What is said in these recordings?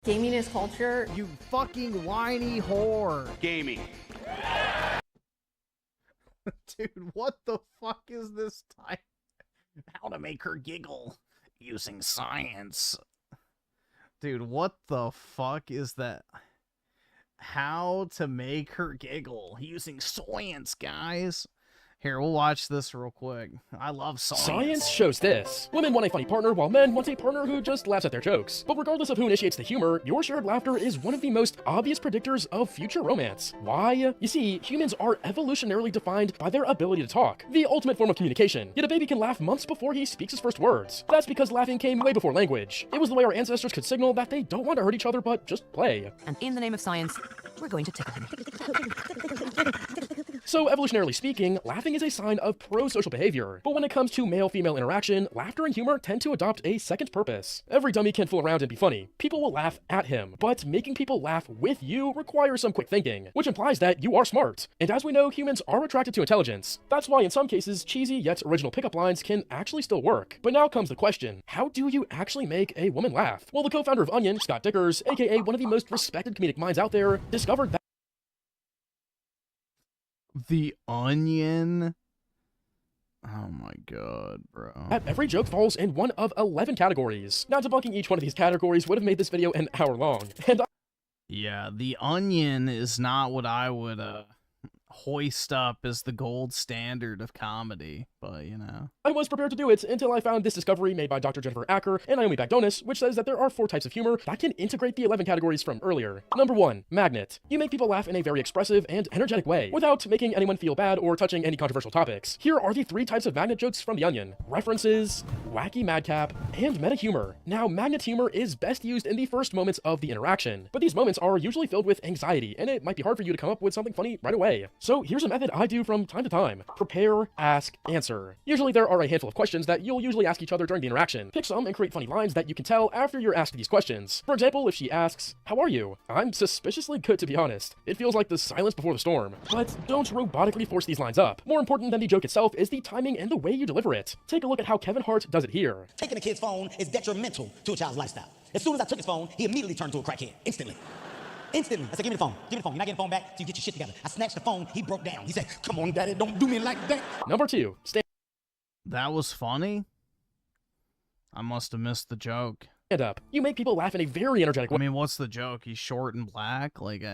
Gaming is culture. You fucking whiny whore. Gaming. Dude, what the fuck is this type? How to make her giggle using science. Dude, what the fuck is that? How to make her giggle using science, guys. Here, we'll watch this real quick. I love science. Science shows this. Women want a funny partner, while men want a partner who just laughs at their jokes. But regardless of who initiates the humor, your shared laughter is one of the most obvious predictors of future romance. Why? You see, humans are evolutionarily defined by their ability to talk, the ultimate form of communication. Yet a baby can laugh months before he speaks his first words. That's because laughing came way before language. It was the way our ancestors could signal that they don't want to hurt each other, but just play. And in the name of science, we're going to tickle him. So, evolutionarily speaking, laughing is a sign of pro-social behavior. But when it comes to male-female interaction, laughter and humor tend to adopt a second purpose. Every dummy can fool around and be funny. People will laugh at him. But making people laugh with you requires some quick thinking, which implies that you are smart. And as we know, humans are attracted to intelligence. That's why in some cases, cheesy yet original pickup lines can actually still work. But now comes the question, how do you actually make a woman laugh? Well, the co-founder of Onion, Scott Dickers, aka one of the most respected comedic minds out there, discovered that The Onion? Oh my god, bro. every joke falls in one of 11 categories. Now, debunking each one of these categories would have made this video an hour long. And Yeah, The Onion is not what I would hoist up as the gold standard of comedy, but you know. I was prepared to do it until I found this discovery made by Dr. Jennifer Acker and Naomi Bagdonis, which says that there are 4 types of humor that can integrate the 11 categories from earlier. Number 1, magnet. You make people laugh in a very expressive and energetic way, without making anyone feel bad or touching any controversial topics. Here are the 3 types of magnet jokes from The Onion: references, wacky madcap, and meta humor. Now, magnet humor is best used in the first moments of the interaction, but these moments are usually filled with anxiety, and it might be hard for you to come up with something funny right away. So here's a method I do from time to time. Prepare, ask, answer. Usually there are a handful of questions that you'll usually ask each other during the interaction. Pick some and create funny lines that you can tell after you're asked these questions. For example, if she asks, "How are you?" I'm suspiciously good, to be honest. It feels like the silence before the storm. But don't robotically force these lines up. More important than the joke itself is the timing and the way you deliver it. Take a look at how Kevin Hart does it here. Taking a kid's phone is detrimental to a child's lifestyle. As soon as I took his phone, he immediately turned into a crackhead. Instantly. Instantly. I said, "Give me the phone. Give me the phone. You're not getting the phone back till you get your shit together." I snatched the phone. He broke down. He said, "Come on, daddy, don't do me like that." Number 2, stand That was funny? I must have missed the joke. up. You make people laugh in a very energetic I way. mean, what's the joke? He's short and black? Like,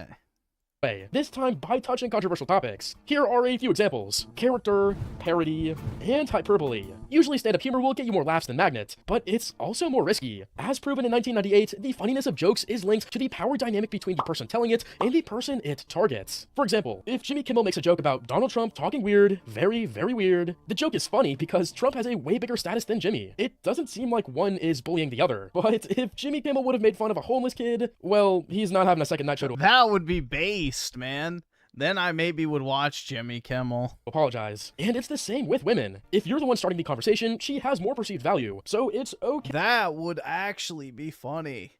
This time by touching controversial topics. Here are a few examples: character, parody, and hyperbole. Usually stand-up humor will get you more laughs than magnet, but it's also more risky. As proven in 1998, the funniness of jokes is linked to the power dynamic between the person telling it and the person it targets. For example, if Jimmy Kimmel makes a joke about Donald Trump talking weird, very, very weird, the joke is funny because Trump has a way bigger status than Jimmy. It doesn't seem like one is bullying the other. But if Jimmy Kimmel would have made fun of a homeless kid, well, he's not having a second night show to that would be based, man. Then I maybe would watch Jimmy Kimmel. apologize. And it's the same with women. If you're the one starting the conversation, she has more perceived value, so it's okay That would actually be funny.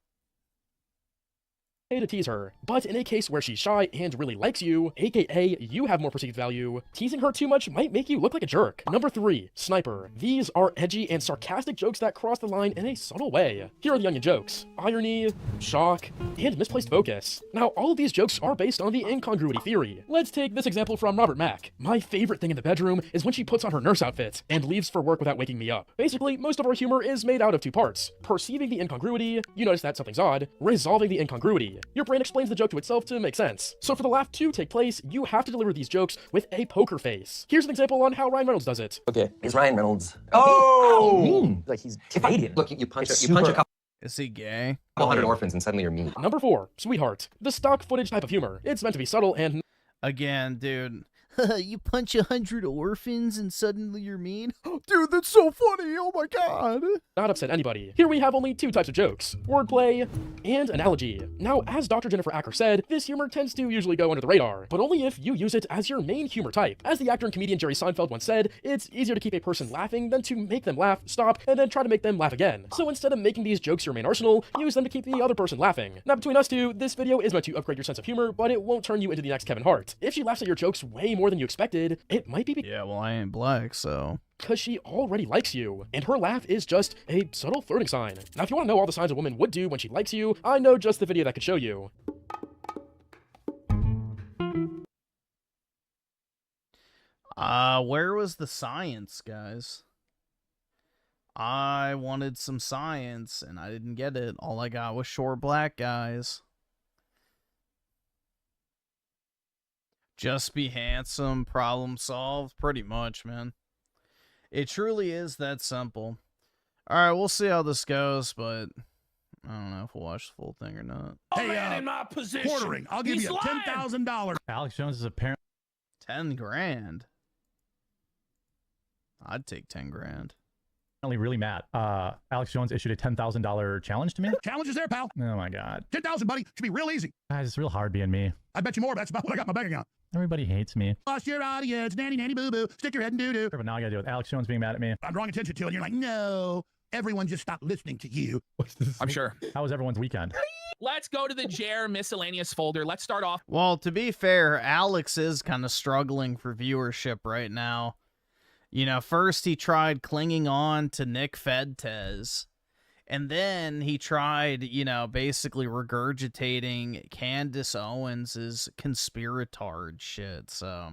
to tease her. But in a case where she's shy and really likes you, aka you have more perceived value, teasing her too much might make you look like a jerk. Number 3, sniper. These are edgy and sarcastic jokes that cross the line in a subtle way. Here are the Onion jokes: irony, shock, and misplaced focus. Now, all of these jokes are based on the incongruity theory. Let's take this example from Robert Mack. "My favorite thing in the bedroom is when she puts on her nurse outfit and leaves for work without waking me up." Basically, most of our humor is made out of 2 parts: perceiving the incongruity, you notice that something's odd; resolving the incongruity. Your brain explains the joke to itself to make sense. So for the laugh to take place, you have to deliver these jokes with a poker face. Here's an example on how Ryan Reynolds does it. Okay, it's Ryan Reynolds. Oh! Mean. Like he's Canadian. Look, you punch It's a couple Is he gay? hundred orphans and suddenly you're mean. Number 4, sweetheart. The stock footage type of humor. It's meant to be subtle and Again, dude. You punch 100 orphans and suddenly you're mean? Dude, that's so funny! Oh my god! not upset anybody. Here we have only 2 types of jokes: wordplay and analogy. Now, as Dr. Jennifer Acker said, this humor tends to usually go under the radar, but only if you use it as your main humor type. As the actor and comedian Jerry Seinfeld once said, it's easier to keep a person laughing than to make them laugh, stop, and then try to make them laugh again. So instead of making these jokes your main arsenal, use them to keep the other person laughing. Now, between us two, this video is meant to upgrade your sense of humor, but it won't turn you into the next Kevin Hart. If she laughs at your jokes way more more than you expected, it might be Yeah, well, I ain't black, so. because she already likes you, and her laugh is just a subtle flirting sign. Now, if you want to know all the signs a woman would do when she likes you, I know just the video that could show you. Where was the science, guys? I wanted some science, and I didn't get it. All I got was short black guys. Just be handsome, problem solved. Pretty much, man. It truly is that simple. Alright, we'll see how this goes, but I don't know if we'll watch the full thing or not. Hey, in my position. Quartering. I'll give you $10,000. Alex Jones is apparently 10 grand. I'd take 10 grand. really mad. Alex Jones issued a $10,000 challenge to me. Challenge is there, pal. Oh my god. 10,000, buddy. Should be real easy. Guys, it's real hard being me. I bet you more, but that's about what I got in my bank account. Everybody hates me. Lost your audience, nanny, nanny, boo, boo. Stick your head in doo doo. But now I gotta deal with Alex Jones being mad at me. I'm drawing attention to it, and you're like, no. Everyone just stopped listening to you. I'm sure. How was everyone's weekend? Let's go to the Jer miscellaneous folder. Let's start off. Well, to be fair, Alex is kind of struggling for viewership right now. You know, first he tried clinging on to Nick Fedtez, and then he tried, you know, basically regurgitating Candace Owens' conspiratard shit. So,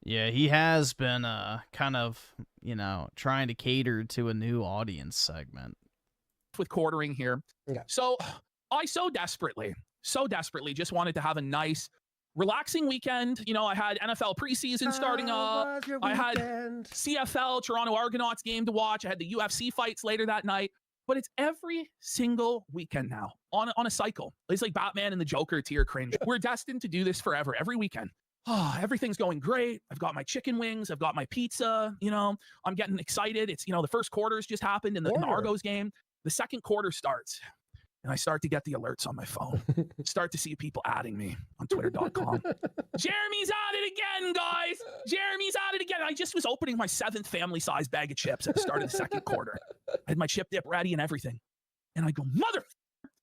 yeah, he has been kind of, you know, trying to cater to a new audience segment. With quartering here. Okay. So I so desperately just wanted to have a nice, relaxing weekend. You know, I had NFL preseason starting up. I had CFL Toronto Argonauts game to watch. I had the UFC fights later that night. But it's every single weekend now on a cycle. It's like Batman and the Joker tier cringe. We're destined to do this forever, every weekend. Oh, everything's going great. I've got my chicken wings. I've got my pizza. You know, I'm getting excited. It's, you know, the first quarter's just happened in the Argos game. The second quarter starts, and I start to get the alerts on my phone. Start to see people adding me on twitter.com. Jeremy's at it again, guys. Jeremy's at it again. I just was opening my 7th family-sized bag of chips at the start of the second quarter. I had my chip dip ready and everything. And I go, mother,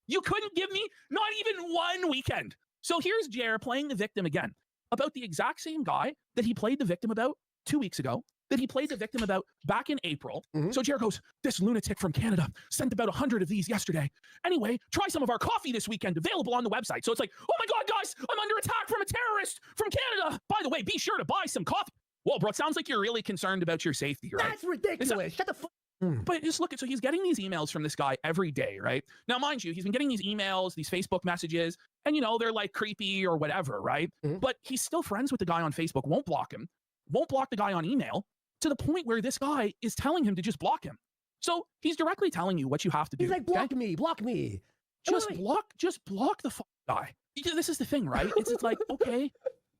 you couldn't give me not even one weekend. So here's Jer playing the victim again about the exact same guy that he played the victim about 2 weeks ago, that he played the victim about back in April. So Jer goes, this lunatic from Canada sent about 100 of these yesterday. Anyway, try some of our coffee this weekend, available on the website. So it's like, oh my God, guys, I'm under attack from a terrorist from Canada. By the way, be sure to buy some coffee. Whoa, bro, it sounds like you're really concerned about your safety, right? That's ridiculous. Shut the fuck. But just look at, so he's getting these emails from this guy every day, right? Now, mind you, he's been getting these emails, these Facebook messages, and you know, they're like creepy or whatever, right? But he's still friends with the guy on Facebook, won't block him, won't block the guy on email, to the point where this guy is telling him to just block him. So he's directly telling you what you have to do. He's like, block me, block me. Just block the guy. This is the thing, right? It's like, okay,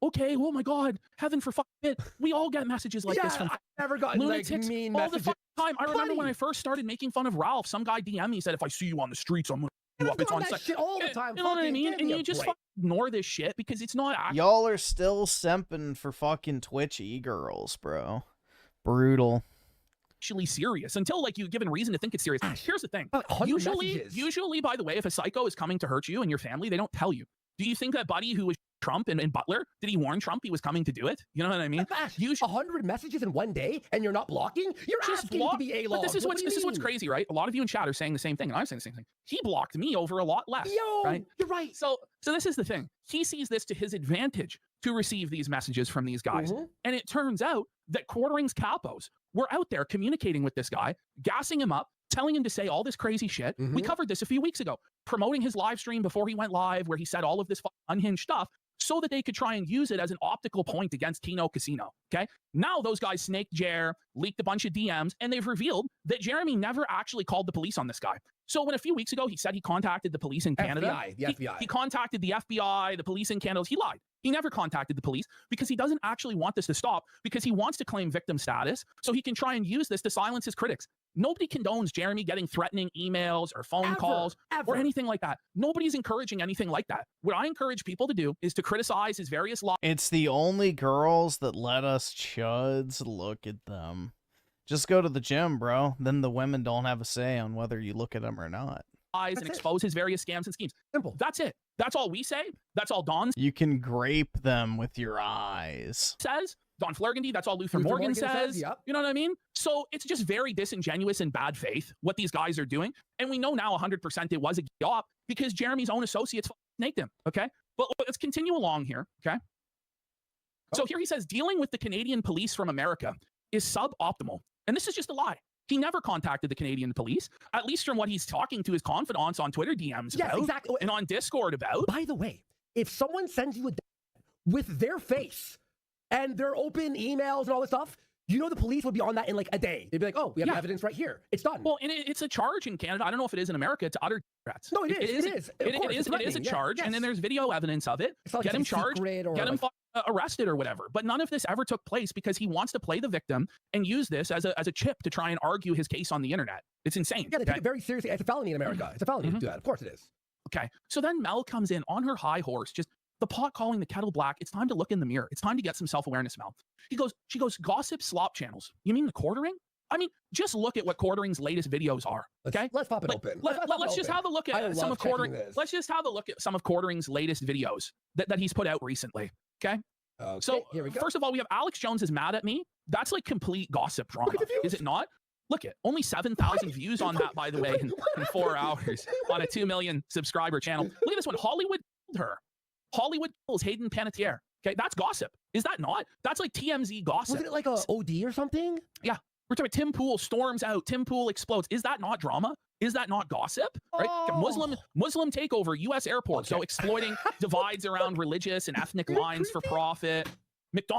oh my God, heaven for fucking it. We all get messages like this from I've never gotten lunatics like mean all messages. the fucking time. I remember when I first started making fun of Ralph, some guy DM me, said, if I see you on the streets, I'm gonna you up. It's on that shit all the time. You know what I mean? And you just fucking ignore this shit because it's not actually Y'all are still simping for fucking Twitch e-girls, bro. Brutal. actually serious until like you're given reason to think it's serious. Here's the thing. 100 messages. Usually, by the way, if a psycho is coming to hurt you and your family, they don't tell you. Do you think that buddy who was Trump and Butler, did he warn Trump he was coming to do it? You know what I mean? Usually 100 messages in one day and you're not blocking? You're just asking block, to be a but this is what's crazy, right? A lot of you in chat are saying the same thing, and I'm saying the same thing. He blocked me over a lot less. Yo, right? You're right. So this is the thing. He sees this to his advantage to receive these messages from these guys. And it turns out that Quartering's capos were out there communicating with this guy, gassing him up, telling him to say all this crazy shit. We covered this a few weeks ago, promoting his live stream before he went live, where he said all of this unhinged stuff, so that they could try and use it as an optical point against Kino Casino, okay? Now those guys snaked Jer, leaked a bunch of DMs, and they've revealed that Jeremy never actually called the police on this guy. So when a few weeks ago he said he contacted the police in Canada, FBI. He contacted the FBI, the police in Canada, he lied. He never contacted the police because he doesn't actually want this to stop, because he wants to claim victim status so he can try and use this to silence his critics. Nobody condones Jeremy getting threatening emails or phone calls or anything like that. Nobody's encouraging anything like that. What I encourage people to do is to criticize his various laws. It's the only girls that let us chuds look at them. Just go to the gym, bro. Then the women don't have a say on whether you look at them or not. eyes and expose his various scams and schemes. Simple. That's it. That's all we say. That's all Don You can grape them with your eyes. says. Don Flergandy, that's all Luther Morgan says. Yep. You know what I mean? So it's just very disingenuous and bad faith what these guys are doing. And we know now 100% it was a job because Jeremy's own associates snaked him. Okay. But let's continue along here. Okay. So here he says dealing with the Canadian police from America is suboptimal. And this is just a lie. He never contacted the Canadian police, at least from what he's talking to his confidants on Twitter DMs Yes, about exactly. and on Discord about. By the way, if someone sends you a with their face and their open emails and all this stuff, you know the police would be on that in like a day. They'd be like, oh, we have evidence right here. It's done. Well, and it's a charge in Canada. I don't know if it is in America to utter threats. No, it is. It is a charge, and then there's video evidence of it. It's not like Get him it's a charged, secret or get him like- arrested or whatever. But none of this ever took place because he wants to play the victim and use this as a chip to try and argue his case on the internet. It's insane. Yeah, they take it very seriously. It's a felony in America. It's a felony to do that. Of course it is. Okay. So then Mel comes in on her high horse, just the pot calling the kettle black. It's time to look in the mirror. It's time to get some self-awareness, Mel. She goes, gossip slop channels. You mean the quartering? I mean, just look at what quartering's latest videos are. Okay. Let's pop it open. Let's just have a look at some of quartering. Let's just have a look at some of quartering's latest videos that he's put out recently. Okay. So here we go. First of all, we have Alex Jones is mad at me. That's like complete gossip drama. Is it not? Look at only 7,000 views on that, by the way, in 4 hours on a 2 million subscriber channel. Look at this one. Hollywood killed her. Hollywood kills Hayden Panettiere. Okay, that's gossip. Is that not? That's like TMZ gossip. Was it like a OD or something? Yeah. We're talking Tim Pool storms out. Tim Pool explodes. Is that not drama? Is that not gossip? Right? Muslim takeover U.S. airport. So exploiting divides around religious and ethnic lines for profit.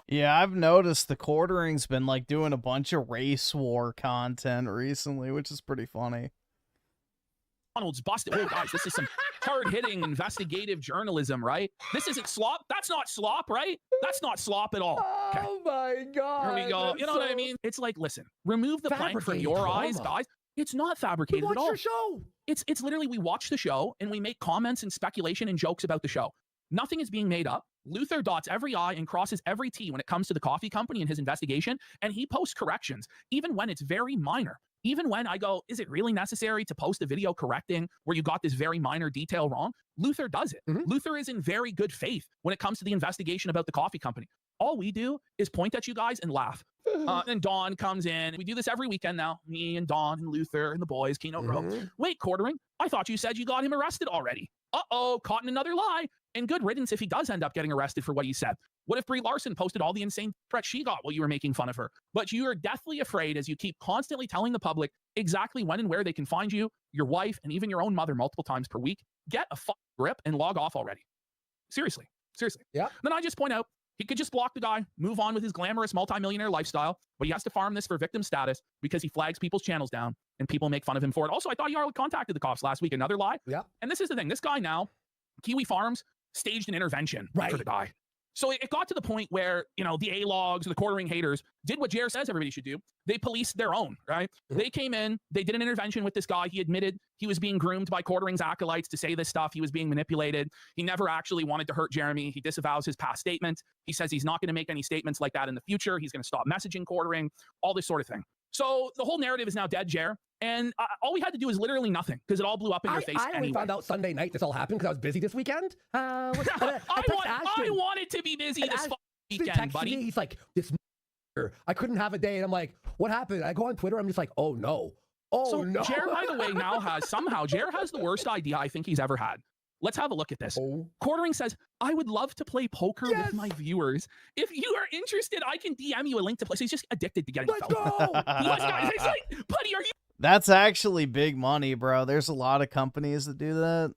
Yeah, I've noticed the quartering's been like doing a bunch of race war content recently, which is pretty funny. McDonald's busted. Oh, guys, this is some hard-hitting investigative journalism, right? This isn't slop. That's not slop, right? That's not slop at all. Okay. Oh my God. Here we go. You know what I mean? It's like, listen, remove the plank from your eyes, guys. It's not fabricated at all. Your show. It's literally we watch the show and we make comments and speculation and jokes about the show. Nothing is being made up. Luther dots every I and crosses every T when it comes to the coffee company and his investigation, and he posts corrections, even when it's very minor. Even when I go, is it really necessary to post a video correcting where you got this very minor detail wrong? Luther does it. Luther is in very good faith when it comes to the investigation about the coffee company. All we do is point at you guys and laugh. And Dawn comes in. We do this every weekend now. Me and Dawn and Luther and the boys, Kino Grove. Wait, quartering. I thought you said you got him arrested already. Uh-oh, caught in another lie. And good riddance if he does end up getting arrested for what he said. What if Brie Larson posted all the insane threats she got while you were making fun of her? But you are deathly afraid as you keep constantly telling the public exactly when and where they can find you, your wife, and even your own mother multiple times per week. Get a fucking grip and log off already. Seriously. Yeah. Then I just point out, he could just block the guy, move on with his glamorous multimillionaire lifestyle, but he has to farm this for victim status because he flags people's channels down and people make fun of him for it. Also, I thought he already contacted the cops last week. Another lie. Yeah. And this is the thing. This guy now, Kiwi Farms, staged an intervention for the guy. So it got to the point where, you know, the A-logs or the quartering haters did what Jared says everybody should do. They policed their own, right? They came in, they did an intervention with this guy. He admitted he was being groomed by quartering's acolytes to say this stuff. He was being manipulated. He never actually wanted to hurt Jeremy. He disavows his past statement. He says he's not going to make any statements like that in the future. He's going to stop messaging quartering, all this sort of thing. So the whole narrative is now dead, Jer. And all we had to do is literally nothing because it all blew up in your face I only found out Sunday night this all happened because I was busy this weekend. I wanted to be busy this weekend, buddy. Me, he's like, this I couldn't have a day. And I'm like, what happened? I go on Twitter. I'm just like, oh, no. Oh, no. Jer, by the way, now Jer has the worst idea I think he's ever had. Let's have a look at this. Quartering says, I would love to play poker with my viewers. If you are interested, I can DM you a link to play. So he's just addicted to getting Let's go. Let's go. He's like, buddy, are you? That's actually big money, bro. There's a lot of companies that do that.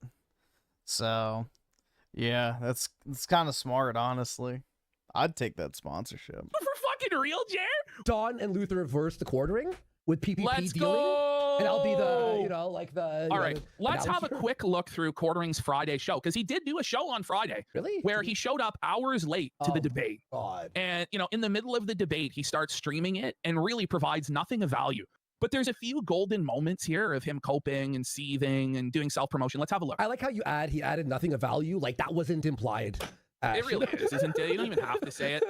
So, yeah, that's kind of smart, honestly. I'd take that sponsorship. For fucking real, Jer? Dawn and Luther reverse the quartering with PPP Let's dealing. Go. And I'll be the, you know, like the... All right, let's have a quick look through Quartering's Friday show, because he did do a show on Friday. Really? Where he showed up hours late to the debate. God. And, you know, in the middle of the debate, he starts streaming it and really provides nothing of value. But there's a few golden moments here of him coping and seething and doing self-promotion. Let's have a look. I like how he added nothing of value. Like, that wasn't implied. It really is, isn't it? You don't even have to say it.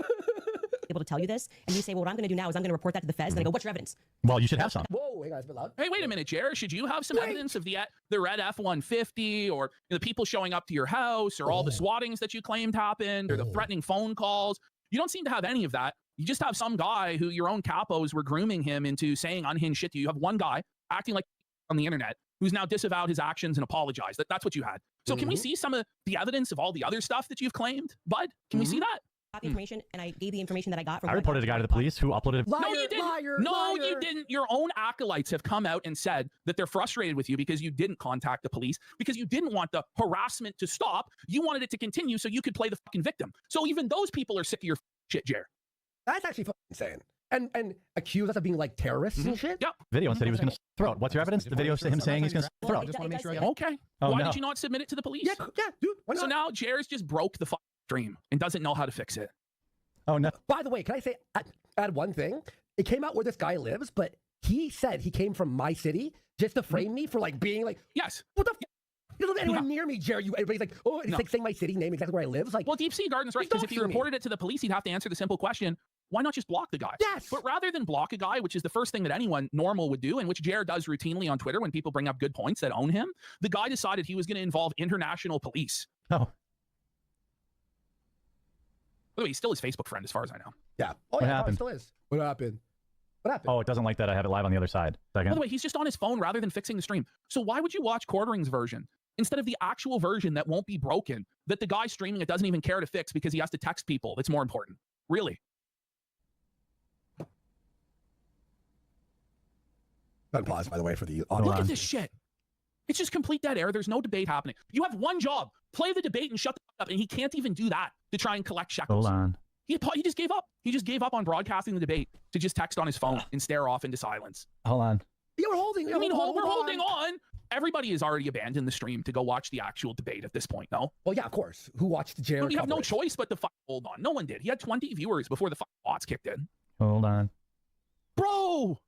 Able to tell you this, and you say, well, what I'm going to do now is I'm going to report that to the feds. And I go, what's your evidence? Well, you should have some. Whoa, hang on, it's a bit loud. Hey, wait a minute, Jared. Should you have some evidence of the red F-150 or the people showing up to your house or all the swattings that you claimed happened or the threatening phone calls? You don't seem to have any of that. You just have some guy who your own capos were grooming him into saying unhinged shit to you. You have one guy acting like on the internet who's now disavowed his actions and apologized. That's what you had. So can we see some of the evidence of all the other stuff that you've claimed, bud? Can we see that? The information, and I gave the information that I got from. I reported a guy to the police who uploaded. Liar, No, you didn't. liar, No, liar. you didn't. Your own acolytes have come out and said that they're frustrated with you because you didn't contact the police, because you didn't want the harassment to stop. You wanted it to continue so you could play the fucking victim. So even those people are sick of your shit, Jer. That's actually fucking insane. And accuse us of being like terrorists and shit. Yep. Video and said he was going to throw it. What's your evidence? The video of him saying he's going to throw it. Just want to make sure. Okay. Oh, Why no. did you not submit it to the police? Yeah, dude. Why So not? now Jer's just broke the fucking stream and doesn't know how to fix it. Oh, no. By the way, can I say add one thing? It came out where this guy lives, but he said he came from my city just to frame me for like being like, Yes. what the f? You don't live anywhere near me, Jerry. Everybody's like, oh, and he's No. like saying my city name, exactly where I live. It's like, Well, Deep Sea Garden's right, He's because if he doxing me. reported it to the police, he'd have to answer the simple question, why not just block the guy? yes. But rather than block a guy, which is the first thing that anyone normal would do, and which Jared does routinely on Twitter when people bring up good points that own him, the guy decided he was going to involve international police. Oh, By the way, he's still his Facebook friend, as far as I know. Yeah. Oh, What yeah, no, it happened? still is. What happened? What happened? oh, it doesn't like that. I have it live on the other side. By Second. the way, he's just on his phone rather than fixing the stream. So why would you watch Quartering's version instead of the actual version that won't be broken, that the guy streaming it doesn't even care to fix because he has to text people? That's more important. Really? Unpause, by the way, for the Hold Look on. at this shit. It's just complete dead air. There's no debate happening. You have one job. Play the debate and shut the fuck up. And he can't even do that to try and collect shekels. Hold on. He just gave up. He just gave up on broadcasting the debate to just text on his phone and stare off into silence. Hold on. Yeah, we're holding. I mean, we're holding on. Everybody has already abandoned the stream to go watch the actual debate at this point, no? Well, yeah, of course. Who watched Jared? You have no coverage? choice but to hold on. No one did. He had 20 viewers before the bots kicked in. Hold on. Bro!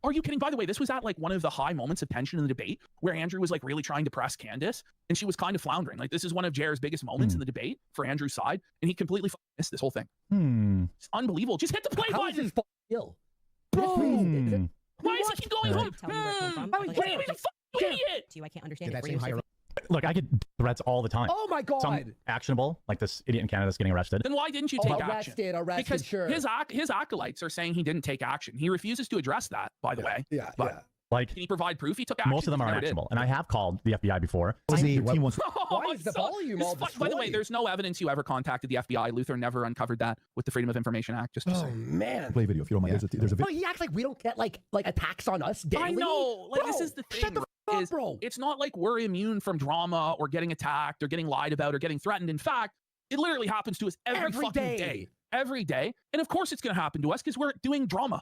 Are you kidding? By the way, this was at like one of the high moments of tension in the debate where Andrew was like really trying to press Candace and she was kind of floundering. Like this is one of Jared's biggest moments in the debate for Andrew's side and he completely missed this whole thing. It's unbelievable. Just hit the play How is button! this ill? Bro! Hmm. Why does he keep going home? Tell me where it came from. How Like, is What are you, that? a fucking idiot? to you, I can't understand Did it. that For you, seem higher? Look, I get threats all the time. Oh my god! Some actionable, like this idiot in Canada that's getting arrested. Then why didn't you Oh, take action? arrested, Because sure. his acolytes are saying he didn't take action. He refuses to address that, by the way. Yeah, But- yeah. Like, Can he provide proof he took action? most of them He are never did. actionable. And I have called the FBI before. Was the team was Why is the volume all By the way, destroyed? there's no evidence you ever contacted the FBI. Luther never uncovered that with the Freedom of Information Act. Just to Oh say. man. play video if you don't mind. There's a Bro, he acts like we don't get like attacks on us daily. I know. Like, this Bro, is the thing. Shut the right, f- is up, bro. It's not like we're immune from drama or getting attacked or getting lied about or getting threatened. In fact, it literally happens to us every fucking day. Every day. And of course it's going to happen to us because we're doing drama,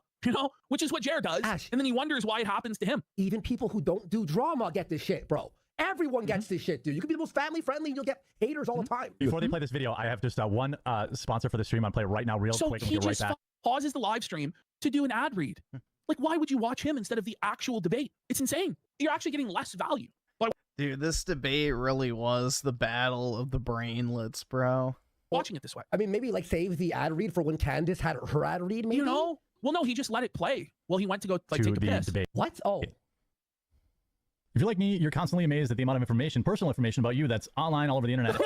which is what Jared does. Ash. And then he wonders why it happens to him. Even people who don't do drama get this shit, bro. Everyone Mm-hmm. gets this shit, dude. You can be the most family friendly and you'll get haters all the time. Before they play this video, I have just one sponsor for the stream. I'll play it right now, real So quick, and he we'll get right just back. pauses the live stream to do an ad read. Like, why would you watch him instead of the actual debate? It's insane. You're actually getting less value. But Dude, this debate really was the battle of the brainlets, bro. watching it this way. I mean, maybe like save the ad read for when Candace had her ad read, maybe? Well, no, he just let it play. Well, he went to go To take a the piss. debate. What? Oh. If you're like me, you're constantly amazed at the amount of information, personal information about you that's online all over the internet.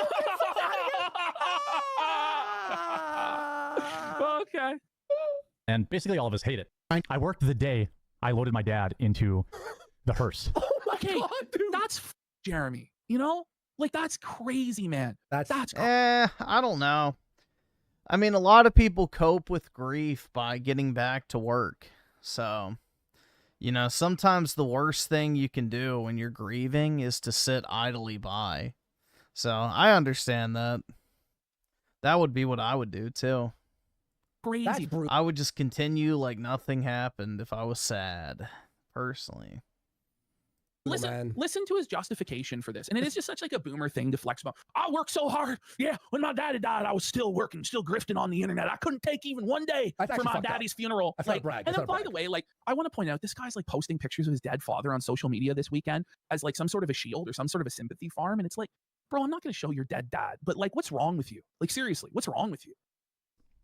Okay. And basically all of us hate it. I worked the day I loaded my dad into the hearse. Oh my Okay, god, dude. that's Jeremy. Like that's crazy, man. That's I don't know. I mean, a lot of people cope with grief by getting back to work. So, sometimes the worst thing you can do when you're grieving is to sit idly by. So, I understand that. That would be what I would do, too. crazy. that's brutal. I would just continue like nothing happened if I was sad, personally. man. Listen to his justification for this. And it is just such like a boomer thing to flex about. I worked so hard. Yeah, when my daddy died, I was still working, still grifting on the internet. I couldn't take even one day That's for actually my fucked up. daddy's funeral. That's not a brag. And That's then not a by the brag. way, I want to point out this guy's like posting pictures of his dead father on social media this weekend as like some sort of a shield or some sort of a sympathy farm. And it's like, bro, I'm not going to show your dead dad, but like, what's wrong with you? Like, seriously, what's wrong with you?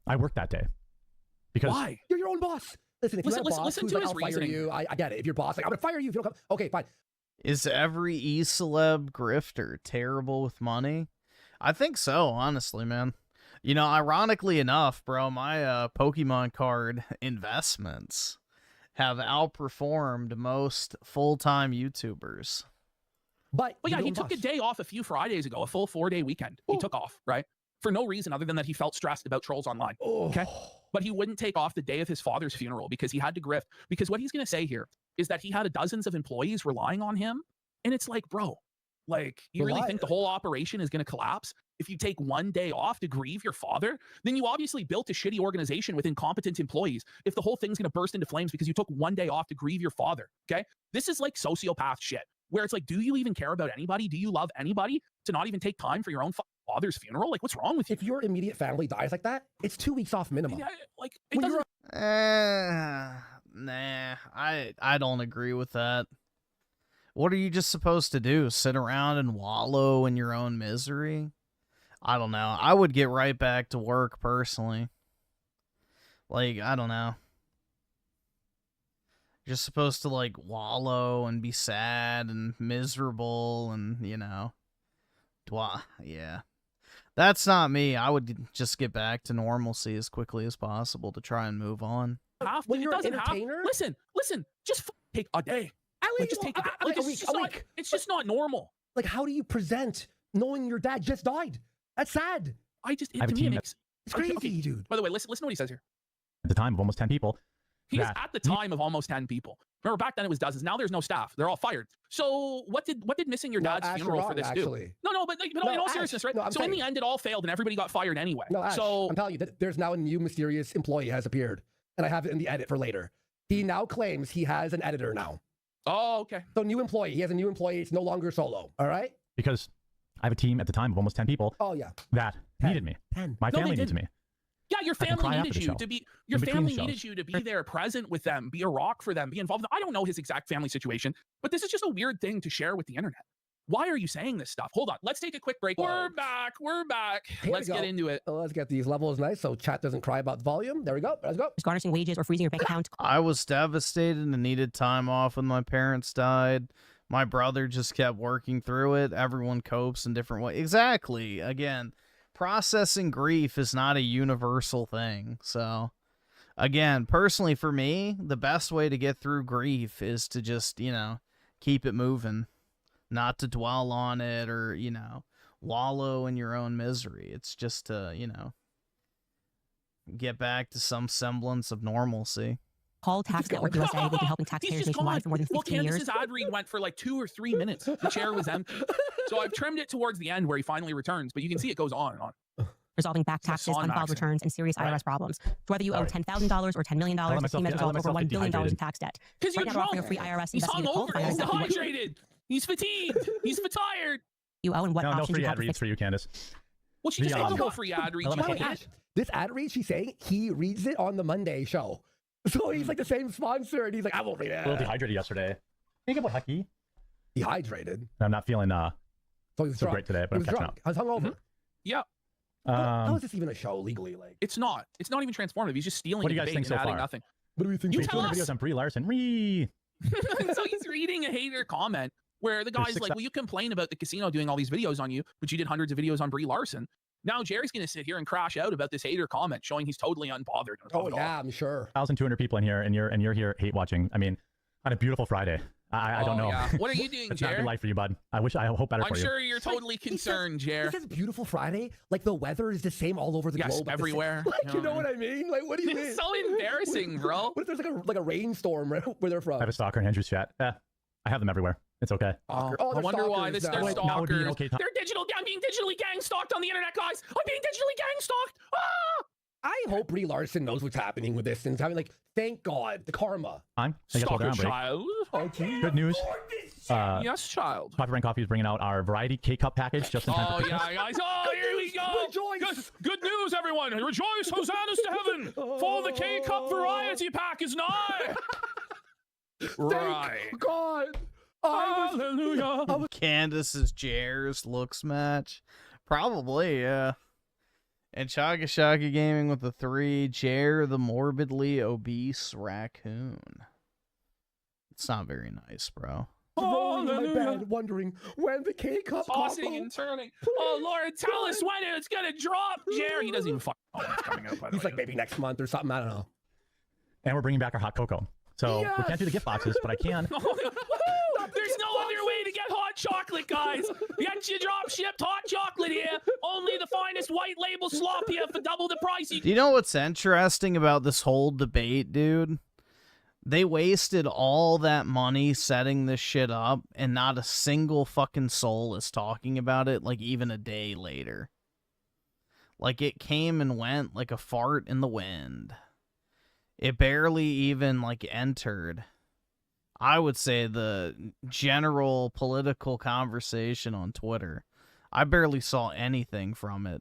I worked that day. Because Why? You're your own boss. Listen, if you're Listen- a boss listen who's to like, his I'll fire reasoning. you, I get it. If your boss like, I'm gonna fire you if you don't come. Okay, fine. Is every e-celeb grifter terrible with money? I think so, honestly, man. You know, ironically enough, bro, my Pokemon card investments have outperformed most full-time YouTubers. But Well, yeah, you he don't took a bust. day off a few Fridays ago, a full 4-day weekend. He took off, right? For no reason other than that he felt stressed about trolls online. Okay. But he wouldn't take off the day of his father's funeral because he had to grift. Because what he's going to say here is that he had dozens of employees relying on him. And it's like, bro, like, you really think the whole operation is going to collapse if you take one day off to grieve your father? Then you obviously built a shitty organization with incompetent employees if the whole thing's going to burst into flames because you took one day off to grieve your father. Okay. This is like sociopath shit where it's like, do you even care about anybody? Do you love anybody to not even take time for your own father's funeral? Like, what's wrong with you? If your immediate family dies like that, it's 2 weeks off minimum. Yeah, like, it When doesn't. Nah, I don't agree with that. What are you just supposed to do? Sit around and wallow in your own misery? I don't know. I would get right back to work personally. Like, I don't know. You're just supposed to, like, wallow and be sad and miserable and, you know. Yeah. That's not me. I would just get back to normalcy as quickly as possible to try and move on. When you're an doesn't entertainer? Listen, just take a day. At Like, least just take a day. like Like, a it's week. just not- It's just not normal. Like, how do you present knowing your dad just died? That's sad. I have a To me, it team makes. It's Okay, crazy, okay. dude. By the way, listen to what he says here. At the time of almost 10 people. He's that- at the time of almost 10 people. Remember, back then it was dozens. Now there's no staff. They're all fired. So what did missing your No, dad's Ash, funeral you're for wrong, this actually. do? No, but in No, all Ash, seriousness, right? no, I'm So in the saying- end, it all failed and everybody got fired anyway. No, Ash, so I'm telling you that there's now a new mysterious employee has appeared, and I have it in the edit for later. He now claims he has an editor now. oh, okay. So new employee. He has a new employee. It's no longer solo. All right? Because I have a team at the time of almost 10 people Oh yeah. that 10. needed me. 10. My No, they family needs didn't. me. Yeah, your I can family cry after needed the you show. to be. Your In between family the needed shows. you to be there, present with them, be a rock for them, be involved. I don't know his exact family situation, but this is just a weird thing to share with the internet. Why are you saying this stuff? Hold on, let's take a quick break. We're back. Here Let's we get go. into it. Let's get these levels nice so chat doesn't cry about the volume. There we go. Let's go. garnishing wages or freezing your bank account. I was devastated and needed time off when my parents died. My brother just kept working through it. Everyone copes in different ways. Exactly. Again, processing grief is not a universal thing. So, again, personally for me, the best way to get through grief is to just, you know, keep it moving, not to dwell on it or, you know, wallow in your own misery. It's just to, you know, get back to some semblance of normalcy. Call Tax Network USA. They've been helping He's taxpayers just nationwide for more than Well, 15 years. Candace's ad read went for like 2 or 3 minutes. The chair was empty. So I've trimmed it towards the end where he finally returns, but you can see it goes on and on. Resolving back It's like taxes, Son unfiled Maxing. returns, and serious IRS problems. So whether you owe Sorry. $10,000 or $10 million, let the myself team has get- I let resolved over myself $1 get billion in dehydrated. tax debt. Because Right you're now, we're offering a drunk. free IRS He's investigative call. hungover. Find out He's exactly what dehydrated. He's fatigued. He's tired. you owe and what No options free you have ad to reads fix. for you, Candace. Well, she The, just gave you um, a free ad read. I You love By the hate way, my it. Ash, this ad read she's saying he reads it on the Monday show. So he's like the same sponsor, and he's like, I won't read A little it. dehydrated yesterday. Think about Hucky. Dehydrated. I'm not feeling So he was so drunk. great today, He but I'm was catching drunk. I was hungover. Yeah, How is this even a show legally? Like, it's not. It's not even transformative. He's just stealing What do the you guys debate think and so adding far? nothing. what do we think? You Jason? tell 200 us. videos on Brie Larson. Ree. So he's reading a hater comment where the guy's like, well, you complain about the casino doing all these videos on you, but you did hundreds of videos on Brie Larson. Now Jerry's going to sit here and crash out about this hater comment showing he's totally unbothered. Oh yeah, I'm sure. 1,200 people in here, and you're here hate watching. I mean, on a beautiful Friday. I don't know. Yeah. What are you doing, It's not a Jer? good life for you, bud. I hope better I'm for you. sure you're totally concerned, Jer. He says beautiful Friday. Like the weather is the same all over the Yes, globe. at the same- everywhere. Like you know what I mean? Like what do you mean? It's so embarrassing, bro. What if there's like a rainstorm right where they're from? I have a stalker in Andrew's chat. I have them everywhere. It's okay. Oh, Oh, I they're wonder why. stalkers They're now. Wait, now would be an stalkers. okay time. They're digital. I'm being digitally gang stalked on the internet, guys. I'm being digitally gang stalked. Ah! I hope Brie Larson knows what's happening with this and is having like, thank God, the karma. I guess we'll Stalker go on break. child. Good news. Yes, child. Coffee Brand Coffee is bringing out our variety K-Cup package just in time Oh, for Christmas. yeah, guys. Oh, here we go. Rejoice! Good news, everyone. Rejoice, hosannas to heaven. For the K-Cup variety pack is nigh. Right. Thank God. I was, Hallelujah. Candace's Jer's looks match. Probably, yeah. And Chaka Shaka Gaming with the 3. Jer the morbidly obese raccoon. It's not very nice, bro. Rolling in my bed, wondering when the K-cup Tossing and turning. Oh Lord, tell us when it's gonna drop, Jer. He doesn't even fucking know when it's coming out. By the He's way. like, maybe next month or something. I don't know. And we're bringing back our hot cocoa. So we can't do the gift boxes, but I can. There's no other way to get hot chocolate, guys. Get you drop shipped hot chocolate here. Only the finest white label slop here for double the price. Do you know what's interesting about this whole debate, dude? They wasted all that money setting this shit up, and not a single fucking soul is talking about it, like, even a day later. Like, it came and went like a fart in the wind. It barely even, like, entered, I would say, the general political conversation on Twitter. I barely saw anything from it.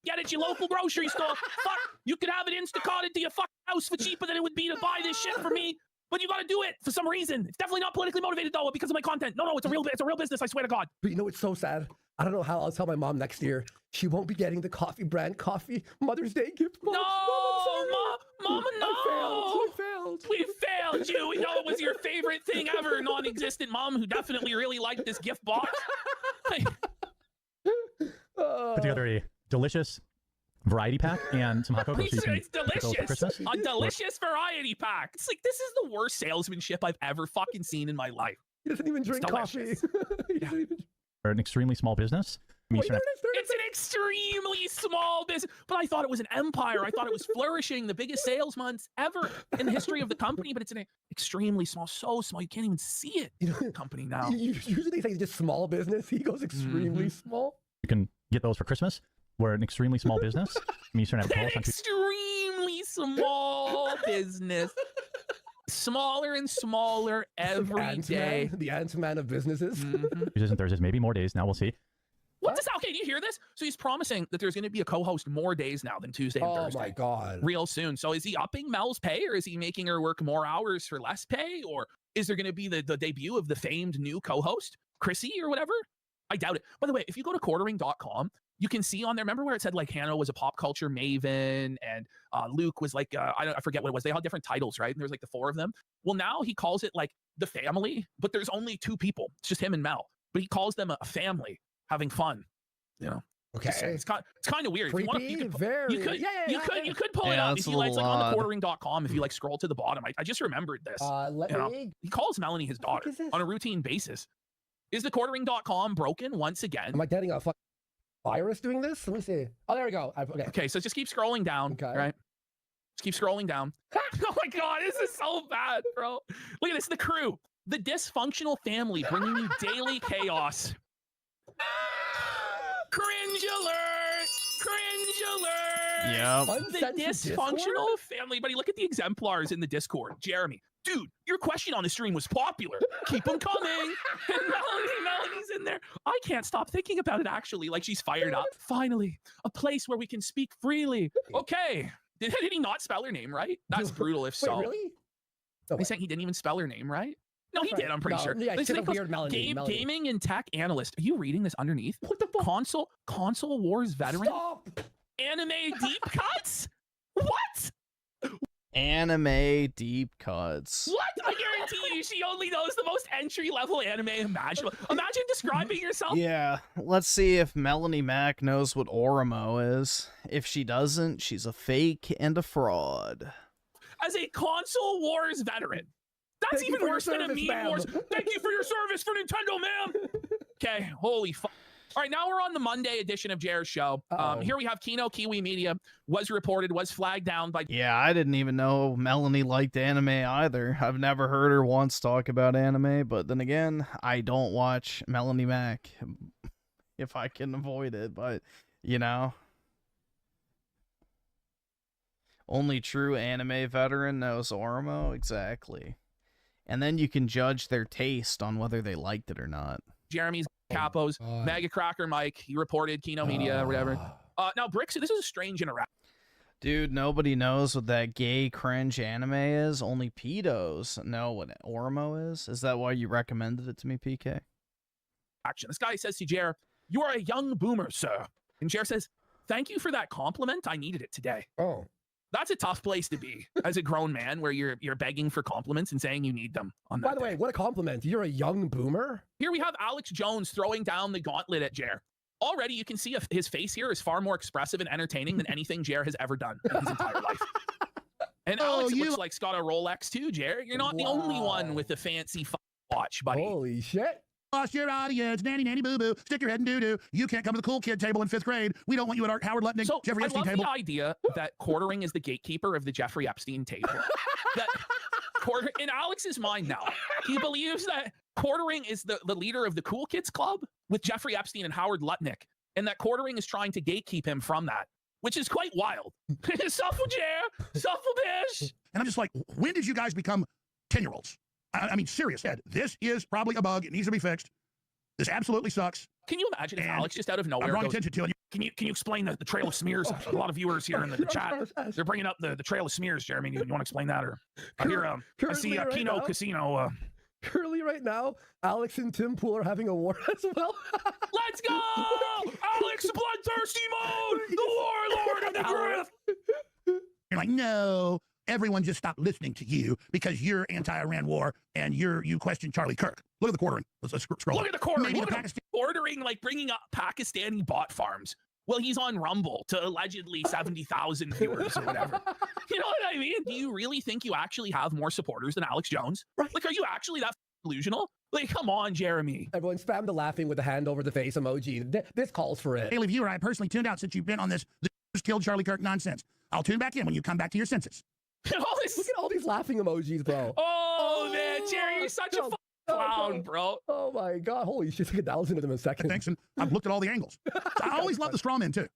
Get it at your local grocery store. Fuck, you could have it Instacarted to your fucking house for cheaper than it would be to buy this shit for me. But you gotta do it for some reason. It's definitely not politically motivated though, because of my content. No, it's a real business. I swear to God. But you know what's so sad? I don't know how I'll tell my mom next year. She won't be getting the coffee brand coffee Mother's Day gift box. Mama, no. I failed. We failed you. We know it was your favorite thing ever, non-existent mom who definitely really liked this gift box. Put together a delicious variety pack and some hot cocoa. So you can It's pick those for delicious. Christmas. A delicious variety pack. It's like, this is the worst salesmanship I've ever fucking seen in my life. He doesn't even drink coffee. He doesn't even... Or an extremely small business. It's an extremely small business, but I thought it was an empire. I thought it was flourishing, the biggest sales months ever in the history of the company, but it's an extremely small, so small you can't even see it. Company now. Usually they say just small business. He goes extremely small. You can get those for Christmas. We're an extremely small business. An Extremely small business. Smaller and smaller every day. The Ant-Man of businesses. Tuesdays and Thursdays, maybe more days. Now we'll see. What's this? Okay, do you hear this? So he's promising that there's going to be a co-host more days now than Tuesday and Thursday. Oh my God. Real soon. So is he upping Mel's pay, or is he making her work more hours for less pay? Or is there going to be the debut of the famed new co-host, Chrissy or whatever? I doubt it. By the way, if you go to quartering.com, you can see on there, remember where it said like Hannah was a pop culture maven and Luke was like, I forget what it was. They had different titles, right? And there's like the 4 of them. Well, now he calls it like the family, but there's only 2 people. It's just him and Mel. But he calls them a family having fun, you know? Okay. It's kind of weird. Creepy, if you want, you could pull it up if you like on the quartering.com. If you like scroll to the bottom, I just remembered this. He calls Melanie his daughter on a routine basis. Is the quartering.com broken once again? Am I getting a virus doing this? Let me see. Oh, there we go. Okay, so just keep scrolling down. Okay. Right? Just keep scrolling down. Oh my God, this is so bad, bro. Look at this. The crew. The dysfunctional family bringing you daily chaos. Cringe alert! Cringe alert! Yep. The dysfunctional family. Buddy, look at the exemplars in the Discord. Jeremy, dude, your question on the stream was popular. Keep them coming. And Melanie's in there. I can't stop thinking about it, actually. Like, she's fired up. Finally, a place where we can speak freely. Okay. Did he not spell her name right? That's brutal if so. Wait, really? They saying he didn't even spell her name right? No, he did. I'm pretty sure. Yeah, it's a weird Melanie. Gaming and tech analyst. Are you reading this underneath? What the fuck? Console Wars veteran. Stop. Anime deep cuts. What? Anime deep cuts. What? I guarantee you, she only knows the most entry-level anime imaginable. Imagine describing yourself. Yeah, let's see if Melanie Mac knows what Oromo is. If she doesn't, she's a fake and a fraud. As a console wars veteran. That's even worse than a meme wars. Thank you for your service for Nintendo, ma'am. Okay, holy fuck. All right, now we're on the Monday edition of Jared's show. Here we have Kino, Kiwi Media, was flagged down by... Yeah, I didn't even know Melanie liked anime either. I've never heard her once talk about anime, but then again, I don't watch Melanie Mac if I can avoid it, but, you know. Only true anime veteran knows Oromo, exactly. And then you can judge their taste on whether they liked it or not. Jeremy's Capos, Mega Cracker Mike, he reported Kino Media or whatever. Now, Bricks, this is a strange interaction. Dude, nobody knows what that gay cringe anime is. Only pedos know what Oromo is. Is that why you recommended it to me, PK? action. This guy says to Jer, "You are a young boomer, sir." And Jer says, "Thank you for that compliment. I needed it today." Oh. That's a tough place to be as a grown man, where you're begging for compliments and saying you need them on that By the way, day. what a compliment. You're a young boomer? Here we have Alex Jones throwing down the gauntlet at Jer. Already, you can see his face here is far more expressive and entertaining than anything Jer has ever done in his entire life. And Alex looks like he's got a Rolex too, Jer. You're not the only one with a fancy watch, buddy. Holy shit. Lost your audience, nanny, nanny, boo, boo, stick your head in doo doo. You can't come to the cool kid table in 5th grade. We don't want you at our Howard Lutnick, So Jeffrey I Epstein love table. the idea that quartering is the gatekeeper of the Jeffrey Epstein table. That in Alex's mind now, he believes that quartering is the leader of the cool kids club with Jeffrey Epstein and Howard Lutnick, and that quartering is trying to gatekeep him from that, which is quite wild. Suffer, Jer, suffer, bish. And I'm just like, when did you guys become 10-year-olds? I mean, serious, Ed. This is probably a bug. It needs to be fixed. This absolutely sucks. Can you imagine if Alex just out of nowhere I'm drawing goes, attention to it. Can you explain the Trail of Smears? A lot of viewers here in the chat, they're bringing up the Trail of Smears, Jeremy. You want to explain that? Or I hear I see Kino Casino. Currently right now, Alex and Tim Pool are having a war as well. Let's go! Alex Bloodthirsty Mode! The warlord of the Griff! You're like, no, everyone just stopped listening to you because you're anti-Iran war and you question Charlie Kirk. Look at the quartering. Let's scroll. Look at the quartering. Maybe Look the at him ordering, like bringing up Pakistani bot farms. Well, he's on Rumble to allegedly 70,000 viewers or whatever. You know what I mean? Do you really think you actually have more supporters than Alex Jones? Right. Like, are you actually that delusional? Like, come on, Jeremy. Everyone spam the laughing with the hand over the face emoji. This calls for it. Daily viewer, I personally tuned out since you've been on this killed Charlie Kirk nonsense. I'll tune back in when you come back to your senses. Look at all these laughing emojis, bro. Oh, man, Jerry, you're such a fucking clown, bro. Oh my god, holy shit, took 1,000 of them in a second. Thanks, and I've looked at all the angles. So I always love the straw man, too.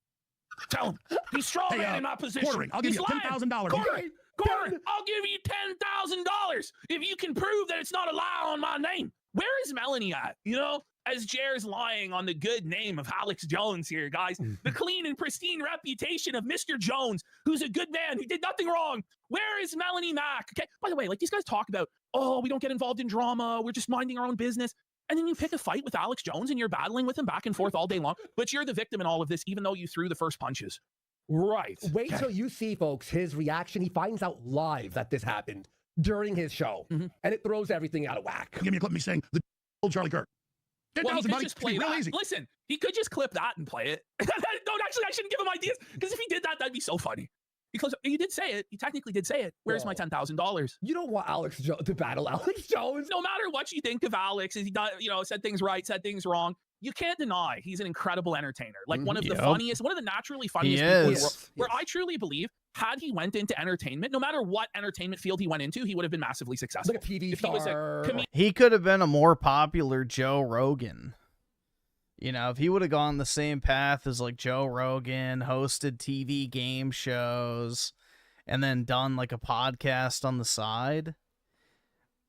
Tell him. He's straw man in my position. Quartering, I'll give you $10,000. Quartering, I'll give you $10,000 if you can prove that it's not a lie on my name. Where is Melanie at? You know, as Jer's lying on the good name of Alex Jones here, guys. The clean and pristine reputation of Mr. Jones, who's a good man, who did nothing wrong. Where is Melanie Mack? Okay, by the way, like these guys talk about, oh, we don't get involved in drama. We're just minding our own business. And then you pick a fight with Alex Jones and you're battling with him back and forth all day long. But you're the victim in all of this, even though you threw the first punches. Right. Wait till you see, folks, his reaction. He finds out live that this happened during his show. And it throws everything out of whack. Give me a clip of me saying, the old Charlie Kirk. Well, he could money, just play real that. easy. Listen, he could just clip that and play it. No, actually, I shouldn't give him ideas, because if he did that, that'd be so funny. Because he did say it. He technically did say it. Where's my $10,000? You don't want Alex to battle Alex Jones. No matter what you think of Alex, he done, said things right, said things wrong. You can't deny he's an incredible entertainer. Like one of the funniest, one of the naturally funniest people in the world. Where I truly believe, had he went into entertainment, no matter what entertainment field he went into, he would have been massively successful. Like a TV if star. He was a comedian. He could have been a more popular Joe Rogan. You know, if he would have gone the same path as like Joe Rogan, hosted TV game shows, and then done like a podcast on the side,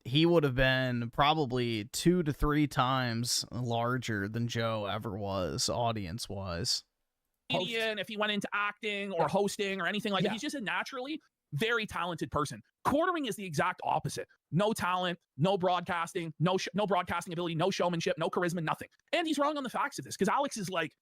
he would have been probably 2 to 3 times larger than Joe ever was, audience-wise. If he went into acting or hosting or anything like that, he's just a naturally very talented person. Quartering is the exact opposite. No talent, no broadcasting, no broadcasting ability, no showmanship, no charisma, nothing. And he's wrong on the facts of this, because Alex is like,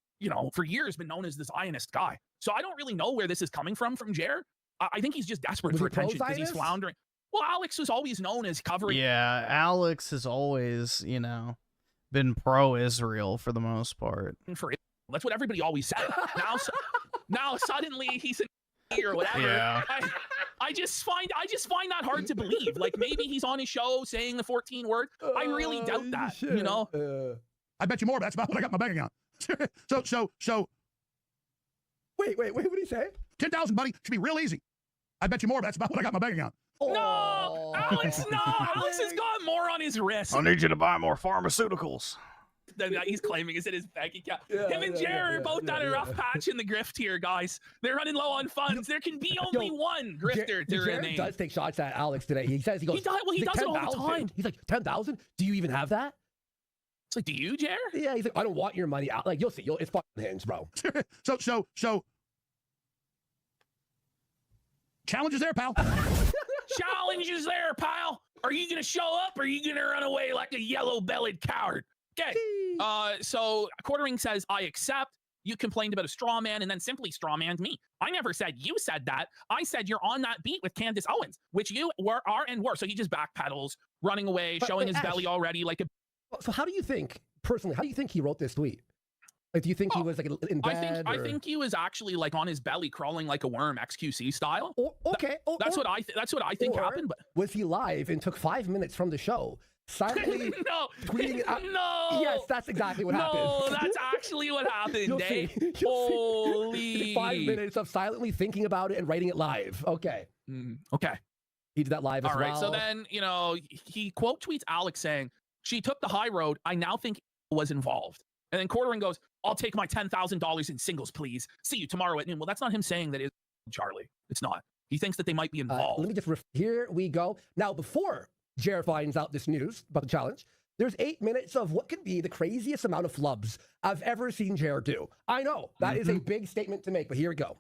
for years been known as the Zionist guy. So I don't really know where this is coming from Jer. I think he's just desperate for attention because he's floundering. Well, Alex was always known as covering. Yeah, Alex has always, been pro-Israel for the most part. That's what everybody always said. Now suddenly he's an or whatever. Yeah. I just find that hard to believe. Like maybe he's on his show saying the 14 word. I really doubt that. Shit. I bet you more. That's about what I got in my bank account. So. Wait. What did he say? 10,000, buddy. Should be real easy. I bet you more. That's about what I got in my bank account. No, Alex. No, Alex has got more on his wrist. I need you to buy more pharmaceuticals. He's claiming is in his bank account. Him and Jerry are both on a rough patch in the grift here, guys. They're running low on funds. There can be only one grifter to remain. Does take shots at Alex today. He says he goes. He does it all the time. He's like 10,000. Do you even have that? It's like, do you, Jer? Yeah. He's like, I don't want your money out. Like you'll see. It's fucking hinge, bro. So. Challenge is there, pal. Challenge is there, pal. Are you gonna show up or are you gonna run away like a yellow-bellied coward? Okay. So Quartering says, I accept. You complained about a straw man and then simply straw manned me. I never said you said that. I said you're on that beat with Candace Owens, which you are and were. So he just backpedals, running away, showing his belly already like a. So how do you think, personally, how do you think he wrote this tweet? Like, do you think he was like in bed? I think he was actually like on his belly crawling like a worm, XQC style. Okay. That's what I think happened. But was he live and took 5 minutes from the show? Silently tweeting it out? No. Yes, that's exactly what happened. No, that's actually what happened, You'll Dave. see. Holy. 5 minutes of silently thinking about it and writing it live. Okay. Okay. He did that live as well. All right. So then, he quote tweets Alex saying, she took the high road. I now think was involved. And then Quartering goes, I'll take my $10,000 in singles, please. See you tomorrow at noon. Well, that's not him saying that it's Charlie. It's not. He thinks that they might be involved. Let me just here we go. Now, before Jared finds out this news about the challenge, there's 8 minutes of what could be the craziest amount of flubs I've ever seen Jared do. I know that is a big statement to make, but here we go.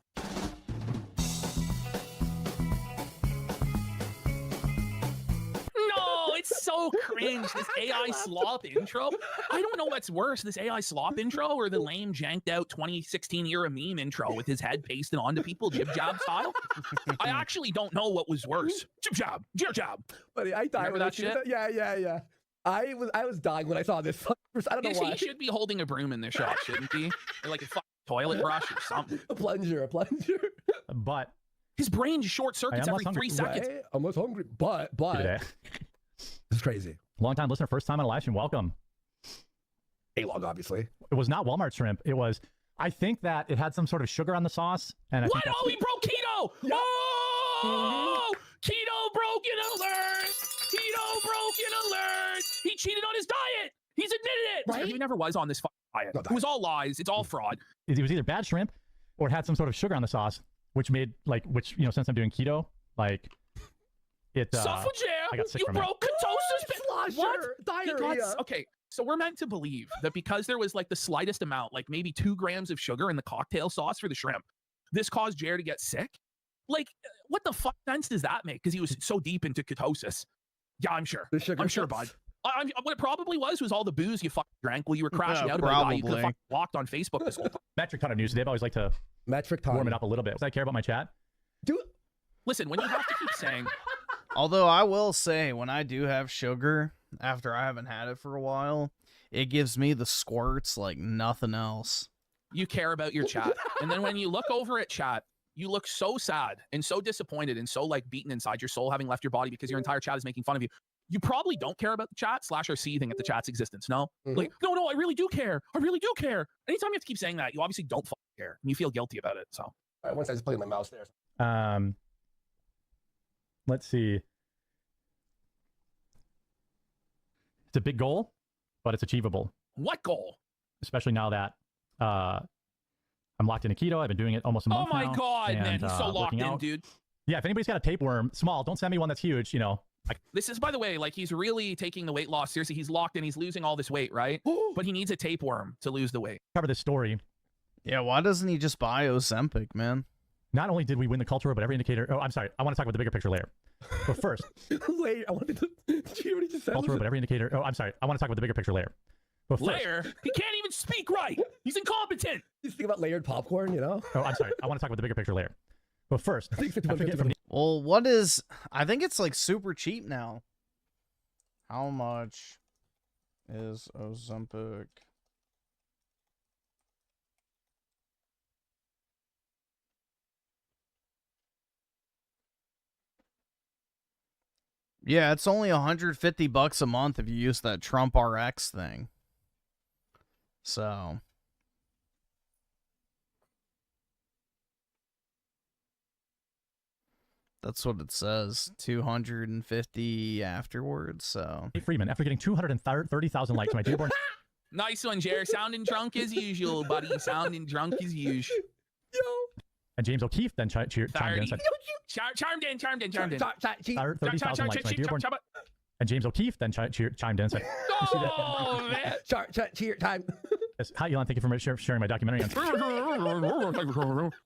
No, it's so cringe. This AI slop intro. I don't know what's worse, this AI slop intro or the lame, janked out 2016 era meme intro with his head pasted onto people, jib jab style. I actually don't know what was worse. Jib jab, jib jab. Buddy, I died Remember when that shit? Yeah. I was dying when I saw this. I don't know why. He should be holding a broom in this shot, shouldn't he? Or like a fucking toilet brush or something. A plunger. But his brain short circuits every 3 seconds. Right? Almost hungry, but it's crazy. Long time listener, first time on a live stream. Welcome. A-log, obviously. It was not Walmart shrimp. It was. I think that it had some sort of sugar on the sauce. And What? Oh, he broke keto! Yeah. Oh! Keto broken alert! Keto broken alert! He cheated on his diet! He's admitted it! Right? He never was on this diet. It was all lies. It's all fraud. it was either bad shrimp or it had some sort of sugar on the sauce, which made since I'm doing keto, like it. I got sick You from it. broke ketosis. What? Diarrhea. Okay, so we're meant to believe that because there was like the slightest amount, like maybe 2 grams of sugar in the cocktail sauce for the shrimp, this caused Jared to get sick. Like, what the fuck sense does that make? Because he was so deep into ketosis. Yeah, I'm sure. I'm sure, bud. What it probably was all the booze you fucking drank while you were crashing out about a guy you could have fucking blocked on Facebook this whole time. Metric ton of news. Dave always like to warm it up a little bit. Does I care about my chat? Listen, when you have to keep saying. Although I will say, when I do have sugar, after I haven't had it for a while, it gives me the squirts like nothing else. You care about your chat. And then when you look over at chat, you look so sad and so disappointed and so like beaten inside your soul having left your body because your entire chat is making fun of you. You probably don't care about the chat / are seething at the chat's existence. No? Like, no, I really do care. I really do care. Anytime you have to keep saying that, you obviously don't fucking care and you feel guilty about it. So. All right, once I just play my mouse there. Let's see. It's a big goal, but it's achievable. What goal? Especially now that I'm locked into keto. I've been doing it almost a month now. Oh my God, man. He's so locked in, out. dude. Yeah, if anybody's got a tapeworm, small, don't send me one that's huge, This is, by the way, like he's really taking the weight loss seriously. He's locked in. He's losing all this weight, right? But he needs a tapeworm to lose the weight. Cover this story. Yeah, why doesn't he just buy Ozempic, man? Not only did we win the culture, but every indicator. Oh, I'm sorry. I want to talk about the bigger picture later. But first, later. I wanted to. Did you hear what he just said? Culture, but every indicator. Oh, I'm sorry. I want to talk about the bigger picture later. But first, Layer? He can't even speak right. He's incompetent. You think about layered popcorn, Oh, I'm sorry. I want to talk about the bigger picture later. But first, I forget from well, what is? I think it's like super cheap now. How much is Ozempic? Yeah, it's only $150 a month if you use that Trump RX thing. So that's what it says. 250 afterwards. So Freeman, after getting 230,000 likes, my dearborn. Nice one, Jared. Sounding drunk as usual, buddy. Sounding drunk as usual. And James O'Keefe then chimed in and said, Chimed in. 30,000 likes, my dearborn. And James O'Keefe then chimed in and said, oh, man. Cheer time. Hi, Elon. Thank you for sharing my documentary.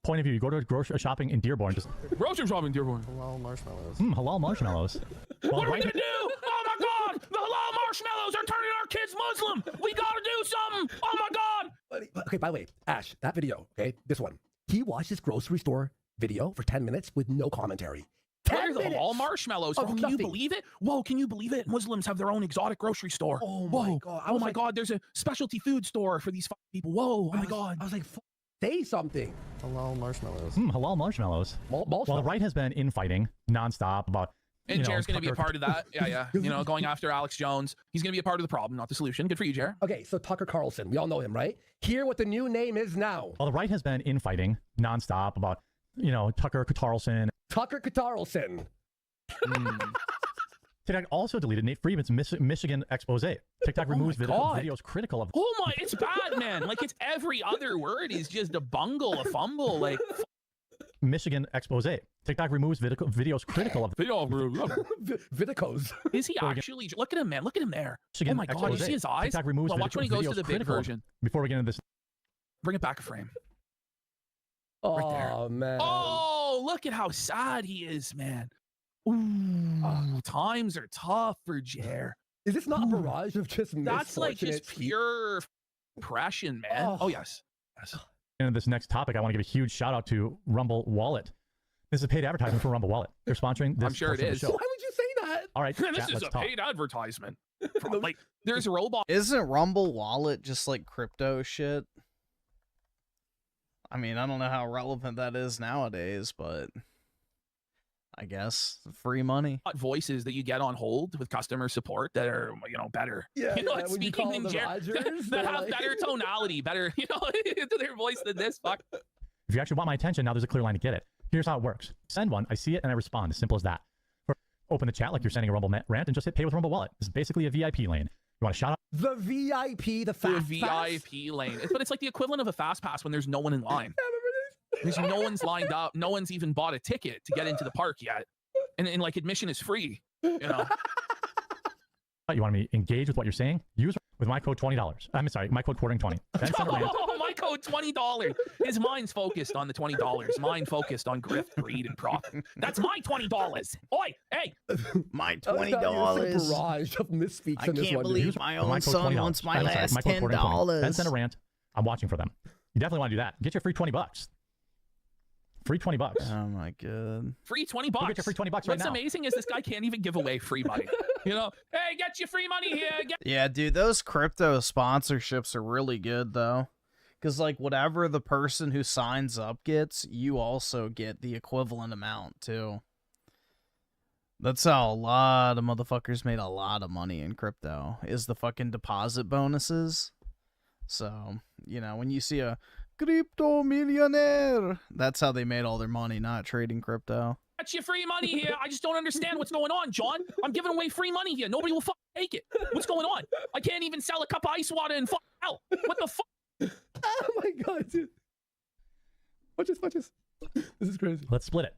Point of view, you go to grocery shopping in Dearborn. Just grocery shopping in Dearborn. Halal marshmallows. Halal marshmallows. What are we going to do? Oh, my God. The halal marshmallows are turning our kids Muslim. We got Okay, by the way, Ash, that video, okay, this one. He watched his grocery store video for 10 minutes with no commentary. What are the halal marshmallows? Of Can you nothing. believe it? Whoa, can you believe it? Muslims have their own exotic grocery store. Oh Whoa. my god! Oh my god, there's a specialty food store for these people. Whoa, oh my god. I was like, say something. Halal marshmallows. Halal marshmallows. Well, the right has been infighting nonstop about. And Jared's going to be a part of that. Yeah. You know, going after Alex Jones. He's going to be a part of the problem, not the solution. Good for you, Jared. Okay, so Tucker Carlson, we all know him, right? Hear what the new name is now. Well, the right has been infighting nonstop about, you know, Tucker Carlson. Tucker Carlson. TikTok also deleted Nate Friedman's Michigan expose. TikTok removes videos critical of. Oh my, it's bad, man. Like, it's every other word is just a bungle, a fumble. Like, Michigan expose. TikTok removes videos critical of. Vidicos. Is he actually? Look at him, man. Look at him there. Michigan oh my god, you see his eyes? TikTok removes well, watch when he goes to the big critical of. version. Before we get into this. Bring it back a frame. Oh, right there. Man. Oh, look at how sad he is, man. Ooh, times are tough for Jer. Is this not a barrage of just That's like just pure depression, man. Oh, yes. In this next topic, I want to give a huge shout out to Rumble Wallet. This is a paid advertisement for Rumble Wallet. They're sponsoring this. I'm sure it is. Why would you say that? All right, this is a paid advertisement. Like, there's a robot. Isn't Rumble Wallet just like crypto shit? I mean, I don't know how relevant that is nowadays, but I guess free money. Voices that you get on hold with customer support that are, you know, better. Yeah, you know, when you speaking call in them Rogers, that have like... better tonality, better, you know, to their voice than this. Fuck. If you actually want my attention, now there's a clear line to get it. Here's how it works. Send one, I see it, and I respond. As simple as that. Open the chat like you're sending a Rumble rant and just hit pay with Rumble Wallet. This is basically a VIP lane. You want to shout out? The VIP, the fast VIP lane. But it's like the equivalent of a fast pass when there's no one in line. There's no one's lined up. No one's even bought a ticket to get into the park yet. And like admission is free, you know. You want me to engage with what you're saying? Use with my code $20. I'm sorry, my code QUARTERPOUNDER. Then send a rant. Oh, my code $20. His mind's focused on the $20. Mine focused on grift, greed, and profit. That's my $20. Oi, hey. My $20. Barrage of misspeaks I in this can't one, believe dude. my own son wants my last $10. Then send a rant. I'm watching for them. You definitely want to do that. Get your free $20. Free $20. Oh my god. Free $20. Go get your free $20 right now. What's amazing is this guy can't even give away free money. You know, hey, get your free money here. Yeah, dude, those crypto sponsorships are really good though. Because like whatever the person who signs up gets, you also get the equivalent amount too. That's how a lot of motherfuckers made a lot of money in crypto, is the fucking deposit bonuses. So, you know, when you see a crypto millionaire, that's how they made all their money, not trading crypto. Got your free money here. I just don't understand what's going on, John. I'm giving away free money here. Nobody will fucking take it. What's going on? I can't even sell a cup of ice water in fucking hell. What the fuck? Oh my god, dude. Watch this. This is crazy. Let's split it.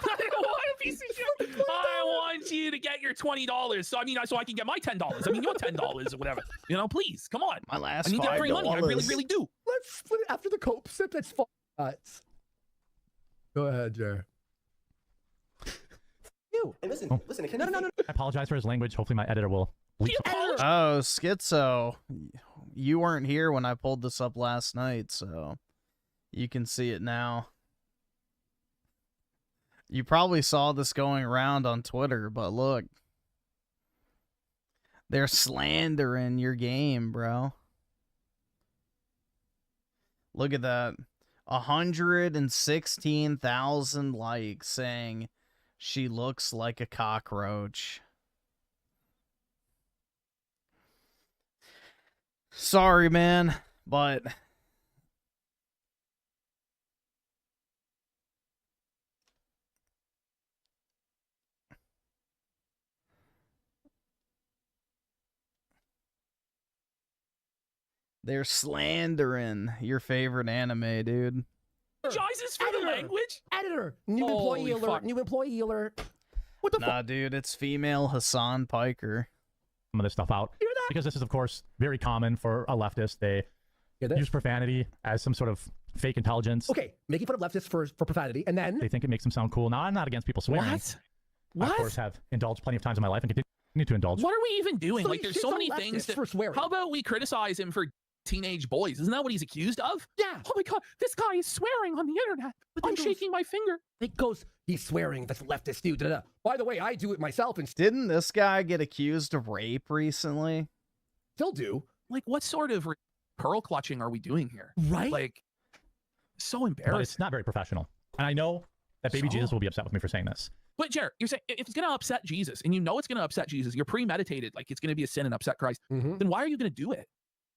What a piece of shit. I want you to get your $20. So I can get my $10. I mean, your $10 or whatever. You know, please, come on. My last I need that free money. I really, really do. Let's split it after the cope sip. That's fun. Go ahead, Jer. You. And listen, no. I apologize for his language. Hopefully my editor will bleep some. Oh, Schizo. You weren't here when I pulled this up last night, so you can see it now. You probably saw this going around on Twitter, but look. They're slandering your game, bro. Look at that. 116,000 likes saying she looks like a cockroach. Sorry, man, but they're slandering your favorite anime, dude. Apologizes for the language? Editor. New employee alert. New employee alert. What the fuck? Nah, dude, it's female Hassan Piker. Some of this stuff out. Because this is, of course, very common for a leftist. They use profanity as some sort of fake intelligence. Okay, making fun of leftists for profanity, and then... They think it makes them sound cool. Now, I'm not against people swearing. What? I, of course, have indulged plenty of times in my life and continue to indulge. What are we even doing? So like, there's so many things that... for swearing. How about we criticize him for teenage boys. Isn't that what he's accused of? Yeah. Oh my God, this guy is swearing on the internet. But then I'm goes- shaking my finger. It goes, he's swearing, that's leftist dude. Da, da, da. By the way, I do it myself and Didn't this guy get accused of rape recently? still do. Like, what sort of pearl clutching are we doing here? Right? Like, so But embarrassing. it's not very professional. And I know that baby So- Jesus will be upset with me for saying this. But Jared, you're saying if it's going to upset Jesus, and you know it's going to upset Jesus, you're premeditated, like it's going to be a sin and upset Christ, Mm-hmm. then why are you going to do it?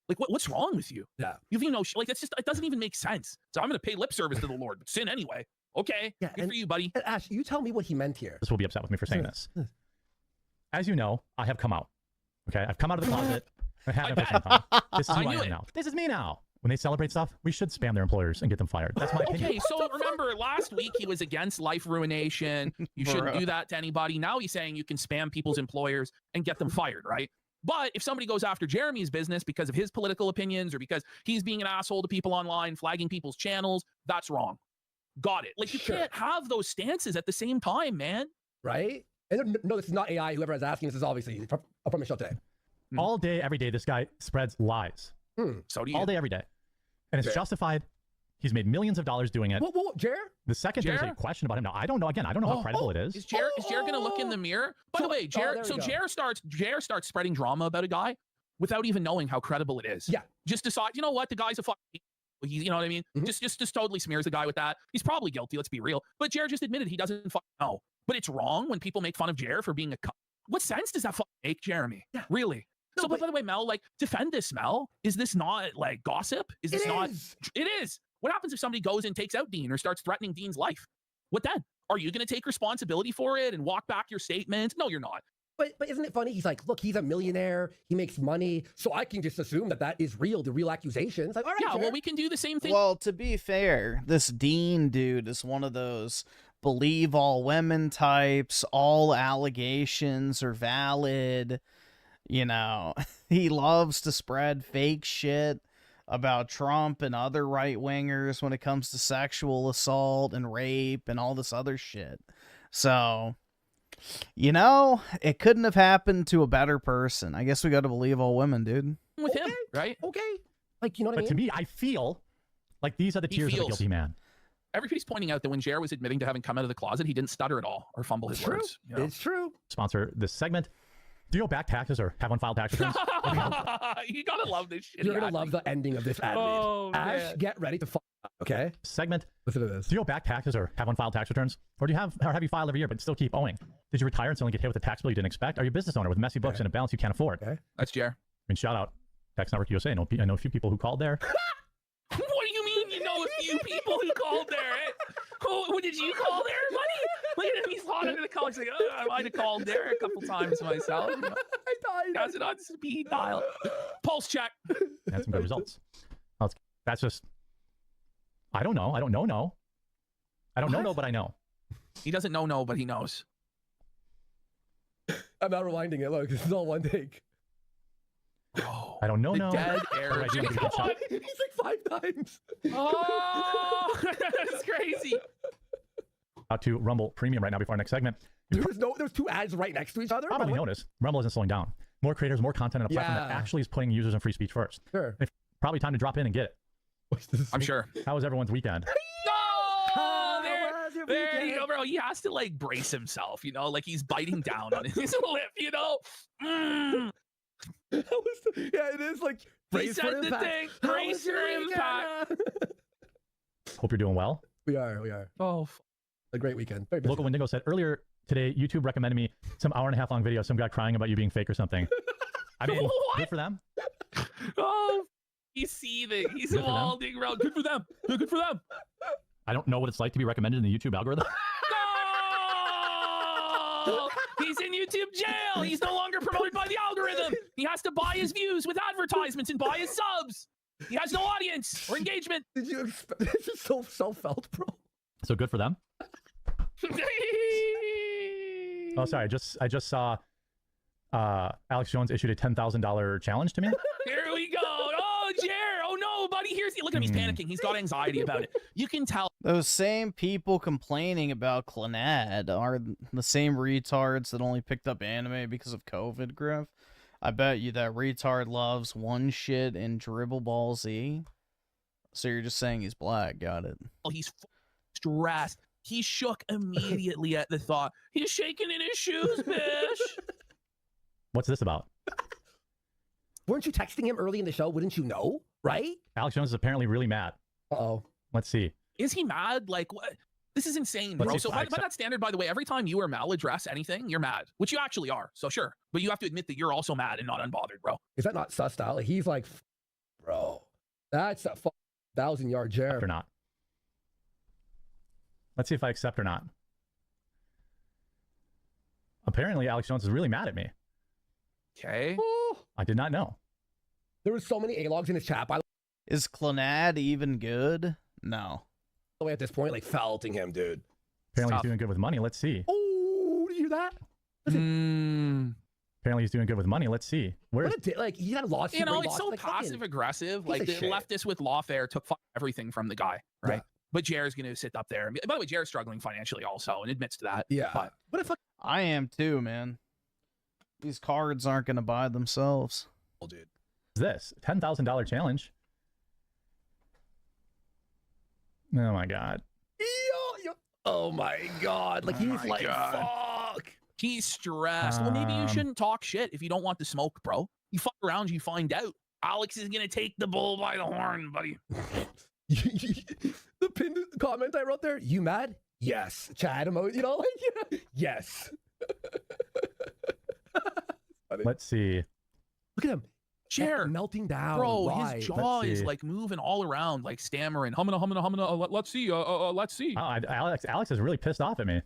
Like, what's wrong with you? Yeah. You've, you know, like, it's just, it doesn't even make sense. So I'm going to pay lip service to the Lord, but sin anyway. Okay. Yeah, Good for you, buddy. And Ash, you tell me what he meant here. This will be upset with me for saying Sure. this. As you know, I have come out. Okay, I've come out of the closet. I have I no bet. question time. This is I who I knew am it. now. This is me now. When they celebrate stuff, we should spam their employers and get them fired. That's my opinion. Okay, so remember last week he was against life ruination. You shouldn't Bruh. do that to anybody. Now he's saying you can spam people's employers and get them fired, right? But if somebody goes after Jeremy's business because of his political opinions or because he's being an asshole to people online, flagging people's channels, that's wrong. Got it. Like, you Sure. can't have those stances at the same time, man. Right? And no, this is not AI. Whoever is asking this is obviously from Michelle today. All day, every day, this guy spreads lies. So do you. All day, every day. And it's Okay. justified. He's made millions of dollars doing it. Whoa, Jer? The second there's a Jer? question about him now, I don't know. Again, I don't know how credible it is. Is Jared going to look in the mirror? By the way, there we so go. Jared starts spreading drama about a guy without even knowing how credible it is. Yeah. Just decide, you know what, the guy's a fucking, you know what I mean? Mhm. Just totally smears the guy with that. He's probably guilty. Let's be real. But Jared just admitted he doesn't fucking know. But it's wrong when people make fun of Jared for being a. What sense does that fucking make, Jeremy? Yeah. Really? No, So, but by the way, Mel, like, defend this, Mel. Is this not like gossip? Is this not? It is. What happens if somebody goes and takes out Dean or starts threatening Dean's life? What then? Are you going to take responsibility for it and walk back your statement? No, you're not. But isn't it funny? He's like, look, he's a millionaire. He makes money. So I can just assume that that is real, the real accusations. Like, all right, Yeah, Jer. well, we can do the same thing. Well, to be fair, this Dean dude is one of those believe all women types, all allegations are valid. You know, he loves to spread fake shit about Trump and other right wingers when it comes to sexual assault and rape and all this other shit. So, you know, it couldn't have happened to a better person. I guess we got to believe all women, dude. with him, right? Okay. Like, you know what I But mean? to me, I feel like these are the He tears of a feels. guilty man. Everybody's pointing out that when Jared was admitting to having come out of the closet, he didn't stutter at all or fumble his It's true. words. You know? It's true. Sponsor this segment. Do you owe back taxes or have unfiled tax returns? You gotta love this shit. You're going to love the ending of this ad read. Oh, Ash, man. get ready to fuck up, okay? Segment. Listen to this. Do you owe back taxes or have unfiled tax returns? Or do you have you filed every year but still keep owing? Did you retire and suddenly get hit with a tax bill you didn't expect? Are you a business owner with messy books and a balance you can't afford? Okay. That's Jared. I mean, shout out Tax Network USA. I know a few people who called there. What do you mean you know a few people who called there? Who did you call there, buddy? Look at him. He's hot under the collar. He's like, I might have called there a couple times myself. You know, I died. has it on speed dial. Pulse check. Had some good results. That's just, I don't know. I don't know. No. I don't know, but I know. He doesn't know, but he knows. I'm not rewinding it. Look, this is all one take. Oh, I don't know. the No. dead What air. do I do when we get shot? He's like 5 times. Oh, that's crazy. Out to Rumble Premium right now before our next segment. There's 2 ads right next to each other. Probably noticed Rumble isn't slowing down. More creators, more content, and a platform that Yeah. actually is putting users and free speech first. Sure. It's probably time to drop in and get it. I'm sure. How was everyone's weekend? No, was your there you weekend? go, bro. He has to like brace himself, you know, like he's biting down on his lip, you know. Yeah, it is like He brace for said the impact. thing, How brace was your for weekend? impact. Hope you're doing well. We are. Oh, A great weekend. Very busy. Local Wendigo said earlier today, YouTube recommended me some hour-and-a-half long video of some guy crying about you being fake or something. I mean, What? good for them. oh, he's seething. He's Good for them. walding around. Good for them. Good for them. I don't know what it's like to be recommended in the YouTube algorithm. No! He's in YouTube jail. He's no longer promoted by the algorithm. He has to buy his views with advertisements and buy his subs. He has no audience or engagement. Did you expect? This is so self-felt, bro. So good for them. Oh, sorry. I just saw Alex Jones issued a $10,000 challenge to me. Here we go. Oh, Jer. Oh, no, buddy. Look at him. He's panicking. He's got anxiety about it. You can tell. Those same people complaining about Clannad are the same retards that only picked up anime because of COVID, Griff. I bet you that retard loves one shit in Dribble Ball Z. So you're just saying he's black. Got it. He's stressed. He shook immediately at the thought. He's shaking in his shoes, bitch. What's this about? Weren't you texting him early in the show? Wouldn't you know? Right? Alex Jones is apparently really mad. Uh-oh. Let's see. Is he mad? Like, what? This is insane, bro. So by that standard, by the way, every time you or Mal address anything, you're mad, which you actually are. So sure. But you have to admit that you're also mad and not unbothered, bro. Is that not sussed out? Like, he's like, bro, that's a 1,000-yard jar. Or not. Let's see if I accept or not. Apparently, Alex Jones is really mad at me. Okay. I did not know. There were so many A-logs in his chat, by Is Clonad even good? No. the way, at this point, like, felting him, dude. Apparently, he's doing good with money. Let's see. Oh, did you hear that? Listen, Apparently, he's doing good with money. Let's see. Where? like, he had a lawsuit. You know, where he it's so lost, like, fucking passive aggressive. piece Like of the shit. leftists with lawfare took everything from the guy, right? Yeah. But Jared's going to sit up there. By the way, Jared's struggling financially also and admits to that. Yeah. But What a fuck, I am too, man. These cards aren't going to buy themselves. dude. Is this $10,000 challenge? Oh my god. Yo. Oh my god. Like, Oh he's my like, God. fuck. he's stressed. Well, maybe you Um, shouldn't talk shit if you don't want the smoke, bro. You fuck around, you find out. Alex is going to take the bull by the horn, buddy. The pinned comment I wrote there, you mad? Yes. Chat emoji, you know, like, yes. Let's see. Look at him. Chair. Melting down. Bro, right. his jaw Let's is see. like moving all around, like stammering. Humana. Let's see. Let's see. Oh, Alex is really pissed off at me.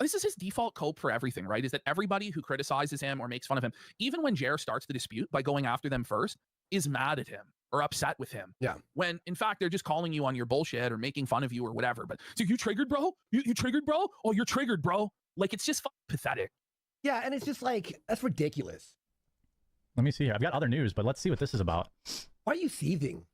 This is his default cope for everything, right? Is that everybody who criticizes him or makes fun of him, even when Jer starts the dispute by going after them first, is mad at him or upset with him. Yeah. When in fact they're just calling you on your bullshit or making fun of you or whatever. But so you triggered, bro? You triggered, bro? Oh, you're triggered, bro. Like it's just pathetic. Yeah, and it's just like, that's ridiculous. Let me see here. I've got other news, but let's see what this is about. Why are you seething?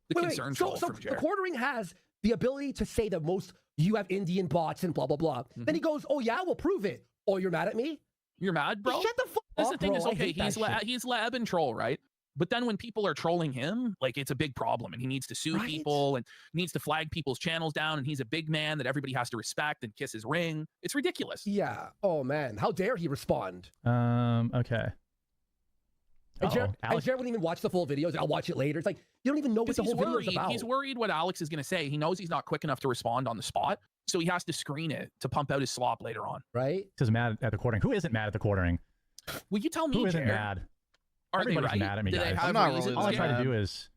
The Wait, concern so, troll so from the Jer. quartering has the ability to say the most, you have Indian bots and blah, blah, blah. Then he goes, oh yeah, we'll prove it. Oh, you're mad at me? You're mad, bro? Shut the fuck That's up, the thing bro. is, I okay, hate that shit. he's lab and troll, right? But then when people are trolling him, like it's a big problem and he needs to sue Right. people and needs to flag people's channels down and he's a big man that everybody has to respect and kiss his ring. It's ridiculous. Yeah. Oh man, how dare he respond? Okay. And Jared, Uh-oh, Alex, wouldn't even watch the full videos. I'll watch it later. It's like, you don't even know what the Because whole video is about. he's worried what Alex is going to say. He knows he's not quick enough to respond on the spot. So he has to screen it to pump out his slop later on. Right? is mad at the quartering. Who isn't mad at the quartering? Will you tell me, Who isn't Jared? mad? Are they Everybody's right? mad at me, Do they guys. have I'm not reasons, really All I try Jared? to do is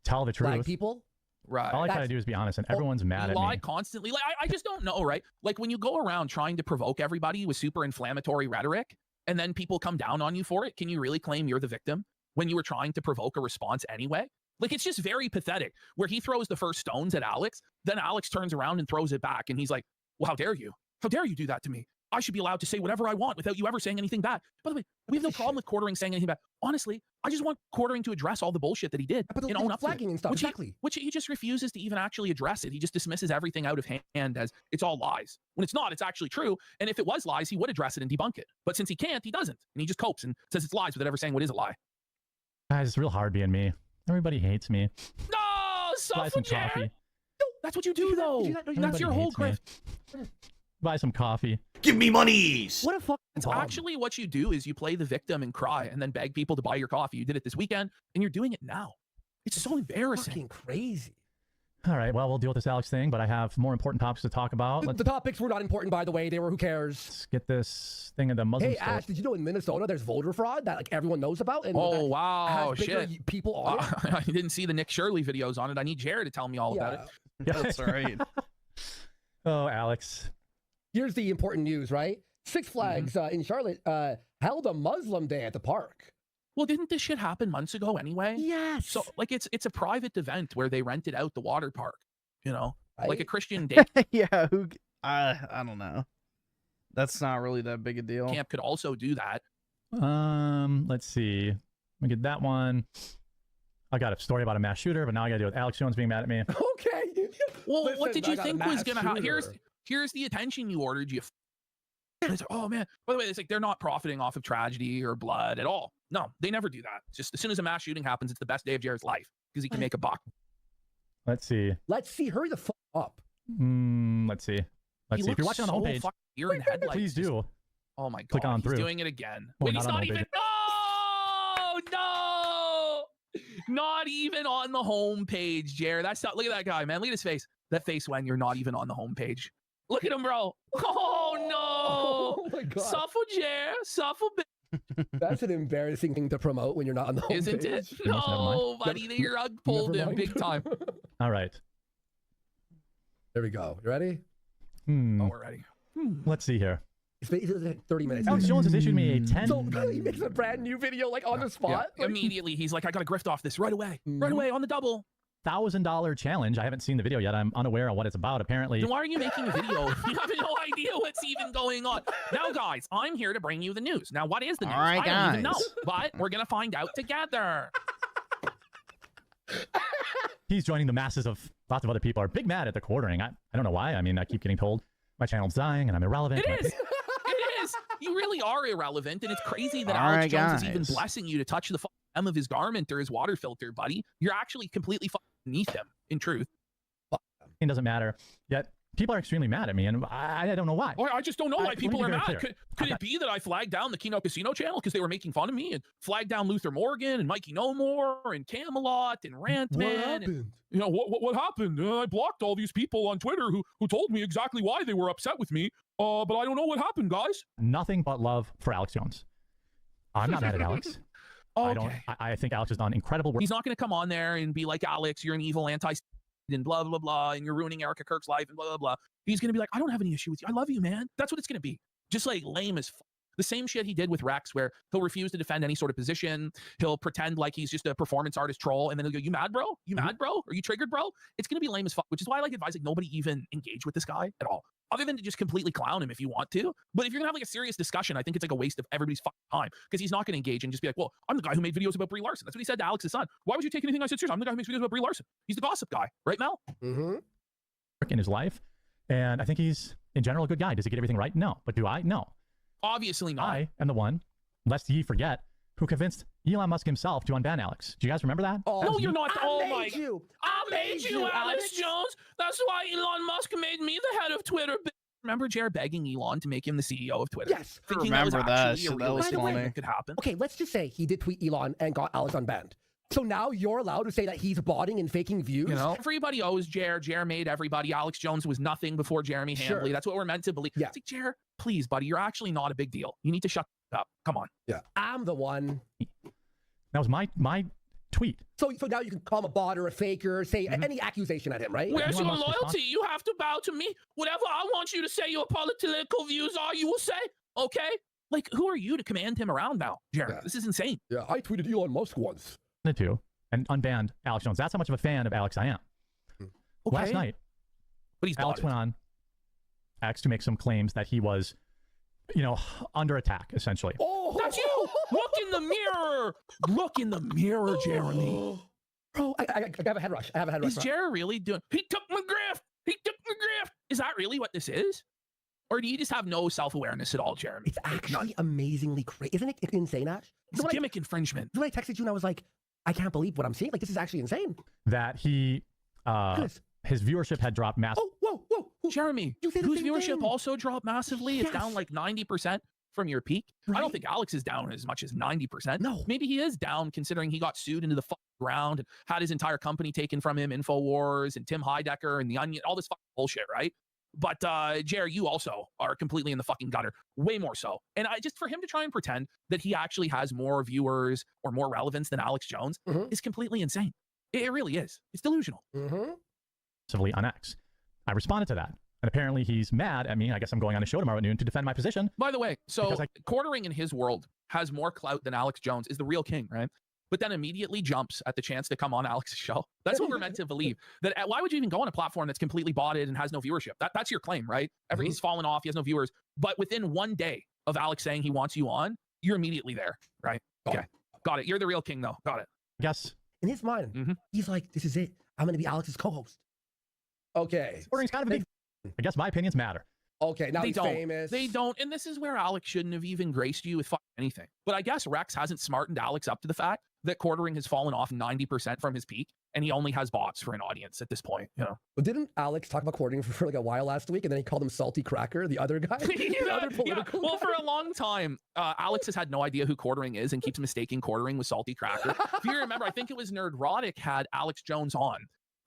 tell the Black truth. people? Right. All I try to That's- do is be honest, and everyone's mad You at lie me. constantly. Like I just don't know, right? Like when you go around trying to provoke everybody with super inflammatory rhetoric, and then people come down on you for it, can you really claim you're the victim when you were trying to provoke a response anyway? Like it's just very pathetic. Where he throws the first stones at Alex, then Alex turns around and throws it back, and he's like, "Well, how dare you? How dare you do that to me? I should be allowed to say whatever I want without you ever saying anything bad." By the way, we have no problem with Quartering saying anything bad. Honestly, I just want Quartering to address all the bullshit that he did But and the own up to it. flagging and stuff, Which exactly. which he just refuses to even actually address it. He just dismisses everything out of hand as it's all lies. When it's not, it's actually true. And if it was lies, he would address it and debunk it. But since he can't, he doesn't. And he just copes and says it's lies without ever saying what is a lie. Guys, it's real hard being me. Everybody hates me. No, Buy some Jared. coffee. That's what you do, though. That's your whole Everybody grift. Buy some coffee. Give me monies. What a fucking It's bomb. actually what you do is you play the victim and cry and then beg people to buy your coffee. You did it this weekend and you're doing it now. It's so embarrassing. fucking crazy. All right, well, we'll deal with this Alex thing, but I have more important topics to talk about. The topics were not important, by the way. They were, who cares? Let's get this thing of the Muslim Hey, store. Ash, did you know in Minnesota there's voter fraud that like everyone knows about? And Oh, that wow, has bigger shit. people on it? I didn't see the Nick Shirley videos on it. I need Jared to tell me all about it. That's right. Oh, Alex. Here's the important news, right? Six Flags in Charlotte held a Muslim day at the park. Well, didn't this shit happen months ago anyway? Yes. So, like, it's a private event where they rented out the water park, you know, like a Right? Christian day Yeah, I don't know. That's not really that big a deal. camp could also do that. Let's see. Let me get that one. I got a story about a mass shooter, but now I got to deal with Alex Jones being mad at me. Okay. Well, what Listen, did I you got a think was mass gonna happen? shooter. Here's the attention you ordered, you And it's like, oh man. By the way, it's like they're not profiting off of tragedy or blood at all. No, they never do that. It's just as soon as a mass shooting happens, it's the best day of Jared's life because he can make a buck. Let's see. Let's see. Hurry the fuck up. Let's see. Let's see. If you're watching on the homepage, deer in headlights. please do. Oh my god. Click on he's through. doing it again. Oh, Wait, not he's on not the even. No! Not even on the homepage, Jared. That's not. Look at that guy, man. Look at his face. That face when you're not even on the homepage. Look at him, bro. Oh no! Oh my god. Suffer, Jared. Suffer. That's an embarrassing thing to promote when you're not on the homepage. Isn't it? Never mind. No, buddy. They rug pulled Never him mind. big time. All right. There we go. You ready? Oh, we're ready. Let's see here. It's like 30 minutes. Alex Jones has issued me a 10. So he makes a brand new video like on the spot. Yeah. Like, Immediately, he's like, I got to grift off this right away. Right away on the double. $1,000 challenge. I haven't seen the video yet. I'm unaware of what it's about. Apparently, Then why are you making a video? You have no idea what's even going on. Now, guys, I'm here to bring you the news. Now, what is the news? All right, I don't even know, guys. but we're going to find out together. he's joining the masses of lots of other people are big mad at the quartering. I don't know why. I mean, I keep getting told my channel's dying and I'm irrelevant. It is. It is. You really are irrelevant, and it's crazy that All Alex right, Jones is even guys. blessing you to touch the hem of his garment or his water filter, buddy. You're actually completely beneath him, in truth. It doesn't matter. Yet people are extremely mad at me, and I don't know why. Well, I just don't know why let me people be are very mad. clear. Could it be that I flagged down the Kino Casino channel because they were making fun of me, and flagged down Luther Morgan and Mikey No More and Camelot and Rantman? And, you know what happened? I blocked all these people on Twitter who told me exactly why they were upset with me. But I don't know what happened, guys. Nothing but love for Alex Jones. I'm not mad at Alex. Okay. I think Alex has done incredible work. He's not going to come on there and be like, Alex, you're an evil anti and blah, blah, blah, and you're ruining Erica Kirk's life and blah, blah, blah. He's going to be like, I don't have any issue with you. I love you, man. That's what it's going to be. Just like lame as fuck. The same shit he did with Rex, where he'll refuse to defend any sort of position. He'll pretend like he's just a performance artist troll, and then he'll go, you mad, bro? You mad, bro? Are you triggered, bro? It's going to be lame as fuck, which is why I like advising nobody even engage with this guy at all, other than to just completely clown him if you want to. But if you're going to have like a serious discussion, I think it's like a waste of everybody's fucking time, because he's not going to engage and just be like, well, I'm the guy who made videos about Brie Larson. That's what he said to Alex's son. Why would you take anything I said seriously? I'm the guy who makes videos about Brie Larson. He's the gossip guy, right, Mel? In his life, and I think he's in general a good guy. Does he get everything right? No. But do I? No. Obviously not. I am the one, lest ye forget, who convinced Elon Musk himself to unban Alex. Do you guys remember that? Oh, No, you're not. Oh I my made you. I made you, Alex Jones. That's why Elon Musk made me the head of Twitter. Remember Jared begging Elon to make him the CEO of Twitter? Yes. Thinking Remember that was that actually shit, a that was realistic thing funny. that could happen. Okay, let's just say he did tweet Elon and got Alex unbanned. So now you're allowed to say that he's botting and faking views? You know, everybody owes Jer. Jer made everybody. Alex Jones was nothing before Jeremy Sure. Hambley. That's what we're meant to believe. Yeah. It's like, Jer, please, buddy, you're actually not a big deal. You need to shut up. Come on. Yeah. I'm the one. That was my tweet. So now you can call him a bot or a faker, say any accusation at him, right? Where's Elon your Musk loyalty? You have to bow to me. Whatever I want you to say your political views are, you will say. Okay? Like, who are you to command him around now, Jared? Yeah. This is insane. Yeah, I tweeted Elon Musk once. To and unbanned Alex Jones. That's how much of a fan of Alex I am. Okay. Last night, But he's Alex botted. went on X to make some claims that he was, under attack, essentially. Oh, That's you! Look in the mirror! Look in the mirror, Jeremy. Bro, I have a head rush. I have a head rush. Is Jared really doing... He took McGriff! He took McGriff! Is that really what this is? Or do you just have no self-awareness at all, Jeremy? It's actually amazingly crazy. Isn't it insane, Ash? It's gimmick infringement. When I texted you and I was like, I can't believe what I'm seeing. Like, this is actually insane. That he, Goodness. his viewership had dropped massively. Oh, whoa. Jeremy, You say the whose same viewership thing. also dropped massively? It's down Yes. like 90% from your peak. I Right. don't think Alex is down as much as 90%. No. Maybe he is down considering he got sued into the fucking ground and had his entire company taken from him, InfoWars and Tim Heidecker and The Onion, all this fucking bullshit, right? But Jerry, you also are completely in the fucking gutter, way more so. And just for him to try and pretend that he actually has more viewers or more relevance than Alex Jones is completely insane. It really is. It's delusional. On X. I responded to that. And apparently he's mad at me. I guess I'm going on a show tomorrow at noon to defend my position. By the way, so Because quartering in his world has more clout than Alex Jones, is the real king, right? But then immediately jumps at the chance to come on Alex's show. That's what we're meant to believe. That why would you even go on a platform that's completely botted and has no viewership? That's your claim, right? He's fallen off. He has no viewers. But within one day of Alex saying he wants you on, you're immediately there, right? Okay, got it. You're the real king, though. Got it. I guess In his mind, he's like, this is it. I'm going to be Alex's co-host. Okay. quartering's kind of a big. I guess my opinions matter. Okay, now They he's don't. famous. They don't. And this is where Alex shouldn't have even graced you with fucking anything. But I guess Rex hasn't smartened Alex up to the fact that quartering has fallen off 90% from his peak, and he only has bots for an audience at this point. You know. But didn't Alex talk about quartering for like a while last week, and then he called him Salty Cracker, the other guy? The other political Well, guy? for a long time, Alex has had no idea who quartering is and keeps mistaking quartering with Salty Cracker. If you remember, I think it was Nerdrotic had Alex Jones on,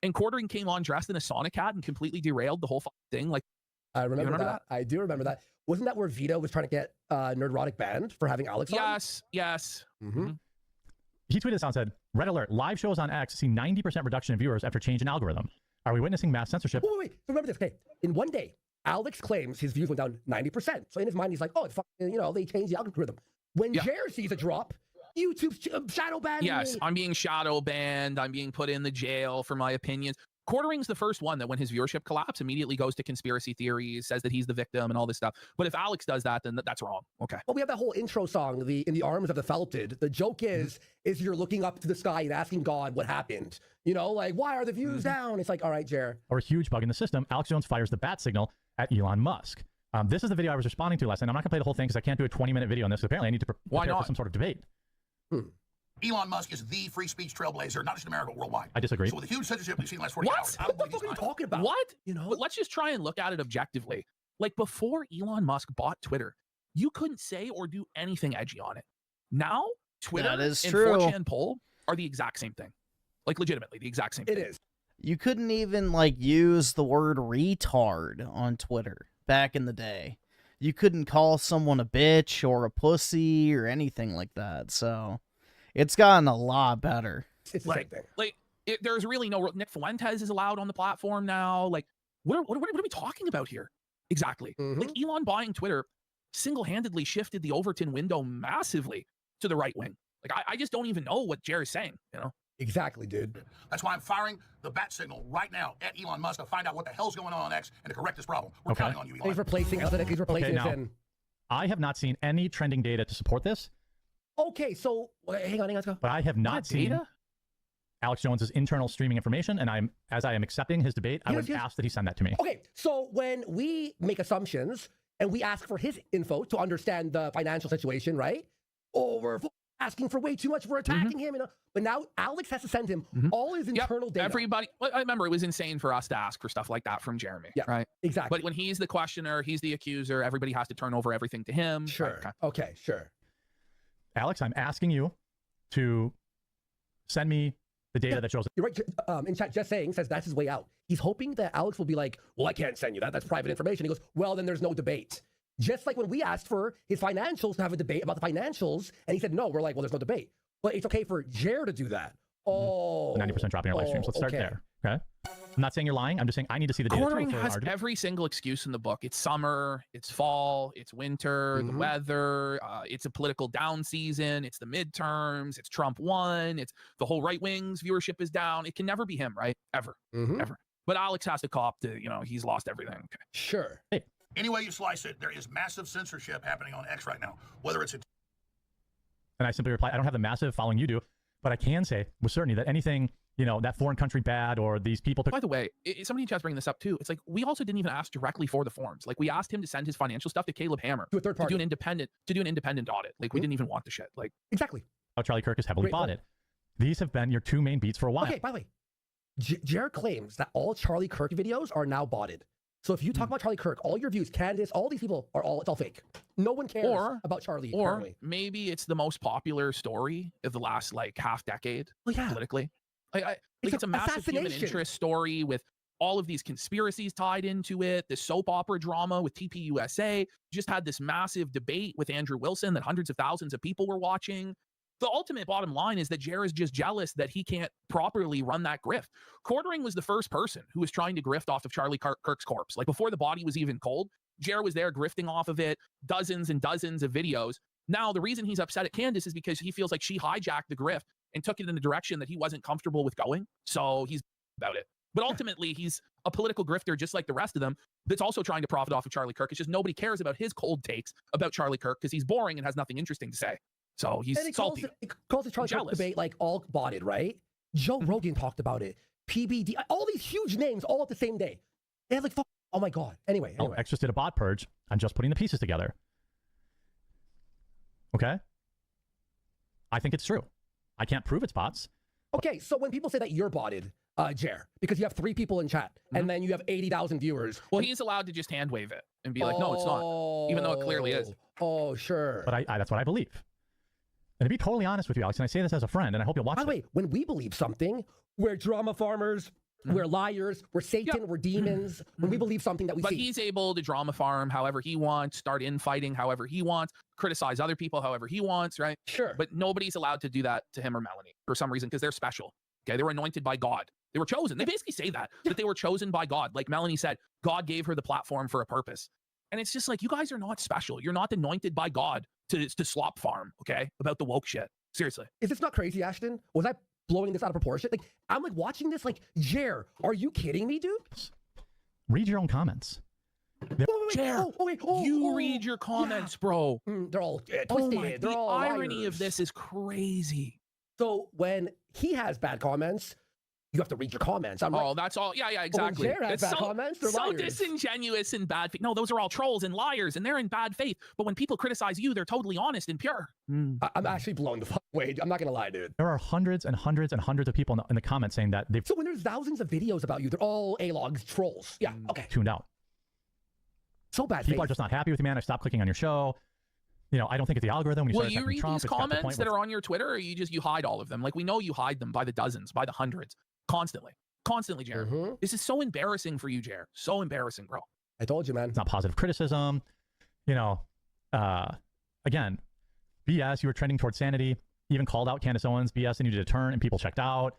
and quartering came on dressed in a Sonic hat and completely derailed the whole thing. Like, I remember, remember that. I do remember that. Wasn't that where Vito was trying to get Nerdrotic banned for having Alex on? yes. Mm-hmm. He tweeted this out and said, Red alert, live shows on X see 90% reduction in viewers after change in algorithm. Are we witnessing mass censorship? Wait. So remember this. Okay, in one day, Alex claims his views went down 90%. So in his mind, he's like, oh, it's fucking, they changed the algorithm. When Jer sees a drop, YouTube's shadow banning Yes, me. I'm being shadow banned. I'm being put in the jail for my opinions. Quartering's the first one that when his viewership collapses, immediately goes to conspiracy theories, says that he's the victim and all this stuff. But if Alex does that, then that's wrong. Okay. Well, we have that whole intro song, In the Arms of the Felted. The joke is you're looking up to the sky and asking God what happened. Like, why are the views down? It's like, all right, Jer. Or a huge bug in the system, Alex Jones fires the bat signal at Elon Musk. This is the video I was responding to last night. I'm not going to play the whole thing because I can't do a 20-minute video on this. Apparently, I need to prepare for some sort of debate. Elon Musk is the free speech trailblazer, not just in America, worldwide. I disagree. So with the huge censorship we've seen in the last 48 hours, I don't What the think fuck are you he's lying. talking about? What? But let's just try and look at it objectively. Like before Elon Musk bought Twitter, you couldn't say or do anything edgy on it. Now, Twitter That is and true. 4chan poll are the exact same thing. Like legitimately, the exact same thing. It is. You couldn't even use the word retard on Twitter back in the day. You couldn't call someone a bitch or a pussy or anything like that. So it's gotten a lot better. It's the same thing. There's really no Nick Fuentes is allowed on the platform now. Like, what are we talking about here? Exactly. Like Elon buying Twitter single-handedly shifted the Overton window massively to the right wing. Like, I just don't even know what Jerry's saying. Exactly, dude. That's why I'm firing the bat signal right now at Elon Musk to find out what the hell's going on X and to correct this problem. We're counting on you, Elon. He's replacing now, Finn. I have not seen any trending data to support this. Okay, so hang on, let's go. But I have not seen Alex Jones's internal streaming information, and as I am accepting his debate, I would ask that he send that to me. Okay, so when we make assumptions and we ask for his info to understand the financial situation, right? Or we're asking for way too much, we're attacking him, but now Alex has to send him all his internal data. Everybody, I remember it was insane for us to ask for stuff like that from Jeremy, right? Exactly. But when he's the questioner, he's the accuser, everybody has to turn over everything to him. Sure. Okay, sure. Alex, I'm asking you to send me the data that shows. You're right. In chat, Just Saying says that's his way out. He's hoping that Alex will be like, well, I can't send you that. That's private information. He goes, well, then there's no debate. Just like when we asked for his financials to have a debate about the financials, and he said no, we're like, well, there's no debate. But it's okay for Jer to do that. Oh. 90% drop in your live streams. Let's start there. Okay. I'm not saying you're lying. I'm just saying I need to see the data. Quartering has every single excuse in the book. It's summer, it's fall, it's winter, the weather, it's a political down season, it's the midterms, it's Trump won, it's the whole right wing's viewership is down. It can never be him, right? Ever. Ever. But Alex has to cop to, he's lost everything. Okay. Sure. Hey. Any way you slice it, there is massive censorship happening on X right now. Whether it's And I simply reply, I don't have the massive following you do, but I can say with certainty that anything, that foreign country bad or these people. By the way, somebody in chat's bringing this up too. It's like we also didn't even ask directly for the forms. Like we asked him to send his financial stuff to Caleb Hammer to a third party to do an independent audit. Like we didn't even want the shit. Like exactly. How Charlie Kirk has heavily bought it. These have been your two main beats for a while. Okay. By the way, Jared claims that all Charlie Kirk videos are now botted. So if you talk about Charlie Kirk, all your views, Candace, all these people it's all fake. No one cares about Charlie. Or apparently. maybe it's the most popular story of the last half decade politically. It's a massive human interest story with all of these conspiracies tied into it. The soap opera drama with TPUSA just had this massive debate with Andrew Wilson that hundreds of thousands of people were watching. The ultimate bottom line is that Jer is just jealous that he can't properly run that grift. Quartering was the first person who was trying to grift off of Charlie Kirk's corpse. Like before the body was even cold, Jer was there grifting off of it, dozens and dozens of videos. Now, the reason he's upset at Candace is because he feels like she hijacked the grift and took it in a direction that he wasn't comfortable with going. So he's about it. But ultimately, he's a political grifter just like the rest of them that's also trying to profit off of Charlie Kirk. It's just nobody cares about his cold takes about Charlie Kirk because he's boring and has nothing interesting to say. So he's salty. It calls the Charlie Kirk debate all botted, right? Joe Rogan talked about it. PBD, all these huge names all at the same day. They had Oh my God. Anyway. X just did a bot purge. I'm just putting the pieces together. Okay? I think it's true. I can't prove it's bots. Okay, so when people say that you're botted, Jer, because you have 3 people in chat and then you have 80,000 viewers. Well, he's allowed to just hand wave it and be like, no, it's not, even though it clearly is. Oh, sure. But I that's what I believe. And to be totally honest with you, Alex, and I say this as a friend, and I hope you'll watch it. By the way, when we believe something, we're drama farmers, we're liars, we're Satan, we're demons. When we believe something that we But see. he's able to drama farm however he wants, start infighting however he wants, criticize other people however he wants, right? Sure. But nobody's allowed to do that to him or Melanie for some reason because they're special. Okay, they were anointed by God. They were chosen. They basically say that they were chosen by God. Like Melanie said, God gave her the platform for a purpose. And it's just like, you guys are not special. You're not anointed by God to slop farm, okay? About the woke shit. Seriously. Is this not crazy, Ashton? Was I blowing this out of proportion? Like, I'm like watching this like, Jer, are you kidding me, dude? Read your own comments. Jer, you read your comments, bro. They're all twisted. The They're all irony liars. of this is crazy. So when he has bad comments, you have to read your comments. I'm like, Oh, that's all. Yeah, but when exactly. Jer has It's bad comments, they're so liars. disingenuous and bad faith. No, those are all trolls and liars, and they're in bad faith. But when people criticize you, they're totally honest and pure. I'm actually blown the fuck away. I'm not gonna lie, dude. There are hundreds and hundreds and hundreds of people in the comments saying that they've So when there's thousands of videos about you, they're all A-logs, trolls. Yeah, okay. tuned out. So bad People faith. are just not happy with you, man. I stopped clicking on your show. You know, I don't think it's the algorithm. When you Will start you attacking read Trump, these it's got to the comments point that where are on your Twitter, or you hide all of them? Like, we know you hide them by the dozens, by the hundreds, constantly, Jared. This is so embarrassing for you, Jared. So embarrassing, bro. I told you, man. it's not positive criticism. You know, again, BS. You were trending towards sanity. Even called out Candace Owens, BS, and you did a turn, and people checked out.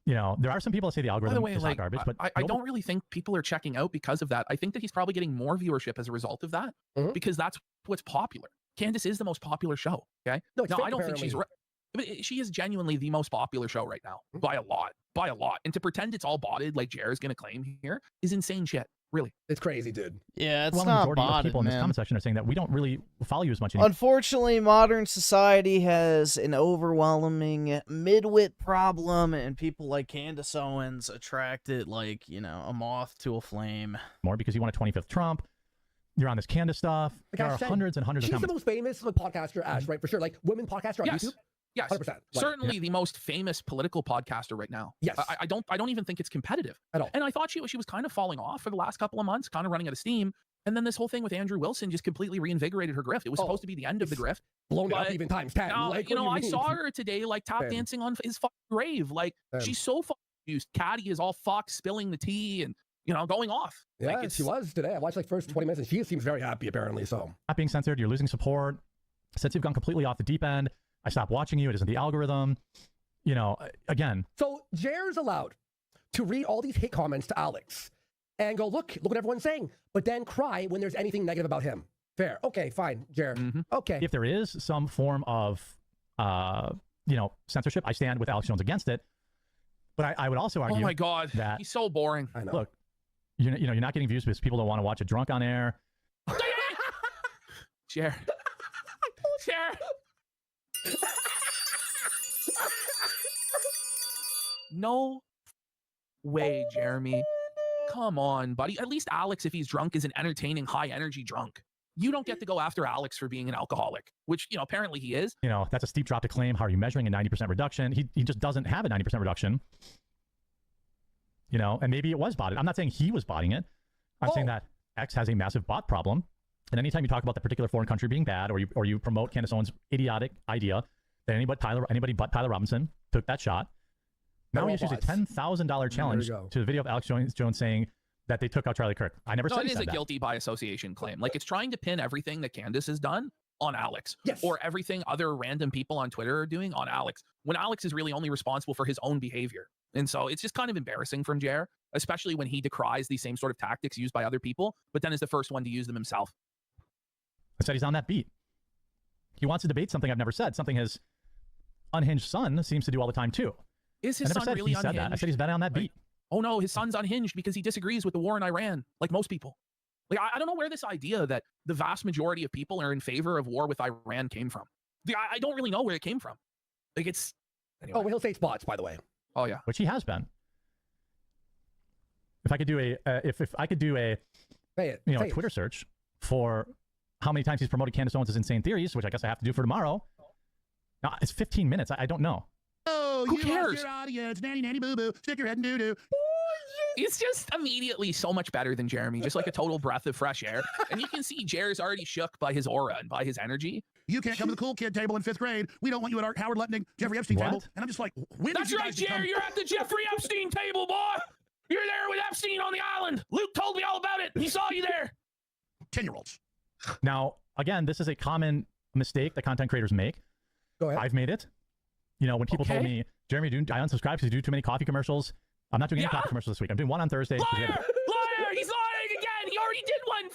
You know, there are some people that say the By algorithm the way, is like, not garbage, but I don't really think people are checking out because of that. I think that he's probably getting more viewership as a result of that, because that's what's popular. Candace is the most popular show. Okay. No, it's Now, fake, I don't think she's apparently. right. But she is genuinely the most popular show right now by a lot. And to pretend it's all botted, like Jared's going to claim here, is insane shit. Really. It's crazy, dude. Yeah, it's well, the not majority of botted, people in this man. comment section are saying that we don't really follow you as much anymore. Unfortunately, modern society has an overwhelming midwit problem, and people like Candace Owens attract it like, you know, a moth to a flame. More because you want a 25th Trump. You're on this Candace stuff. Like There I are said, hundreds and hundreds of she's the comments. most famous like, podcaster, Ash, right? For sure. Like, women podcaster on Yes. YouTube. Yes. 100%. Like, Certainly the most famous political podcaster right now. Yes. I don't even think it's competitive At all. And I thought she was kind of falling off for the last couple of months, kind of running out of steam. And then this whole thing with Andrew Wilson just completely reinvigorated her grift. It was supposed to be the end of the grift. blown it up But even times 10. Now, Like, you what know, do I mean? saw her today, like tap Same. dancing on his fucking grave. Like, Same. she's so fucking used. Caddy is all fucked, spilling the tea and, you know, going off. Yeah, Like, she was today. I watched like first 20 minutes and she seems very happy apparently. So Not being censored, you're losing support. Since you've gone completely off the deep end, I stopped watching you. It isn't the algorithm. You know, again, Jer's allowed to read all these hate comments to Alex and go, look what everyone's saying, but then cry when there's anything negative about him. Fair. Okay, fine, Jer. Okay. if there is some form of, you know, censorship, I stand with Alex Jones against it. But I would also argue oh my God, that, he's so boring. I know. look, you know, you're not getting views because people don't want to watch a drunk on air. Jer. No way, Jeremy. Come on, buddy. At least Alex, if he's drunk, is an entertaining, high-energy drunk. You don't get to go after Alex for being an alcoholic, which, you know, apparently he is. You know, that's a steep drop to claim. How are you measuring a 90% reduction? He just doesn't have a 90% reduction. You know, and maybe it was botted. I'm not saying he was botting it. I'm saying that X has a massive bot problem. And anytime you talk about the particular foreign country being bad, or you promote Candace Owens' idiotic idea that anybody but Tyler Robinson took that shot. Now he issues a $10,000 challenge to the video of Alex Jones saying that they took out Charlie Kirk. I never No, said it he is said a that. guilty by association claim. Like, it's trying to pin everything that Candace has done on Alex, or everything other random people on Twitter are doing on Alex, when Alex is really only responsible for his own behavior. And so it's just kind of embarrassing from Jer, especially when he decries these same sort of tactics used by other people, but then is the first one to use them himself. I said he's on that beat. He wants to debate something I've never said, something his unhinged son seems to do all the time too. Is his I never son said really he said unhinged? that. I said he's been on that beat. Oh no, his son's unhinged because he disagrees with the war in Iran, like most people. Like, I don't know where this idea that the vast majority of people are in favor of war with Iran came from. I don't really know where it came from. Like, it's... Anyway. Oh, well, he'll say spots, by the way. Oh, yeah. Which he has been. If I could do a if I could do a Say it. you know say a it. Twitter search for how many times he's promoted Candace Owens' insane theories, which I guess I have to do for tomorrow. No, it's 15 minutes. I don't know. Oh, Who you cares? lost your audience. Nanny, nanny, boo, boo. Stick your head in doo doo. It's just immediately so much better than Jeremy, just like a total breath of fresh air. And you can see Jer's already shook by his aura and by his energy. You can't come to the cool kid table in 5th grade. We don't want you at our Howard Lutnick, Jeffrey Epstein What? table. And I'm just like, when That's did you right, guys Jer. become You're at the Jeffrey Epstein table, boy. You're there with Epstein on the island. Luke told me all about it. He saw you there. 10-year-olds? Now, again, this is a common mistake that content creators make. Go ahead. I've made it. You know, when people told Okay. me, Jeremy, I unsubscribed because you do too many coffee commercials. I'm not doing any Yeah. coffee commercials this week. I'm doing one on Thursday. 'cause we Liar! have- Liar! He's lying again. He already did one.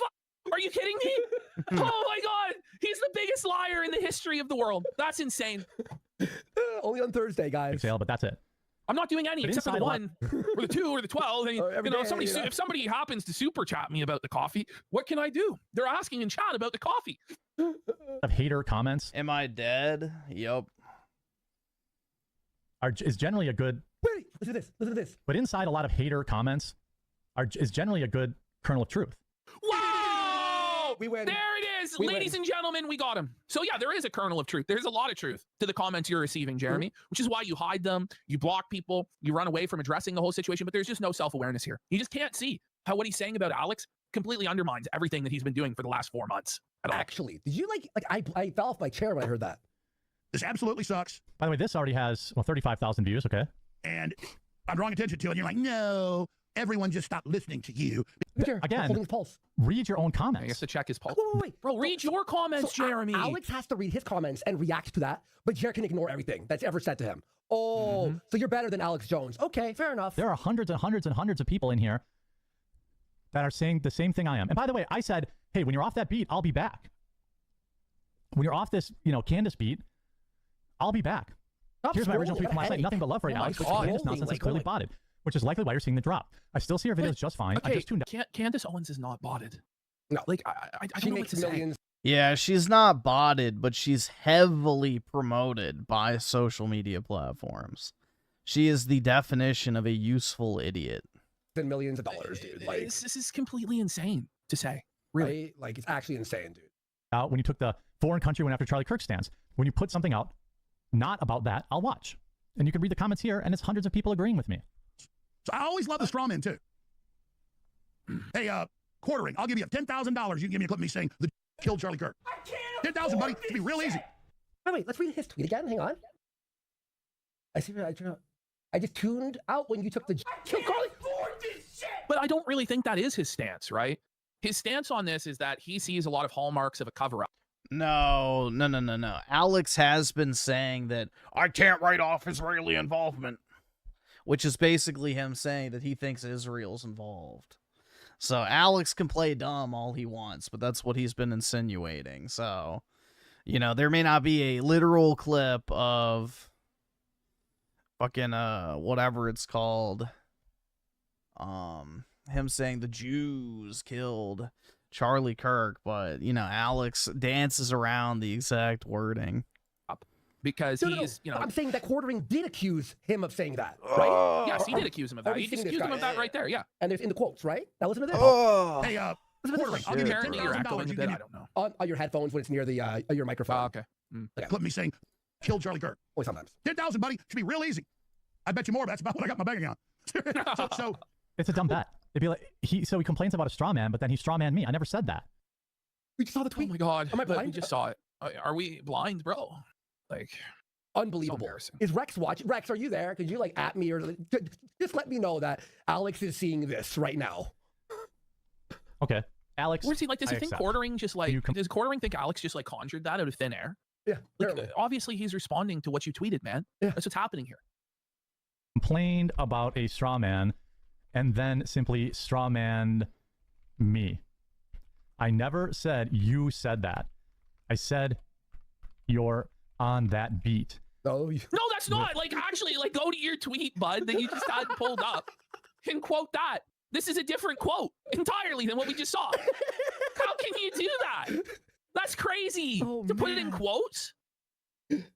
Are you kidding me? Oh my God! He's the biggest liar in the history of the world. That's insane. Only on Thursday, Big guys. sale, but that's it. I'm not doing any But except for the inside one, or the 2, or the 12. And, Or every you know, day, somebody, you know? if somebody happens to super chat me about the coffee, what can I do? They're asking in chat about the coffee. Of hater comments Am I dead? Yup. is generally a good, Wait, listen to this. Listen to this. but inside a lot of hater comments is generally a good kernel of truth. Whoa! We win. There it is. We Ladies win. and gentlemen, we got him. So yeah, there is a kernel of truth. There's a lot of truth to the comments you're receiving, Jeremy, which is why you hide them, you block people, you run away from addressing the whole situation, but there's just no self-awareness here. You just can't see how what he's saying about Alex completely undermines everything that he's been doing for the last 4 months. At all. Actually, did you like I fell off my chair when I heard that. This absolutely sucks. By the way, this already has 35,000 views. Okay. And I'm drawing attention to it. And you're like, no, everyone just stopped listening to you. Here, Again. holding his pulse. Read your own I comments. guess to check his pulse. Wait. Bro, read your comments, So, Jeremy. Alex has to read his comments and react to that, but Jared can ignore everything that's ever said to him. Oh, so you're better than Alex Jones. Okay, fair enough. There are hundreds and hundreds and hundreds of people in here that are saying the same thing I am. And by the way, I said, hey, when you're off that beat, I'll be back. When you're off this, Candace beat, I'll be back. Stop Here's my original scrolling. tweet from last night. Hey. Nothing but love for Oh my Alex, which God. Candace nonsense is Like, clearly oh my- botted, which is likely why you're seeing the drop. I still see her videos just fine. I Okay, just tuned out. Candace Owens is not botted. No. Like, I don't She know what makes to say. millions. Yeah, she's not botted, but she's heavily promoted by social media platforms. She is the definition of a useful idiot. And millions of dollars, dude. Like, This is completely insane to say. Really. right? Like, it's actually insane, dude. Out when you took the foreign country went after Charlie Kirk stance. When you put something out, not about that, I'll watch. And you can read the comments here, and it's hundreds of people agreeing with me. So I always love the straw man, too. Hey, quartering. I'll give you $10,000. You can give me a clip of me saying, the killed Charlie Kirk. 10,000, buddy. It'll be real easy. Wait, let's read his tweet again. Hang on. I just tuned out when you took the kill Carly. But I don't really think that is his stance, right? His stance on this is that he sees a lot of hallmarks of a cover-up. No. Alex has been saying that I can't write off Israeli involvement, which is basically him saying that he thinks Israel's involved. So Alex can play dumb all he wants, but that's what he's been insinuating. So, there may not be a literal clip of fucking whatever it's called. Him saying the Jews killed Charlie Kirk, but Alex dances around the exact wording. Because No, he's, I'm saying that quartering did accuse him of saying that, right? yes, he did accuse him of that. Have He you seen just this accused him guy? of that right there, yeah. And there's in the quotes, right? Now listen to this. Hey, Listen to quartering. this. I'll give you Apparently you're $10,000. echoing a You bit, can I give don't know. On your headphones when it's near the your microphone. Oh, okay. me a clip of me saying, killed Charlie Kirk. Only sometimes. 10,000, buddy. Should be real easy. I bet you more. That's about what I got in my bank account. so It's a dumb bet. It'd be like he complains about a straw man, but then he straw man me. I never said that. We just saw the Oh tweet. my God. Am I We blind? just saw it. Are we blind, bro? Like, Unbelievable. embarrassing. Is Rex watching? Rex, are you there? Could you at me or just let me know that Alex is seeing this right now? Okay, Alex. where's he like? Does I he think accept. quartering just like? You Does quartering think Alex just like conjured that out of thin air? Yeah. Like, apparently. obviously he's responding to what you tweeted, man. Yeah. That's what's happening here. Complained about a straw man and then simply straw manned me. I never said you said that. I said you're on that beat. No, No, that's not. Like, actually, like, go to your tweet, bud, that you just had pulled up and quote that. This is a different quote entirely than what we just saw. How can you do that? That's crazy. Oh, to put it in man. quotes.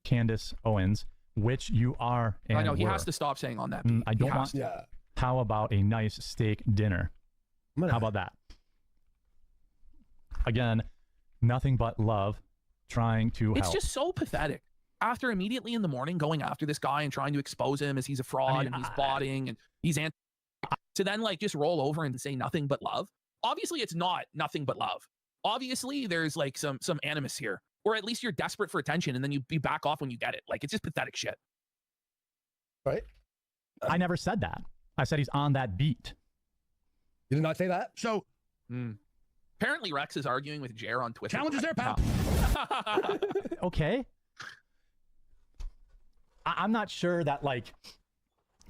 Candace Owens, which you are and I know, he were. has to stop saying on that. I don't He has want. to. yeah. How about a nice steak dinner? How about that? Again, nothing but love, trying to It's help. just so pathetic. After immediately in the morning going after this guy and trying to expose him as he's a fraud and he's botting and he's to then like just roll over and say nothing but love. Obviously, it's not nothing but love. Obviously, there's like some animus here, or at least you're desperate for attention and then you back off when you get it. Like, it's just pathetic shit. Right? I never said that. I said he's on that beat. You did not say that? So, apparently Rex is arguing with Jer on Twitter. Challenge is there, pal. Okay. I'm not sure that, like,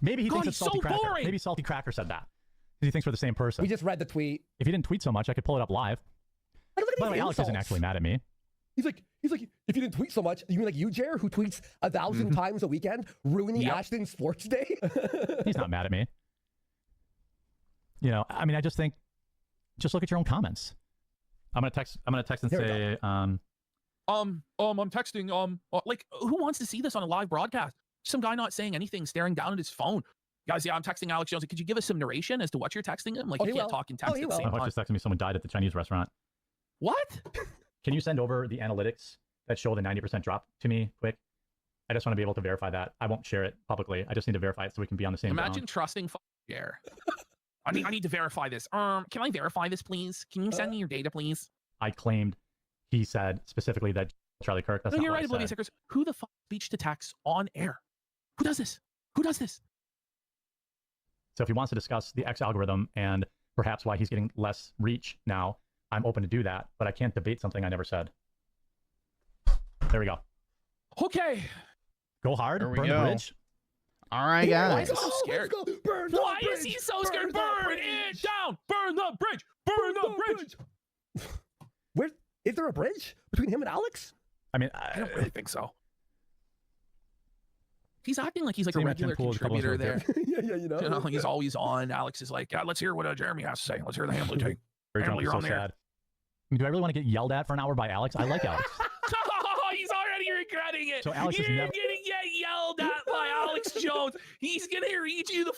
maybe he thinks it's Salty Cracker. Boring. Maybe Salty Cracker said that. He thinks we're the same person. We just read the tweet. If he didn't tweet so much, I could pull it up live. Like, look at By the way, these Alex isn't insults. actually mad at me. He's like, if you didn't tweet so much, you mean like you, Jer, who tweets 1,000 times a weekend, ruining Ashton Sports Day? He's not mad at me. You know, I mean, I just think, just look at your own comments. I'm gonna text and say, I'm texting, like, who wants to see this on a live broadcast? Some guy not saying anything, staring down at his phone. Guys, yeah, I'm texting Alex Jones. Could you give us some narration as to what you're texting him? Like, you can't talk and text at the same my wife time. just texted me someone died at the Chinese restaurant. What? Can you send over the analytics that show the 90% drop to me quick? I just want to be able to verify that. I won't share it publicly. I just need to verify it so we can be on the same Imagine ground. trusting Jer. I need to verify this. Can I verify this, please? Can you send me your data, please? I claimed he said specifically that Charlie Kirk. That's No, not you're what right, I Oblivious said. Hackers. Who the fuck speech to text on air? Who does this? Who does this? So if he wants to discuss the X algorithm and perhaps why he's getting less reach now, I'm open to do that, but I can't debate something I never said. There we go. Okay. Go hard. There we Burn go. the bridge. All right, Why guys. is he so scared? Why is he so scared? Burn it down! Burn the bridge! Burn the bridge! Where is there a bridge between him and Alex? I mean, I don't really think so. He's acting like he's like a Same at regular 10 pools, a couple of contributor there. Yeah, you know. You know, he's always on. Alex is like, yeah, let's hear what Jeremy has to say. Let's hear the Hamlet take. very Hamlet, drunk, you're so on there. sad. I mean, do I really want to get yelled at for an hour by Alex? I like Alex. He's already regretting it. So Alex is You're never- gonna get yelled at by Alex Jones. He's gonna read you the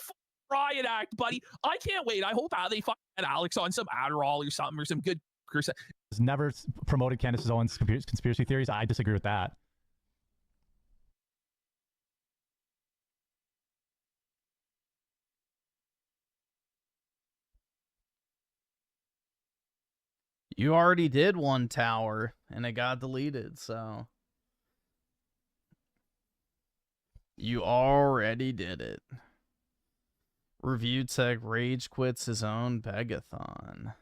riot act, buddy. I can't wait. I hope they fucking get Alex on some Adderall or something or some good. Has never promoted Candace Owens' conspiracy theories. I disagree with that. You already did one tower, and it got deleted, so... You already did it. Review Tech Rage quits his own Pegathon.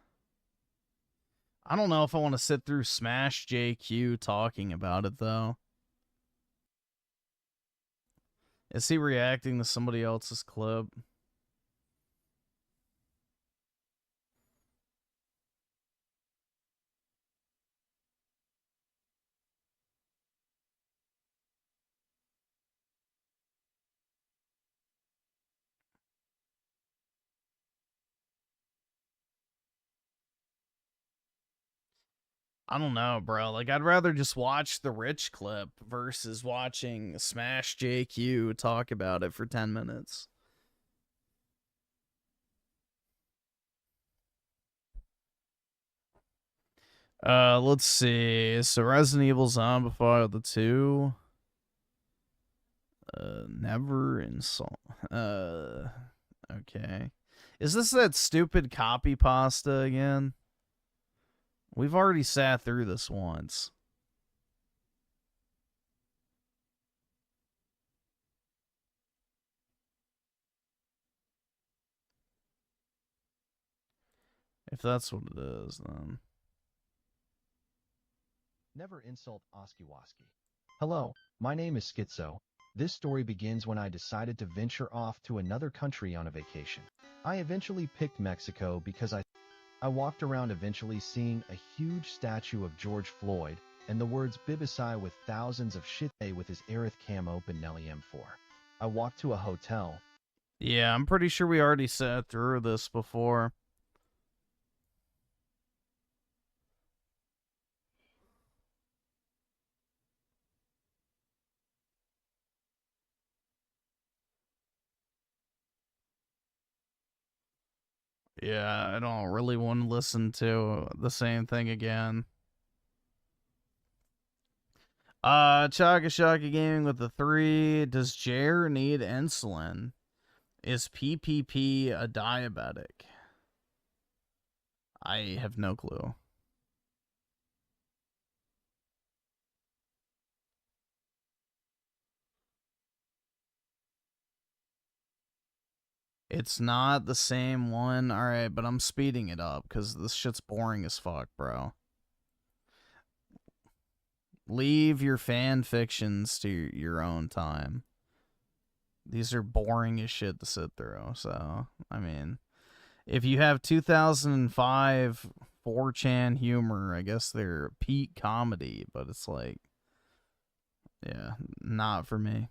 I don't know if I want to sit through Smash JQ talking about it, though. Is he reacting to somebody else's clip? I don't know, bro. Like, I'd rather just watch the Rich clip versus watching Smash JQ talk about it for 10 minutes. Let's see. So Resident Evil Zombified the 2. Never install. Okay. Is this that stupid copy pasta again? We've already sat through this once. If that's what it is, then... Never insult Oskiwaski. Hello, my name is Schizo. This story begins when I decided to venture off to another country on a vacation. I eventually picked Mexico because I walked around eventually seeing a huge statue of George Floyd and the words Bibisai with thousands of shit with his Aerith camo Benelli M4. I walked to a hotel. Yeah, I'm pretty sure we already sat through this before. Yeah, I don't really want to listen to the same thing again. Chaka Shaka Gaming with the 3. Does Jer need insulin? Is PPP a diabetic? I have no clue. It's not the same one. Alright, but I'm speeding it up because this shit's boring as fuck, bro. Leave your fan fictions to your own time. These are boring as shit to sit through, so, I mean, if you have 2005 4chan humor, I guess they're peak comedy, but it's like, yeah, not for me.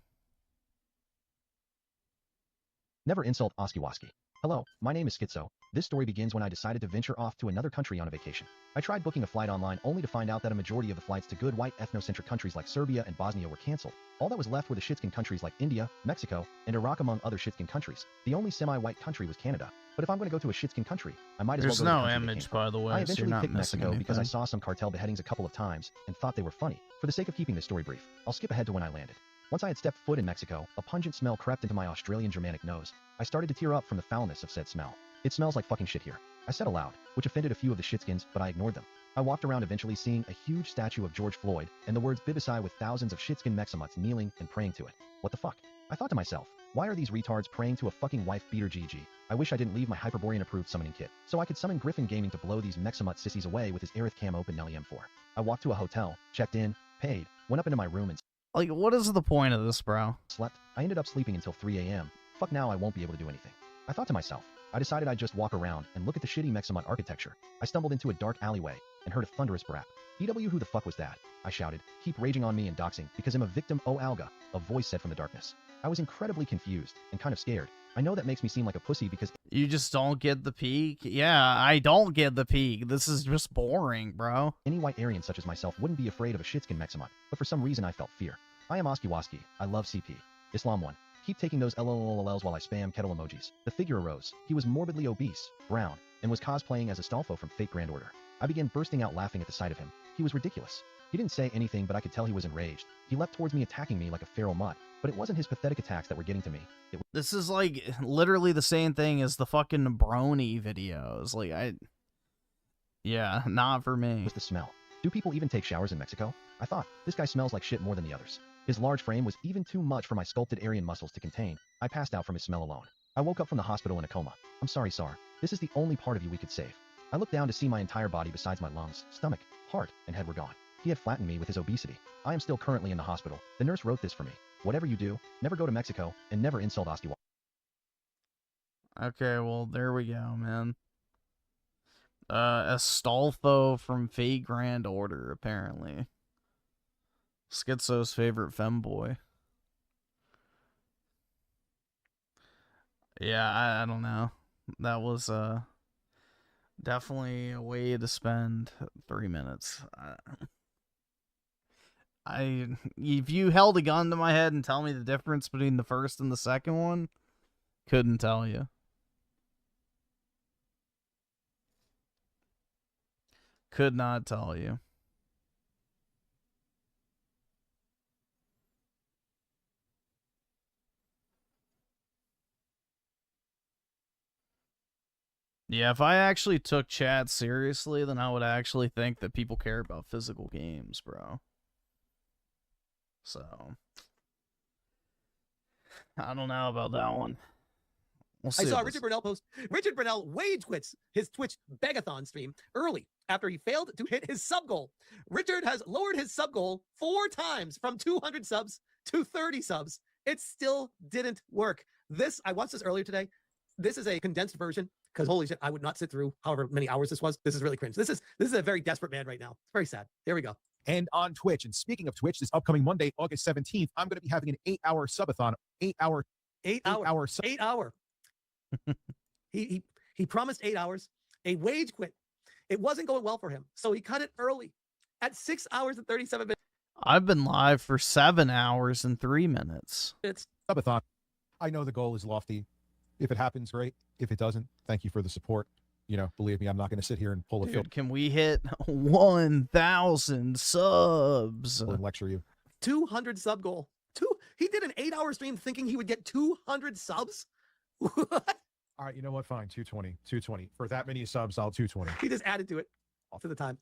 Never insult Oskiwaski. Hello, my name is Schizo. This story begins when I decided to venture off to another country on a vacation. I tried booking a flight online only to find out that a majority of the flights to good white ethnocentric countries like Serbia and Bosnia were cancelled. All that was left were the shitskin countries like India, Mexico, and Iraq among other shitskin countries. The only semi-white country was Canada. But if I'm going to go to a shitskin country, I might as well go to the country they image, came from. by the way, I so eventually you're not picked missing Mexico because I anything. saw some cartel beheadings a couple of times and thought they were funny. For the sake of keeping this story brief, I'll skip ahead to when I landed. Once I had stepped foot in Mexico, a pungent smell crept into my Australian Germanic nose. I started to tear up from the foulness of said smell. It smells like fucking shit here, I said aloud, which offended a few of the shitskins, but I ignored them. I walked around eventually seeing a huge statue of George Floyd and the words Bibisai with thousands of shitskin Mexamuts kneeling and praying to it. What the fuck? I thought to myself, why are these retards praying to a fucking wife beater GG? I wish I didn't leave my Hyperborean approved summoning kit, so I could summon Griffin Gaming to blow these Mexamut sissies away with his Aerith Cam Open Nelly M4. I walked to a hotel, checked in, paid, went up into my room and Like, what is the point of this, bro? slept. I ended up sleeping until 3 a.m. Fuck, now I won't be able to do anything. I thought to myself, I decided I'd just walk around and look at the shitty Mexamut architecture. I stumbled into a dark alleyway and heard a thunderous brap. DW, who the fuck was that? I shouted, keep raging on me and doxing because I'm a victim, oh Alga, a voice said from the darkness. I was incredibly confused and kind of scared. I know that makes me seem like a pussy because You just don't get the peak? Yeah, I don't get the peak. This is just boring, bro. any white Aryan such as myself wouldn't be afraid of a shitskin Mexamut, but for some reason I felt fear. I am Oskiwaski. I love CP. Islam 1. Keep taking those LOLs while I spam kettle emojis. The figure arose. He was morbidly obese, brown, and was cosplaying as Astolfo from Fate Grand Order. I began bursting out laughing at the sight of him. He was ridiculous. He didn't say anything, but I could tell he was enraged. He leapt towards me, attacking me like a feral mutt. But it wasn't his pathetic attacks that were getting to me. It This is like literally the same thing as the fucking brony videos. Like, yeah, not for me. was the smell. Do people even take showers in Mexico? I thought, this guy smells like shit more than the others. His large frame was even too much for my sculpted Aryan muscles to contain. I passed out from his smell alone. I woke up from the hospital in a coma. I'm sorry, Sar. This is the only part of you we could save. I looked down to see my entire body besides my lungs, stomach, heart, and head were gone. He had flattened me with his obesity. I am still currently in the hospital. The nurse wrote this for me. Whatever you do, never go to Mexico, and never insult Oskiwa. Okay, well, there we go, man. Astolfo from Fate Grand Order, apparently. Schizo's favorite femboy. Yeah, I don't know. That was definitely a way to spend 3 minutes. If you held a gun to my head and tell me the difference between the first and the second one, couldn't tell you. Could not tell you. Yeah, if I actually took chat seriously, then I would actually think that people care about physical games, bro. So, I don't know about that one. We'll see I saw if Richard this- Brunel post. Richard Brunel wage quits his Twitch Begathon stream early after he failed to hit his sub goal. Richard has lowered his sub goal 4 times from 200 subs to 30 subs. It still didn't work. I watched this earlier today. This is a condensed version because holy shit, I would not sit through however many hours this was. This is really cringe. This is a very desperate man right now. It's very sad. There we go. And on Twitch. And speaking of Twitch, this upcoming Monday, August 17th, I'm going to be having an 8-hour subathon. 8 hour. He promised 8 hours, a wage quit. It wasn't going well for him, so he cut it early at 6 hours and 37 minutes. I've been live for 7 hours and 3 minutes. It's subathon. I know the goal is lofty. If it happens, great. If it doesn't, thank you for the support. you know, believe me, I'm not going to sit here and pull a film Dude, can we hit 1,000 subs? and lecture you. 200 sub goal. He did an 8-hour stream thinking he would get 200 subs. What? All right, you know what? Fine, 220. For that many subs, I'll 220. He just added to it to the time.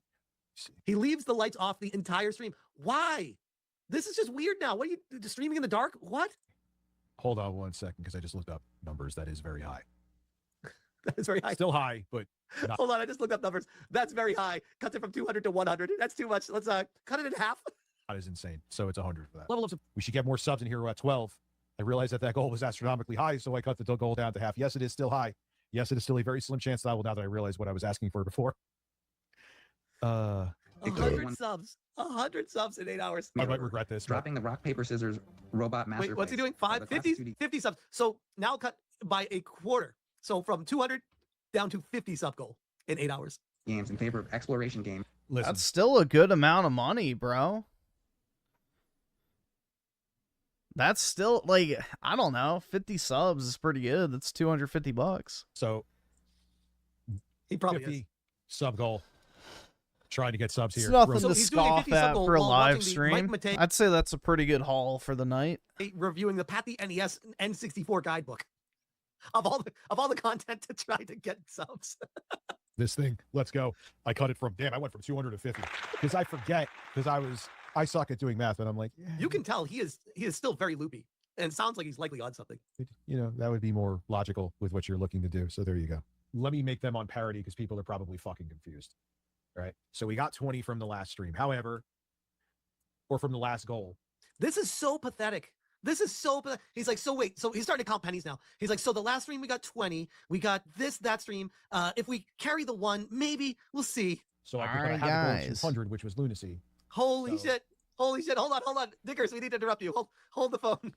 He leaves the lights off the entire stream. Why? This is just weird now. What are you streaming in the dark? What? Hold on 1 second, because I just looked up numbers. That is very high. That is very high. Still high, but not. Hold on, I just looked up numbers. That's very high. Cuts it from 200 to 100. That's too much. Let's cut it in half. That is insane. So it's 100 for that. Level of We should get more subs in here. We're at 12. I realized that goal was astronomically high, so I cut the goal down to half. Yes, it is still high. Yes, it is still a very slim chance that I will, now that I realize what I was asking for before. 100 subs. 100 subs in 8 hours. I might regret this. Dropping the rock, paper, scissors, robot master. Wait, what's he doing? 50 subs. So now cut by a quarter. So from 200 down to 50 sub goal in 8 hours. Games in favor of exploration games. Listen, That's still a good amount of money, bro. That's still, like, I don't know, 50 subs is pretty good. That's $250. so He probably 50 is. sub goal. Trying to get subs It's here. nothing So to he's doing a scoff 50 sub at goal for a while live watching the stream. Mike Matei- I'd say that's a pretty good haul for the night. Reviewing the Patty NES N64 guidebook of all the content to try to get subs. This thing, let's go. I cut it from, damn, I went from 200 to 50. Because I forget, because I suck at doing math, and I'm like, yeah, You can tell he is still very loopy, and it sounds like he's likely on something. you know, that would be more logical with what you're looking to do. So there you go. Let me make them on parity, because people are probably fucking confused. All right. So we got 20 from the last stream. However, or from the last goal. This is so pathetic. This is so pathetic. He's like, so wait, so he's starting to count pennies now. He's like, so the last stream we got 20. We got that stream. If we carry the one, maybe we'll see. So I All could right, have the goal guys. 200, which was lunacy. Holy So- shit. Holy shit. Hold on. Dickers, we need to interrupt you. Hold the phone.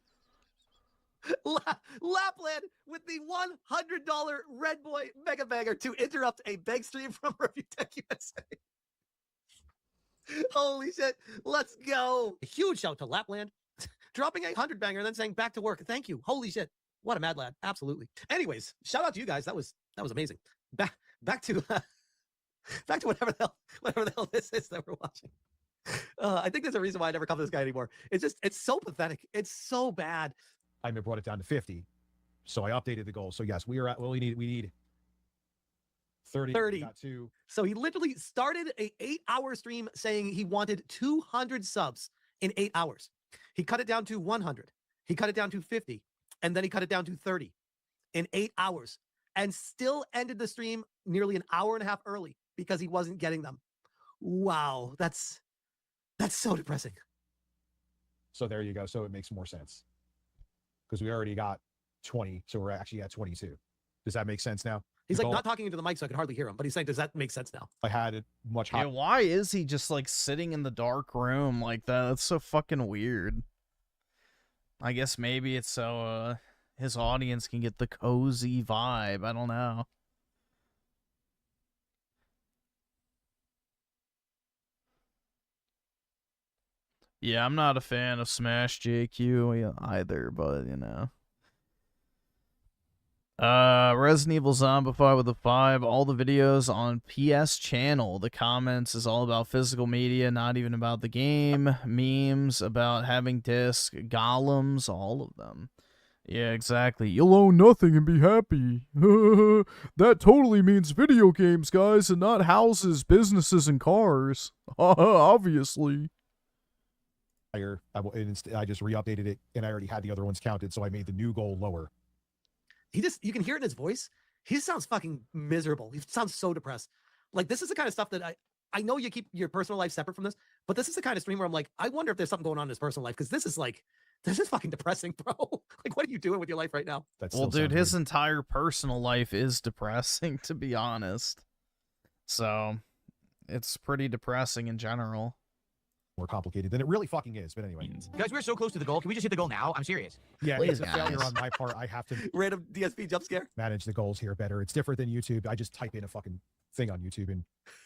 Lapland with the $100 Red Boy Mega Banger to interrupt a beg stream from Review Tech USA. Holy shit. Let's go. A huge shout to Lapland. Dropping a 100 banger and then saying back to work. Thank you. Holy shit. What a mad lad. Absolutely. Anyways, shout out to you guys. That was amazing. Back to whatever the hell this is that we're watching. I think there's a reason why I never come to this guy anymore. It's so pathetic. It's so bad. I brought it down to 50. So I updated the goal. So yes, we need 30. 30. We got 2. So he literally started a 8-hour stream saying he wanted 200 subs in 8 hours. He cut it down to 100. He cut it down to 50. And then he cut it down to 30 in 8 hours and still ended the stream nearly an hour and a half early because he wasn't getting them. Wow. That's so depressing. So there you go. So it makes more sense. Because we already got 20. So we're actually at 22. Does that make sense now? He's like Goal- not talking into the mic, so I can hardly hear him. But he's saying, does that make sense now? I had it much Yeah, higher. why is he just, like, sitting in the dark room like that? That's so fucking weird. I guess maybe it's so, his audience can get the cozy vibe. I don't know. Yeah, I'm not a fan of Smash JQ either, but, you know. Resident Evil Zombify with a 5. All the videos on PS channel. The comments is all about physical media, not even about the game. Memes about having disc, golems, all of them. Yeah, exactly. You'll own nothing and be happy. That totally means video games, guys, and not houses, businesses, and cars. Obviously. I just re-updated it, and I already had the other ones counted, so I made the new goal lower. You can hear it in his voice. He sounds fucking miserable. He sounds so depressed. Like, this is the kind of stuff that I know you keep your personal life separate from this, but this is the kind of stream where I'm like, I wonder if there's something going on in his personal life, because this is fucking depressing, bro. Like, what are you doing with your life right now? Well, dude, his entire personal life is depressing, to be honest. So, it's pretty depressing in general. More complicated than it really fucking is, but anyway. Guys, we're so close to the goal. Can we just hit the goal now? I'm serious. Yeah, Please, it's a failure on my part. I have to Random DSP jump scare. manage the goals here better. It's different than YouTube. I just type in a fucking thing on YouTube and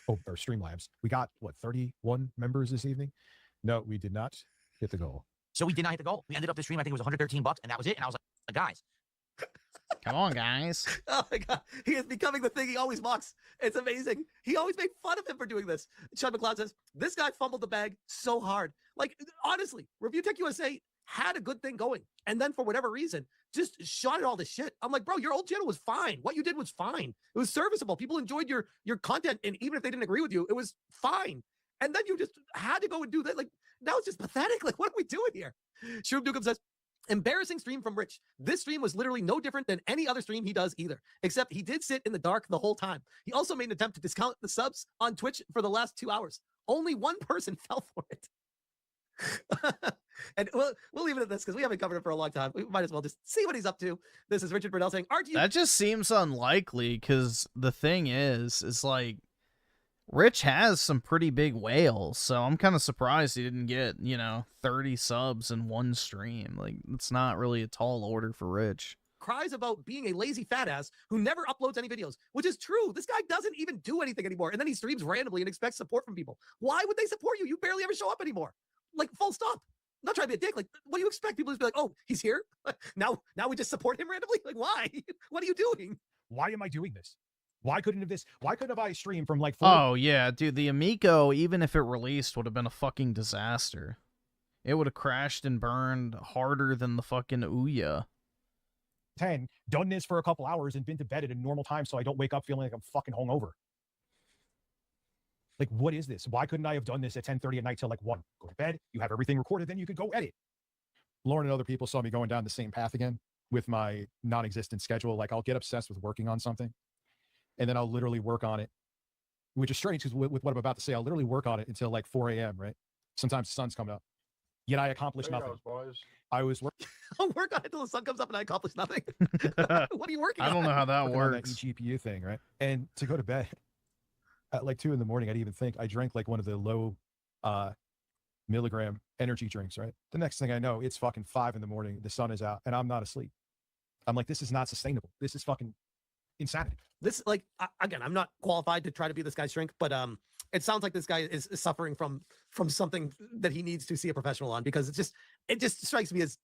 or Streamlabs. We got, 31 members this evening? No, we did not hit the goal. So we did not hit the goal. We ended up the stream, I think it was $113, and that was it. And I was like, guys, Come on, guys. Oh my god, he is becoming the thing he always mocks. It's amazing. He always made fun of him for doing this. Sean McLeod says, this guy fumbled the bag so hard. Like, honestly, Review Tech USA had a good thing going. And then for whatever reason, just shot at all this shit. I'm like, bro, your old channel was fine. What you did was fine. It was serviceable. People enjoyed your content. And even if they didn't agree with you, it was fine. And then you just had to go and do that. Like, now it's just pathetic. Like, what are we doing here? Shroom Dukem says, embarrassing stream from Rich. This stream was literally no different than any other stream he does either, except he did sit in the dark the whole time. He also made an attempt to discount the subs on Twitch for the last 2 hours. Only one person fell for it. And we'll leave it at this because we haven't covered it for a long time. We might as well just see what he's up to. This is Richard Burdell saying, aren't you? That just seems unlikely because the thing is like, Rich has some pretty big whales, so I'm kind of surprised he didn't get, 30 subs in one stream. Like, it's not really a tall order for Rich. Cries about being a lazy fat ass who never uploads any videos, which is true. This guy doesn't even do anything anymore. And then he streams randomly and expects support from people. Why would they support you? You barely ever show up anymore. Like, full stop. I'm not trying to be a dick. Like, what do you expect? People just be like, oh, he's here? Now we just support him randomly? Like, why? What are you doing? Why am I doing this? Why couldn't I stream from like 4? Oh, yeah, dude, the Amico, even if it released, would have been a fucking disaster. It would have crashed and burned harder than the fucking Ouya. 10, done this for a couple hours and been to bed at a normal time so I don't wake up feeling like I'm fucking hungover. Like, what is this? Why couldn't I have done this at 10:30 at night till like 1? Go to bed, you have everything recorded, then you could go edit. Lauren and other people saw me going down the same path again with my non-existent schedule. Like, I'll get obsessed with working on something, and then I'll literally work on it, which is strange because with what I'm about to say, I'll literally work on it until like 4 a.m., right? Sometimes the sun's coming up. Yet I accomplished nothing. I was working. I'll work on it until the sun comes up and I accomplish nothing. What are you working on? I don't know how that works. That eGPU thing, right? And to go to bed at like 2 in the morning, I'd even think I drank like one of the low milligram energy drinks, right? The next thing I know, it's fucking 5 in the morning. The sun is out and I'm not asleep. I'm like, this is not sustainable. This is fucking insanity. This, like, again, I'm not qualified to try to be this guy's shrink, but it sounds like this guy is suffering from something that he needs to see a professional on, because it just strikes me as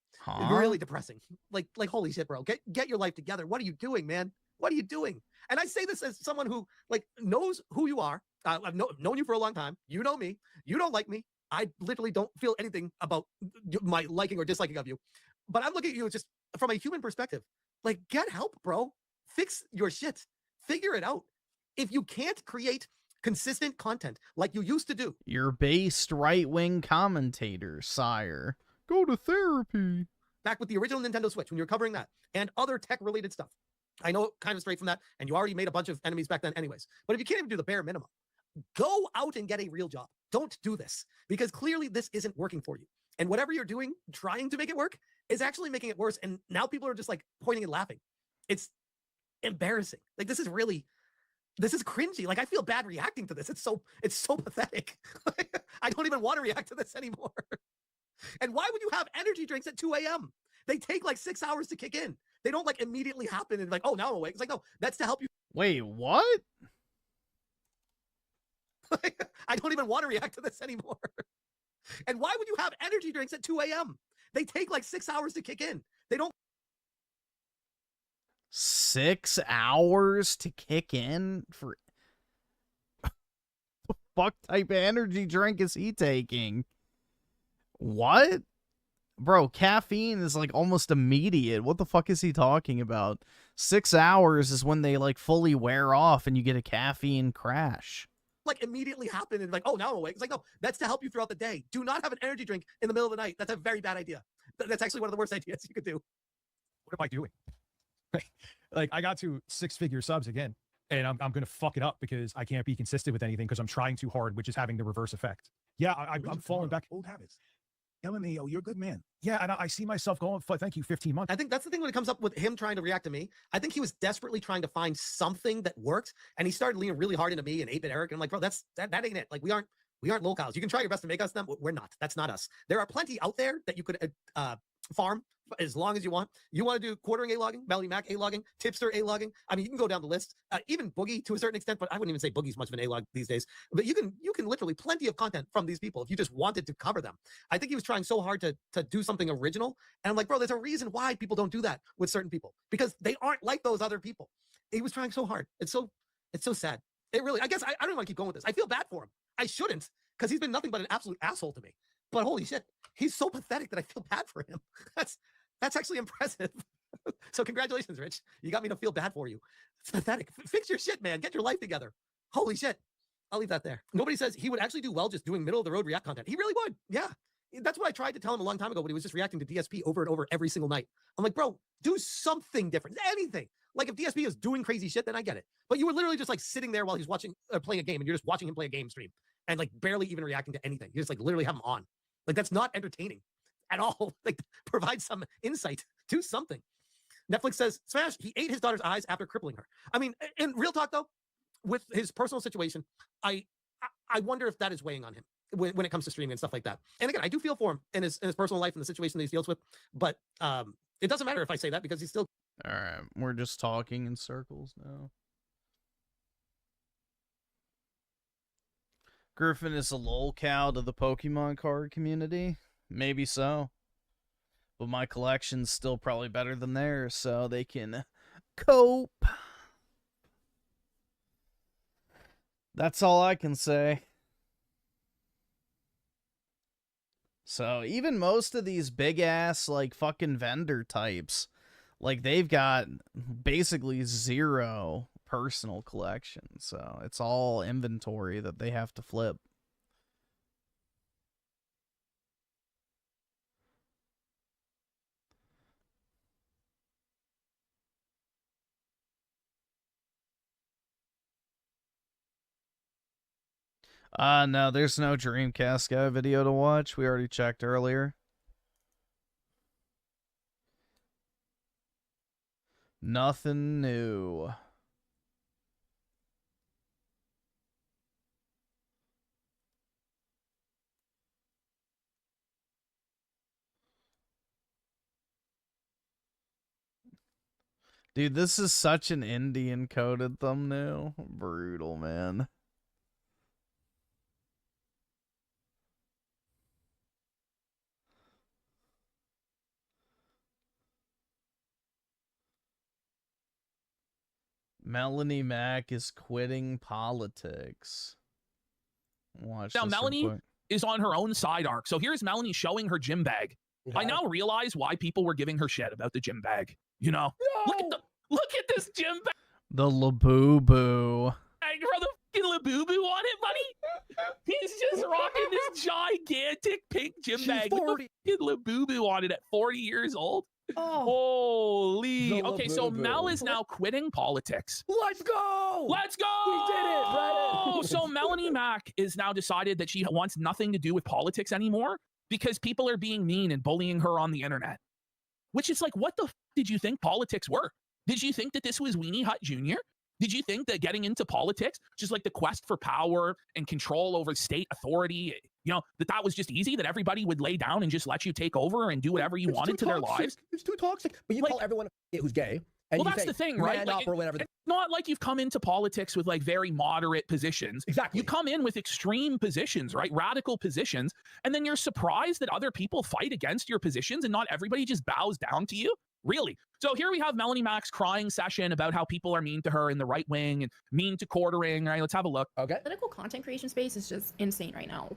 really depressing. Like holy shit, bro, get your life together. What are you doing, man? What are you doing? And I say this as someone who like knows who you are. I've known you for a long time. You know me. You don't like me. I literally don't feel anything about my liking or disliking of you. But I'm looking at you just from a human perspective. Like, get help, bro. Fix your shit. Figure it out. If you can't create consistent content like you used to do. You're based right-wing commentator, sire. Go to therapy. Back with the original Nintendo Switch, when you're covering that and other tech-related stuff. I know kind of straight from that, and you already made a bunch of enemies back then anyways. But if you can't even do the bare minimum, go out and get a real job. Don't do this, because clearly this isn't working for you. And whatever you're doing, trying to make it work, is actually making it worse. And now people are just like pointing and laughing. It's embarrassing. Like, this is cringy. Like, I feel bad reacting to this. It's so pathetic. I don't even want to react to this anymore. And why would you have energy drinks at 2 a.m.? They take like 6 hours to kick in. They don't like immediately happen and like, oh, now I'm awake. It's like, no, that's to help you. Wait, what? I don't even want to react to this anymore. And why would you have energy drinks at 2 a.m.? They take like 6 hours to kick in. They don't. 6 hours to kick in for the fuck type of energy drink is he taking? What? Bro, caffeine is like almost immediate. What the fuck is he talking about? 6 hours is when they like fully wear off and you get a caffeine crash. Like immediately happen and like, oh, now I'm awake. It's like, no, that's to help you throughout the day. Do not have an energy drink in the middle of the night. That's a very bad idea. That's actually one of the worst ideas you could do. What am I doing? Like, I got to 6-figure subs again, and I'm going to fuck it up because I can't be consistent with anything because I'm trying too hard, which is having the reverse effect. Yeah, I'm falling back. Old habits. Telling me, oh, you're a good man. Yeah, and I see myself going, thank you, 15 months. I think that's the thing when it comes up with him trying to react to me. I think he was desperately trying to find something that worked, and he started leaning really hard into me and 8-Bit Eric. And I'm like, bro, that ain't it. Like, we aren't locals. You can try your best to make us them. We're not. That's not us. There are plenty out there that you could farm as long as you want. You want to do quartering A-logging, Melanie Mac A-logging, tipster A-logging. I mean, you can go down the list. Even Boogie to a certain extent, but I wouldn't even say Boogie's much of an A-log these days. But you can literally plenty of content from these people if you just wanted to cover them. I think he was trying so hard to do something original. And I'm like, bro, there's a reason why people don't do that with certain people, because they aren't like those other people. He was trying so hard. It's so sad. It really, I guess I don't want to keep going with this. I feel bad for him. I shouldn't, because he's been nothing but an absolute asshole to me. But holy shit, he's so pathetic that I feel bad for him. That's actually impressive. So congratulations, Rich. You got me to feel bad for you. It's pathetic. Fix your shit, man. Get your life together. Holy shit. I'll leave that there. Nobody says he would actually do well just doing middle of the road React content. He really would. Yeah. That's what I tried to tell him a long time ago when he was just reacting to DSP over and over every single night. I'm like, bro, do something different. Anything. Like if DSP is doing crazy shit, then I get it. But you were literally just like sitting there while he's watching, playing a game, and you're just watching him play a game stream and like barely even reacting to anything. You just like literally have him on. Like that's not entertaining at all. Like provide some insight to something. Netflix says, Smash, he ate his daughter's eyes after crippling her. I mean, in real talk though, with his personal situation, I wonder if that is weighing on him when it comes to streaming and stuff like that. And again, I do feel for him in his personal life and the situation that he deals with, but it doesn't matter if I say that because he's still. All right, we're just talking in circles now. Griffin is a lolcow to the Pokemon card community. Maybe so. But my collection's still probably better than theirs, so they can cope. That's all I can say. So even most of these big ass like fucking vendor types, like they've got basically zero personal collection. So it's all inventory that they have to flip. No, there's no Dreamcast guy video to watch. We already checked earlier. Nothing new. Dude, this is such an Indian coded thumbnail. Brutal, man. Melanie Mac is quitting politics. Watch now, this Melanie real quick. is on her own side arc. So here's Melanie showing her gym bag. Yeah. I now realize why people were giving her shit about the gym bag. You know, look at this gym bag. The Labubu. Bro, the fucking Labubu on it, buddy. He's just rocking this gigantic pink gym bag with the fucking Labubu on it at 40 years old. Oh, holy. Okay, so Mel is now quitting politics. Let's go. Let's go. We did it, Reddit. So Melanie Mac is now decided that she wants nothing to do with politics anymore because people are being mean and bullying her on the internet. Which is like, what the f did you think politics were? Did you think that this was Weenie Hut Jr.? Did you think that getting into politics, just like the quest for power and control over state authority, you know, that was just easy, that everybody would lay down and just let you take over and do whatever you wanted to their lives? It's too toxic. But you call everyone who's gay. And Well, you that's say, the thing, right? Man Like, up or whatever. it's not like you've come into politics with like very moderate positions. Exactly. You come in with extreme positions, right? Radical positions. And then you're surprised that other people fight against your positions and not everybody just bows down to you. Really? So here we have Melanie Mac's crying session about how people are mean to her in the right wing and mean to quartering. Right? Let's have a look. Okay. Political content creation space is just insane right now.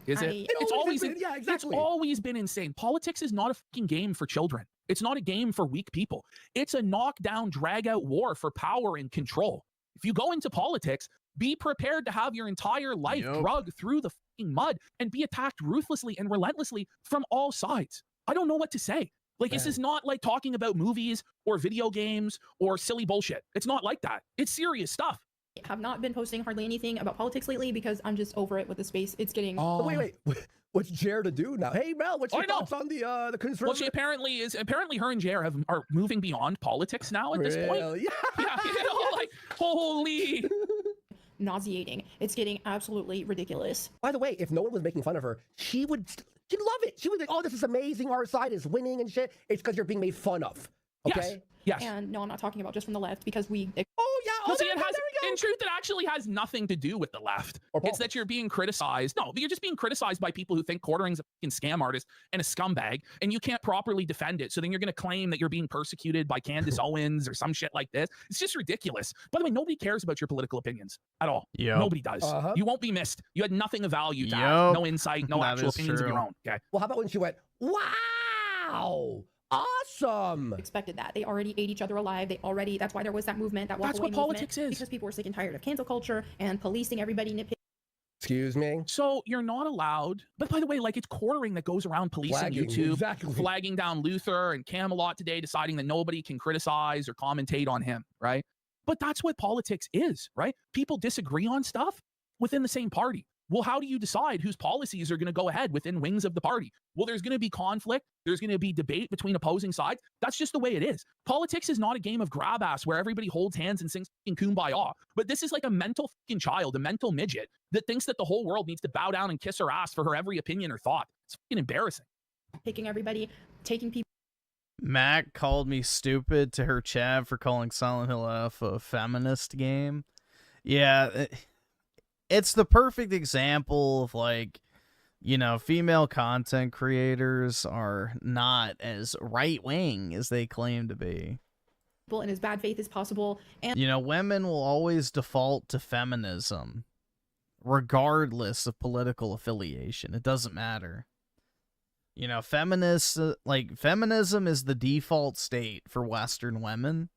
Is it? It's always been insane. Politics is not a fucking game for children. It's not a game for weak people. It's a knockdown, drag-out war for power and control. If you go into politics, be prepared to have your entire life dragged through the fucking mud and be attacked ruthlessly and relentlessly from all sides. I don't know what to say. Like, this is not like talking about movies or video games or silly bullshit. It's not like that. It's serious stuff. I have not been posting hardly anything about politics lately because I'm just over it with the space. It's getting. Oh, wait. What's Jer to do now? Hey, Mel, what's your thoughts on the conservative? Well, she apparently her and Jer are moving beyond politics now at this point. Yeah. You know, like, holy. Nauseating. It's getting absolutely ridiculous. By the way, if no one was making fun of her, she would She'd love it. She would be like, oh, this is amazing. Our side is winning and shit. It's because you're being made fun of. Okay? Yes. And no, I'm not talking about just from the left because we. Oh, yeah. No, Oh, see, there it we go, has, there we go. in truth, it actually has nothing to do with the left. It's that you're being criticized. No, you're just being criticized by people who think quartering's a fucking scam artist and a scumbag, and you can't properly defend it. So then you're going to claim that you're being persecuted by Candace Owens or some shit like this. It's just ridiculous. By the way, nobody cares about your political opinions at all. Yep. Nobody does. You won't be missed. You had nothing of value to have. Yep. No insight, no That actual is opinions of true. your own. Okay. Well, how about when she went, wow, awesome. Expected that. They already ate each other alive. They already, that's why there was that movement, that walk That's away what movement, politics is. because people were sick and tired of cancel culture and policing everybody, nitpicking. Excuse me? So you're not allowed, but by the way, like it's quartering that goes around policing Flagging, YouTube, exactly. flagging down Luther and Camelot today, deciding that nobody can criticize or commentate on him, right? But that's what politics is, right? People disagree on stuff within the same party. Well, how do you decide whose policies are going to go ahead within wings of the party? Well, there's going to be conflict. There's going to be debate between opposing sides. That's just the way it is. Politics is not a game of grab ass where everybody holds hands and sings fucking kumbaya. But this is like a mental fucking child, a mental midget that thinks that the whole world needs to bow down and kiss her ass for her every opinion or thought. It's fucking embarrassing. Picking everybody, taking people. Mac called me stupid to her chat for calling Silent Hill F a feminist game. Yeah, it's the perfect example of, like, you know, female content creators are not as right-wing as they claim to be. In as bad faith as possible. And You know, women will always default to feminism, regardless of political affiliation. It doesn't matter. You know, feminism is the default state for Western women,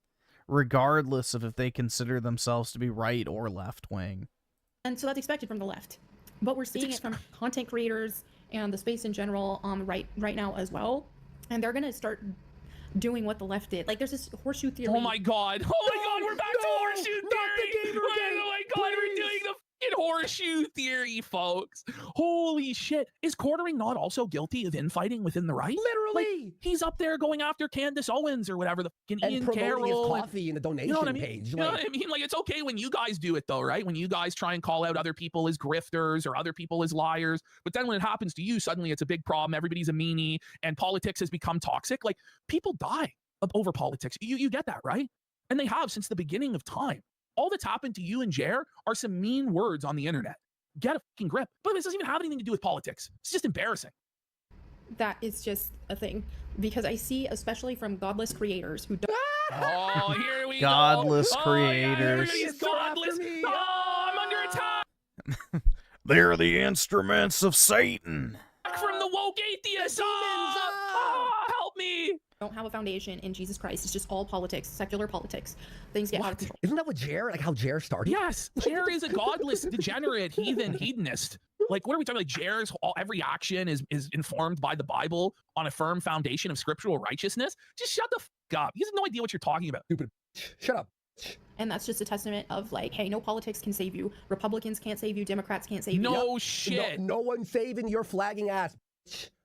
regardless of if they consider themselves to be right or left-wing. And so that's expected from the left. But we're seeing it from content creators and the space in general right now as well. And they're going to start doing what the left did. Like, there's this horseshoe theory. Oh my God. Oh my God, we're back to horseshoe theory. Oh my God, we're doing the fucking horseshoe theory, folks. Holy shit. Is quartering not also guilty of infighting within the right? Literally. Like, he's up there going after Candace Owens or whatever, the fucking And Ian promoting Carroll. his coffee in the donation You know what I mean? page. You know what I mean? Like, it's okay when you guys do it, though, right? When you guys try and call out other people as grifters or other people as liars. But then when it happens to you, suddenly it's a big problem. Everybody's a meanie and politics has become toxic. Like, people die over politics. You get that, right? And they have since the beginning of time. All that's happened to you and Jer are some mean words on the internet. Get a fucking grip. But this doesn't even have anything to do with politics. It's just embarrassing. That is just a thing. Because I see, especially from godless creators who don't. Oh, here we Godless go. creators. Oh, yeah, everybody's godless. Oh, I'm under attack. They're the instruments of Satan. From the woke atheists. Help me. Don't have a foundation in Jesus Christ. It's just all politics, secular politics. Things get out of control. Isn't that what like how Jer started? Yes, Jer is a godless, degenerate, heathen, hedonist. Like, what are we talking about? Jer's every action is informed by the Bible on a firm foundation of scriptural righteousness. Just shut the fuck up. You have no idea what you're talking about. Stupid. Shut up. And that's just a testament of, like, hey, no politics can save you. Republicans can't save you. Democrats can't save you. No shit. No one's saving your flagging ass.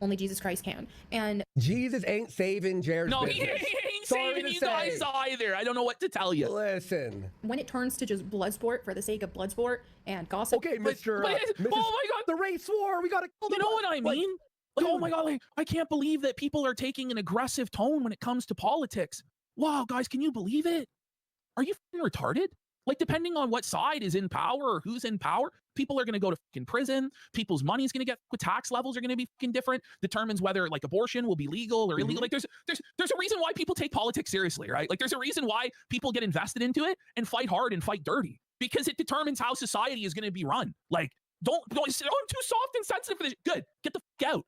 Only Jesus Christ can. And Jesus ain't saving Jer's No, business. he ain't Sorry saving to you say. guys either. I don't know what to tell you. Listen. when it turns to just blood sport for the sake of blood sport and gossip. Okay, Mr. But Mrs. oh my God. The race war. We gotta kill You know what I mean? Like, oh my God, like, I can't believe that people are taking an aggressive tone when it comes to politics. Wow, guys, can you believe it? Are you fucking retarded? Like, depending on what side is in power or who's in power, people are going to go to fucking prison. People's money is going to get, tax levels are going to be fucking different. Determines whether, like, abortion will be legal or illegal. Like, there's a reason why people take politics seriously, right? Like, there's a reason why people get invested into it and fight hard and fight dirty, because it determines how society is going to be run. Like, don't say, oh, I'm too soft and sensitive for this. Good. Get the fuck out.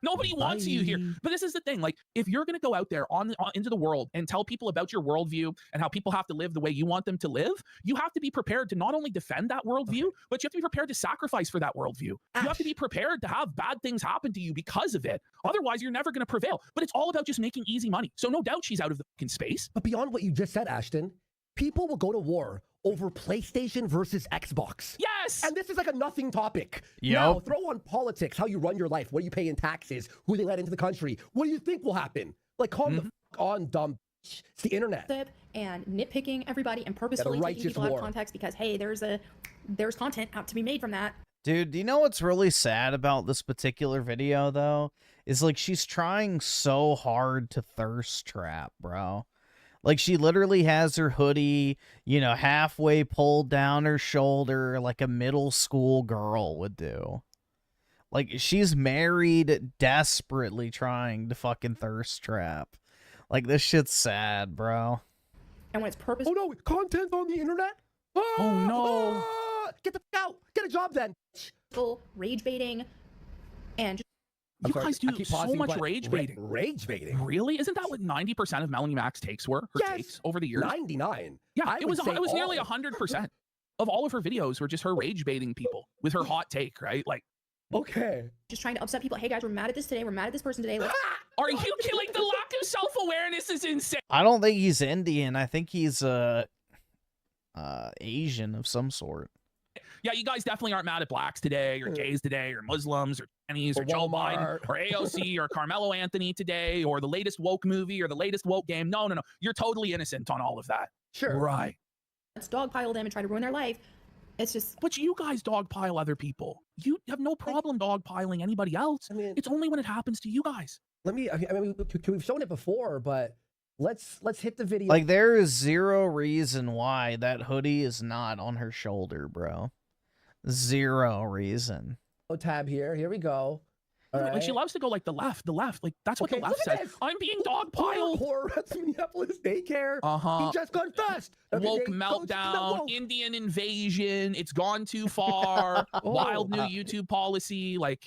Nobody wants you here. But this is the thing. Like, if you're going to go out there into the world and tell people about your worldview and how people have to live the way you want them to live, you have to be prepared to not only defend that worldview, but you have to be prepared to sacrifice for that worldview. You have to be prepared to have bad things happen to you because of it. Otherwise, you're never going to prevail. But it's all about just making easy money. So no doubt she's out of the fucking space. But beyond what you just said, Ashton, people will go to war over PlayStation versus Xbox. Yes! And this is like a nothing topic. Yep. Now, throw on politics, how you run your life, what you pay in taxes, who they let into the country. What do you think will happen? Like, calm the fuck on, dumb. It's the internet. And nitpicking everybody and purposefully taking people out of context because, hey, there's content out to be made from that. Dude, do you know what's really sad about this particular video, though? Is, like, she's trying so hard to thirst trap, bro. Like, she literally has her hoodie, you know, halfway pulled down her shoulder like a middle school girl would do. Like, she's married, desperately trying to fucking thirst trap. Like, this shit's sad, bro. And when it's purposeful. Oh no, content on the internet? Oh no. Get the f out. Get a job then. Rage baiting and just You guys do so much rage baiting. Rage baiting? Really? Isn't that what 90% of Melanie Mac's takes were? Her takes over the years? 99. Yeah, it was nearly 100% of all of her videos were just her rage baiting people with her hot take, right? Like, okay. Just trying to upset people. Hey guys, we're mad at this today. We're mad at this person today. Like, are you kidding? Like, the lack of self-awareness is insane. I don't think he's Indian. I think he's Asian of some sort. Yeah, you guys definitely aren't mad at blacks today, or gays today, or Muslims, or Chinese, or Joe Biden, or AOC, or Carmelo Anthony today, or the latest woke movie, or the latest woke game. No, no, no. You're totally innocent on all of that. Sure. Right. let's dogpile them and try to ruin their life. It's just. But you guys dogpile other people. You have no problem dogpiling anybody else. I mean, it's only when it happens to you guys. Let me. I mean, we've shown it before, but let's hit the video. Like, there is zero reason why that hoodie is not on her shoulder, bro. Zero reason. Oh, tab here. Here we go. All right. Like, she loves to go like the left. Like, that's what the left says. I'm being dogpiled. Poor Minneapolis daycare. He just confessed. Woke meltdown, Indian invasion. It's gone too far. Wild new YouTube policy. Like,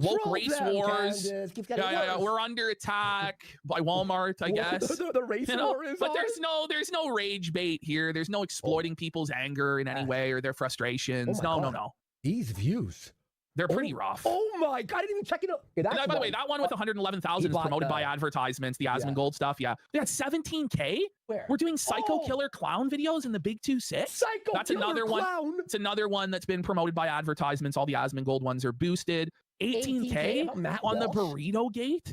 woke race wars. Yeah. We're under attack by Walmart, I guess. the race war is but on. there's no rage bait here. There's no exploiting people's anger in any way or their frustrations. No. These views. They're pretty rough. Oh my God, I didn't even check it out. By the way, that one with 111,000 is promoted by advertisements, the Asmon Gold stuff. Yeah. They had 17K. Where? We're doing Psycho Killer Clown videos in the Big 2-6. That's another one. It's another one that's been promoted by advertisements. All the Asmon Gold ones are boosted. 18K on the Burrito Gate.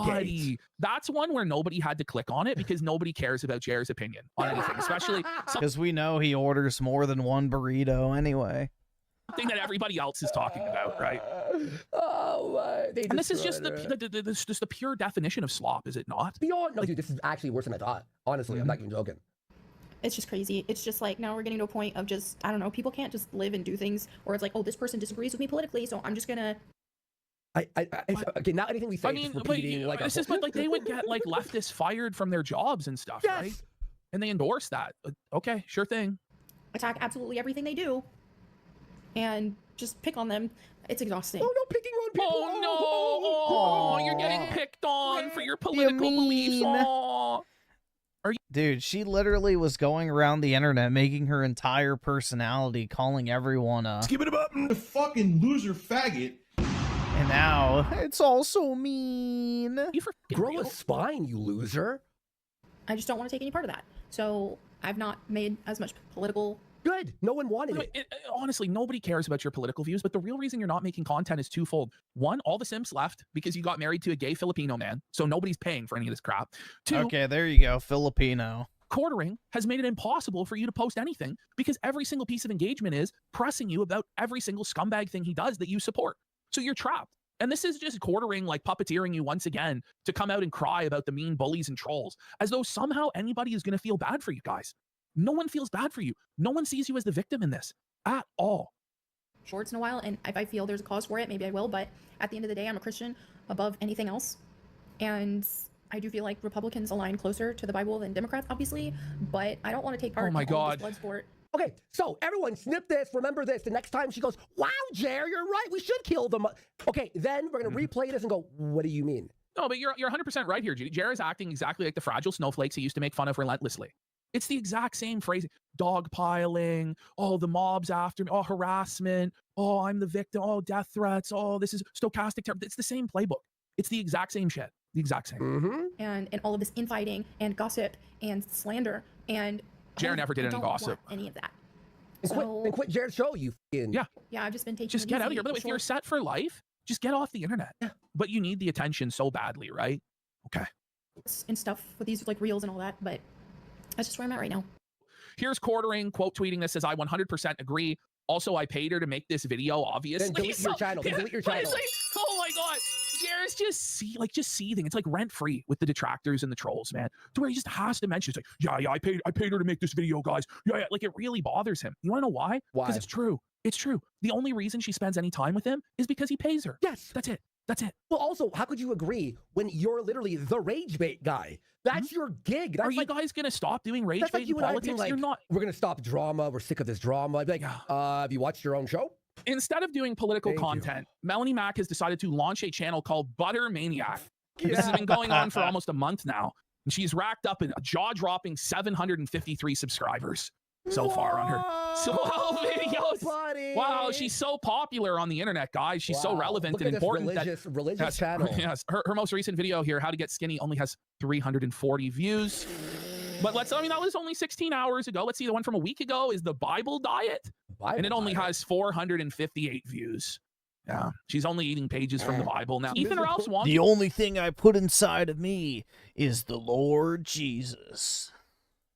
Gate. That's one where nobody had to click on it because nobody cares about Jared's opinion on anything, especially because we know he orders more than one burrito anyway. Something that everybody else is talking about, right? Oh, and this is just the pure definition of slop, is it not? Beyond, no, dude, this is actually worse than I thought. Honestly, I'm not even joking. It's just crazy. It's just like now we're getting to a point of just, I don't know, people can't just live and do things, or it's like, oh, this person disagrees with me politically, so I'm just gonna. Okay, not anything we say. I mean, is repeating, but they would get like leftists fired from their jobs and stuff, right? And they endorse that. Okay, sure thing. Attack absolutely everything they do, and just pick on them. It's exhausting. Oh no, picking on people. Oh no! Oh, you're getting picked on for your political beliefs. Oh. Dude, she literally was going around the internet making her entire personality calling everyone a skip it a button, the fucking loser faggot. And now it's all so mean. Grow a spine, you loser. I just don't want to take any part of that. So I've not made as much political. Good. No one wanted it. Honestly, nobody cares about your political views, but the real reason you're not making content is twofold. One, all the simps left because you got married to a gay Filipino man, so nobody's paying for any of this crap. Two, okay, there you go, Filipino. Quartering has made it impossible for you to post anything because every single piece of engagement is pressing you about every single scumbag thing he does that you support. So you're trapped. And this is just Quartering, like puppeteering you once again to come out and cry about the mean bullies and trolls, as though somehow anybody is going to feel bad for you guys. No one feels bad for you. No one sees you as the victim in this at all. Shorts in a while, and if I feel there's a cause for it, maybe I will. But at the end of the day, I'm a Christian above anything else. And I do feel like Republicans align closer to the Bible than Democrats, obviously. But I don't want to take part in all this blood sport. Okay, so everyone snip this, remember this. The next time she goes, wow, Jer, you're right. We should kill them. Okay, then we're going to replay this and go, what do you mean? No, but you're 100% right here, Judy. Jer is acting exactly like the fragile snowflakes he used to make fun of relentlessly. It's the exact same phrasing. Dogpiling. Oh, the mob's after me. Oh, harassment. Oh, I'm the victim. Oh, death threats. Oh, this is stochastic terror. It's the same playbook. It's the exact same shit. The exact same. And all of this infighting and gossip and slander and. Jared never did any gossip. Any of that. And quit Jared's show, you fucking. Yeah. Yeah, I've just been taking. Just get out of here. By the way, if you're set for life, just get off the internet. Yeah. But you need the attention so badly, right? Okay. And stuff with these like reels and all that, but that's just where I'm at right now. Here's Quartering quote tweeting this, says, I 100% agree. Also, I paid her to make this video, obviously. Then delete your channel. Then delete your channel. Honestly, oh my god. Jared's just seething. It's like rent-free with the detractors and the trolls, man. To where he just has to mention, it's like, yeah, I paid her to make this video, guys. Yeah, like it really bothers him. You want to know why? Why? Because it's true. It's true. The only reason she spends any time with him is because he pays her. Yes. That's it. That's it. Well, also, how could you agree when you're literally the rage bait guy? That's your gig. That's Are you guys going to stop doing rage that's bait like you in and I being politics? like, You're not. we're going to stop drama. We're sick of this drama. I'd be like, have you watched your own show? Instead of doing political Thank you. content, Melanie Mack has decided to launch a channel called Butter Maniac. This has been going on for almost a month now. And she's racked up a jaw-dropping 753 subscribers so far on her 12 videos. Buddy. Wow, she's so popular on the internet, guys. She's so relevant Look and at this important. religious channel. Yes, her most recent video here, How to Get Skinny, only has 340 views. But that was only 16 hours ago. Let's see, the one from a week ago is the Bible diet. And it only has 458 views. Yeah, she's only eating pages from the Bible now. Ethan Ralph's one. The only thing I put inside of me is the Lord Jesus.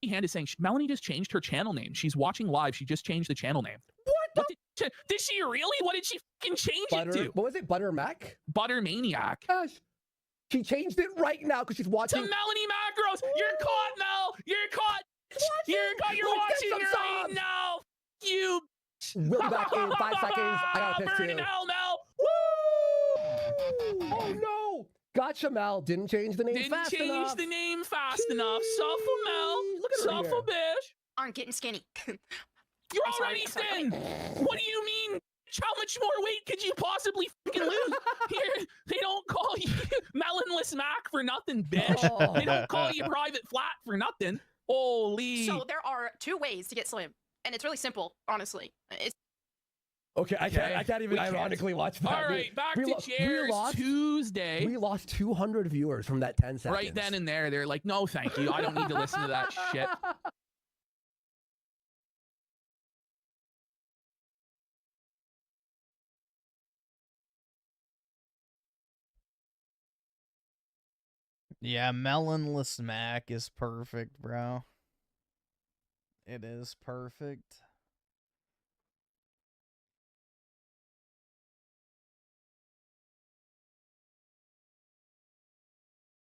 Hand is saying Melanie just changed her channel name. She's watching live. She just changed the channel name. What did she really? What did she fucking change it to? What was it? Butter Mac? Butter Maniac. Gosh. She changed it right now because she's watching. To Melanie Macros. You're caught, Mel. You're caught. You're watching right now. You. We'll be back in 5 seconds. I gotta piss Burn too. in hell, Mel. Woo! Oh no! Gotcha, Mel. Didn't change the name Didn't fast change enough. the name fast enough. Suffer, Mel. Look at her Suffer, here. bitch. Aren't getting skinny. You're already thin. What do you mean? How much more weight could you possibly fucking lose? Here, they don't call you Melonless Mac for nothing, bitch. Oh. They don't call you Private Flat for nothing. Holy. So there are 2 ways to get slim, and it's really simple, honestly. It's Okay, I can't even we can't. ironically watch that. All right, back to Cheers Tuesday. We lost 200 viewers from that 10 seconds. Right then and there, they're like, no, thank you. I don't need to listen to that shit. Yeah, Melonless Mac is perfect, bro. It is perfect.